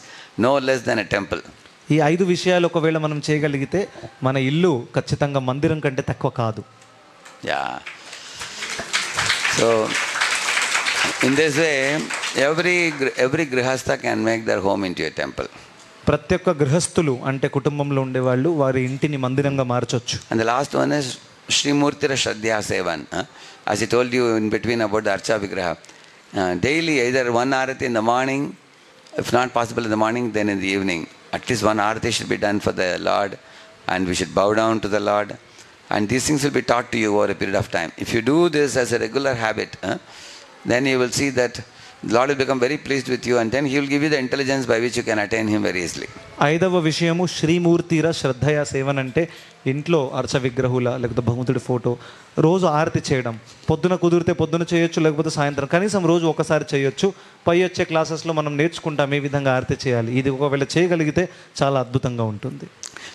no less than a temple. ఈ 5 విషయాలు ఒకవేళ మనం చేయగలిగితే మన ఇల్లు ఖచ్చితంగా మందిరం కంటే తక్కువ కాదు. Yeah. So in this way, every grihastha can make their home into a temple. ప్రతి ఒక్క గృహస్థులు అంటే కుటుంబంలో ఉండేవాళ్ళు వారి ఇంటిని మందిరంగా మార్చొచ్చు. And the last one is Srimurtira Shraddhya Sevan. As I told you in between about the Archa Vigraha. Daily either 1 arati in the morning, if not possible in the morning, then in the evening. At least 1 arati should be done for the Lord, and we should bow down to the Lord. And these things will be taught to you over a period of time. If you do this as a regular habit, then you will see that the Lord will become very pleased with you, and then He will give you the intelligence by which you can attain Him very easily. 5వ విషయము శ్రీమూర్తిర శ్రద్ధయ seven అంటే ఇంట్లో అర్చ విగ్రహుల లేకపోతే భగవంతుడి photo రోజు ఆరతి చేయడం. పొద్దున కుదిరితే పొద్దున చేయొచ్చు, లేకపోతే సాయంత్రం, కనీసం రోజు ఒకసారి చేయొచ్చు. పై వచ్చే క్లాసెస్లో మనం నేర్చుకుంటాం ఏ విధంగా ఆరతి చేయాలి. ఇది ఒకవేళ చేయగలిగితే చాలా అద్భుతంగా ఉంటుంది.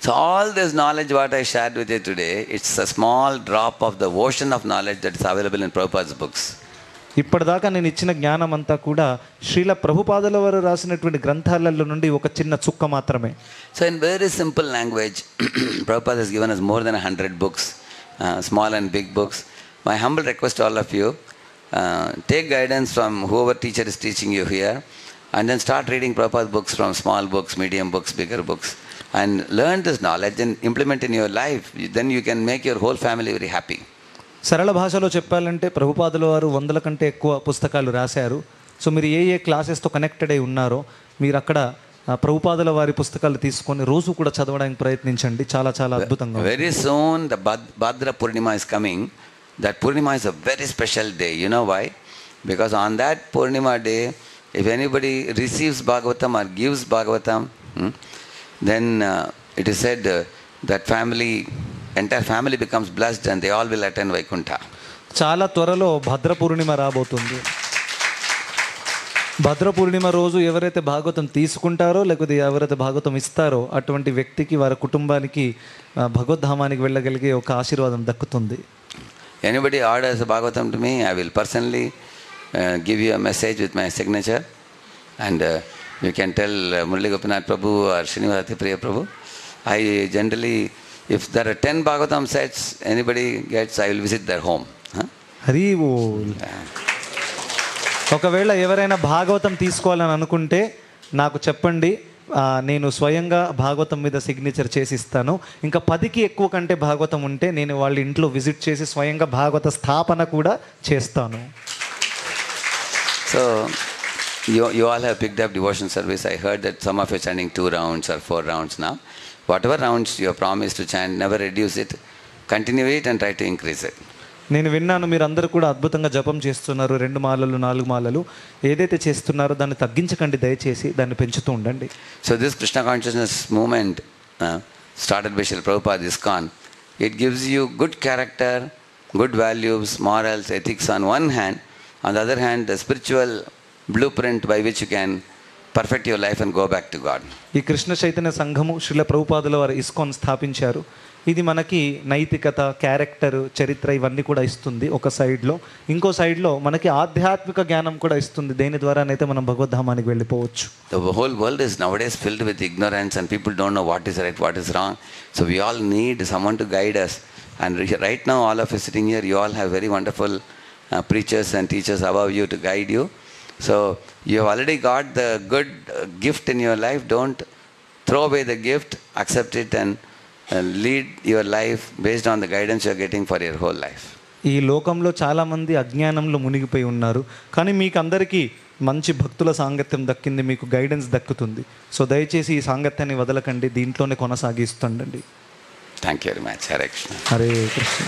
So all this knowledge what I shared with you today, it's a small drop of the ocean of knowledge that is available in Prabhupada's books. ఇప్పటిదాకా నేను ఇచ్చిన జ్ఞానం అంతా కూడా శ్రీల ప్రభుపాదుల వారు రాసినటువంటి గ్రంథాలలో నుండి ఒక చిన్న చుక్క మాత్రమే. So in very simple language, Prabhupada has given us more than 100 books, small and big books. My humble request to all of you, take guidance from whoever teacher is teaching you here, and then start reading Prabhupada books, from small books, medium books, bigger books, and learn this knowledge and implement in your life. Then you can make your whole family very happy. సరళ భాషలో చెప్పాలంటే ప్రభుపాదుల వారు 100 కంటే ఎక్కువ పుస్తకాలు రాశారు. So మీరు ఏ క్లాసెస్తో కనెక్టెడ్ అయి ఉన్నారో మీరు అక్కడ ప్రభుపాదుల వారి పుస్తకాలు తీసుకొని రోజు కూడా చదవడానికి ప్రయత్నించండి. చాలా చాలా అద్భుతంగా. Very soon the Bhadra Purnima is coming. That Purnima is a very special day. You know why? Because on that Purnima day, if anybody receives Bhagavatam or gives Bhagavatam, then it is said that entire family becomes blessed and they all will attend Vaikuntha. చాలా త్వరలో భద్ర పూర్ణిమ రాబోతుంది. భద్ర పూర్ణిమ రోజు ఎవరైతే భాగవతం తీసుకుంటారో లేకపోతే ఎవరైతే భాగవతం ఇస్తారో అటువంటి వ్యక్తికి వారి కుటుంబానికి భగవద్ధామానికి వెళ్ళగలిగే ఒక ఆశీర్వాదం దక్కుతుంది. Anybody orders a Bhagavatam to me, I will personally give you a message with my signature, and you can tell Murali Gopinath Prabhu or Srinivasa Priya Prabhu. I generally, if there are 10 Bhagavatam sets anybody gets, I will visit their home. Hari బోల్. ఒకవేళ ఎవరైనా భాగవతం తీసుకోవాలని అనుకుంటే నాకు చెప్పండి, నేను స్వయంగా భాగవతం మీద signature చేసి ఇస్తాను. ఇంకా 10కి ఎక్కువ కంటే భాగవతం ఉంటే నేను వాళ్ళ ఇంట్లో విజిట్ చేసి స్వయంగా భాగవత స్థాపన కూడా చేస్తాను. So you all have picked up devotion service. I heard that some of you are chanting 2 rounds or 4 rounds now. Whatever rounds you have promised to chant, never reduce it. Continue it and try to increase it. నేను విన్నాను మీరందరూ కూడా అద్భుతంగా జపం చేస్తున్నారు, 2 మాలలు 4 మాలలు. ఏదైతే చేస్తున్నారో దాన్ని తగ్గించకండి, దయచేసి దాన్ని పెంచుతూ ఉండండి. So this Krishna consciousness movement started by Srila Prabhupada ISKCON, it gives you good character, good values, morals, ethics on one hand, On the other hand, the spiritual blueprint by which you can perfect your life and go back to God. ఈ కృష్ణ చైతన్య సంఘము శ్రీల ప్రభుపాదుల వారు ISKCON స్థాపించారు. ఇది మనకి నైతికత, character, చరిత్ర ఇవన్నీ కూడా ఇస్తుంది ఒక సైడ్లో. ఇంకో సైడ్లో మనకి ఆధ్యాత్మిక జ్ఞానం కూడా ఇస్తుంది, దేని ద్వారానైతే మనం భగవద్ధామానికి వెళ్ళిపోవచ్చు. The whole world is nowadays filled with ignorance and people don't know what is right, what is wrong. So we all need someone to guide us. And right now all of us sitting here, you all have very wonderful preachers and teachers above you to guide you. So you have already got the good gift in your life. Don't throw away the gift, accept it and lead your life based on the guidance you are getting for your whole life. ఈ లోకంలో చాలామంది అజ్ఞానంలో మునిగిపోయి ఉన్నారు, కానీ మీకు అందరికీ మంచి భక్తుల సాంగత్యం దక్కింది, మీకు గైడెన్స్ దక్కుతుంది. సో దయచేసి ఈ సాంగత్యాన్ని వదలకండి, దీంట్లోనే కొనసాగిస్తుండండి. Thank you very much. Hare Krishna. Hare Krishna.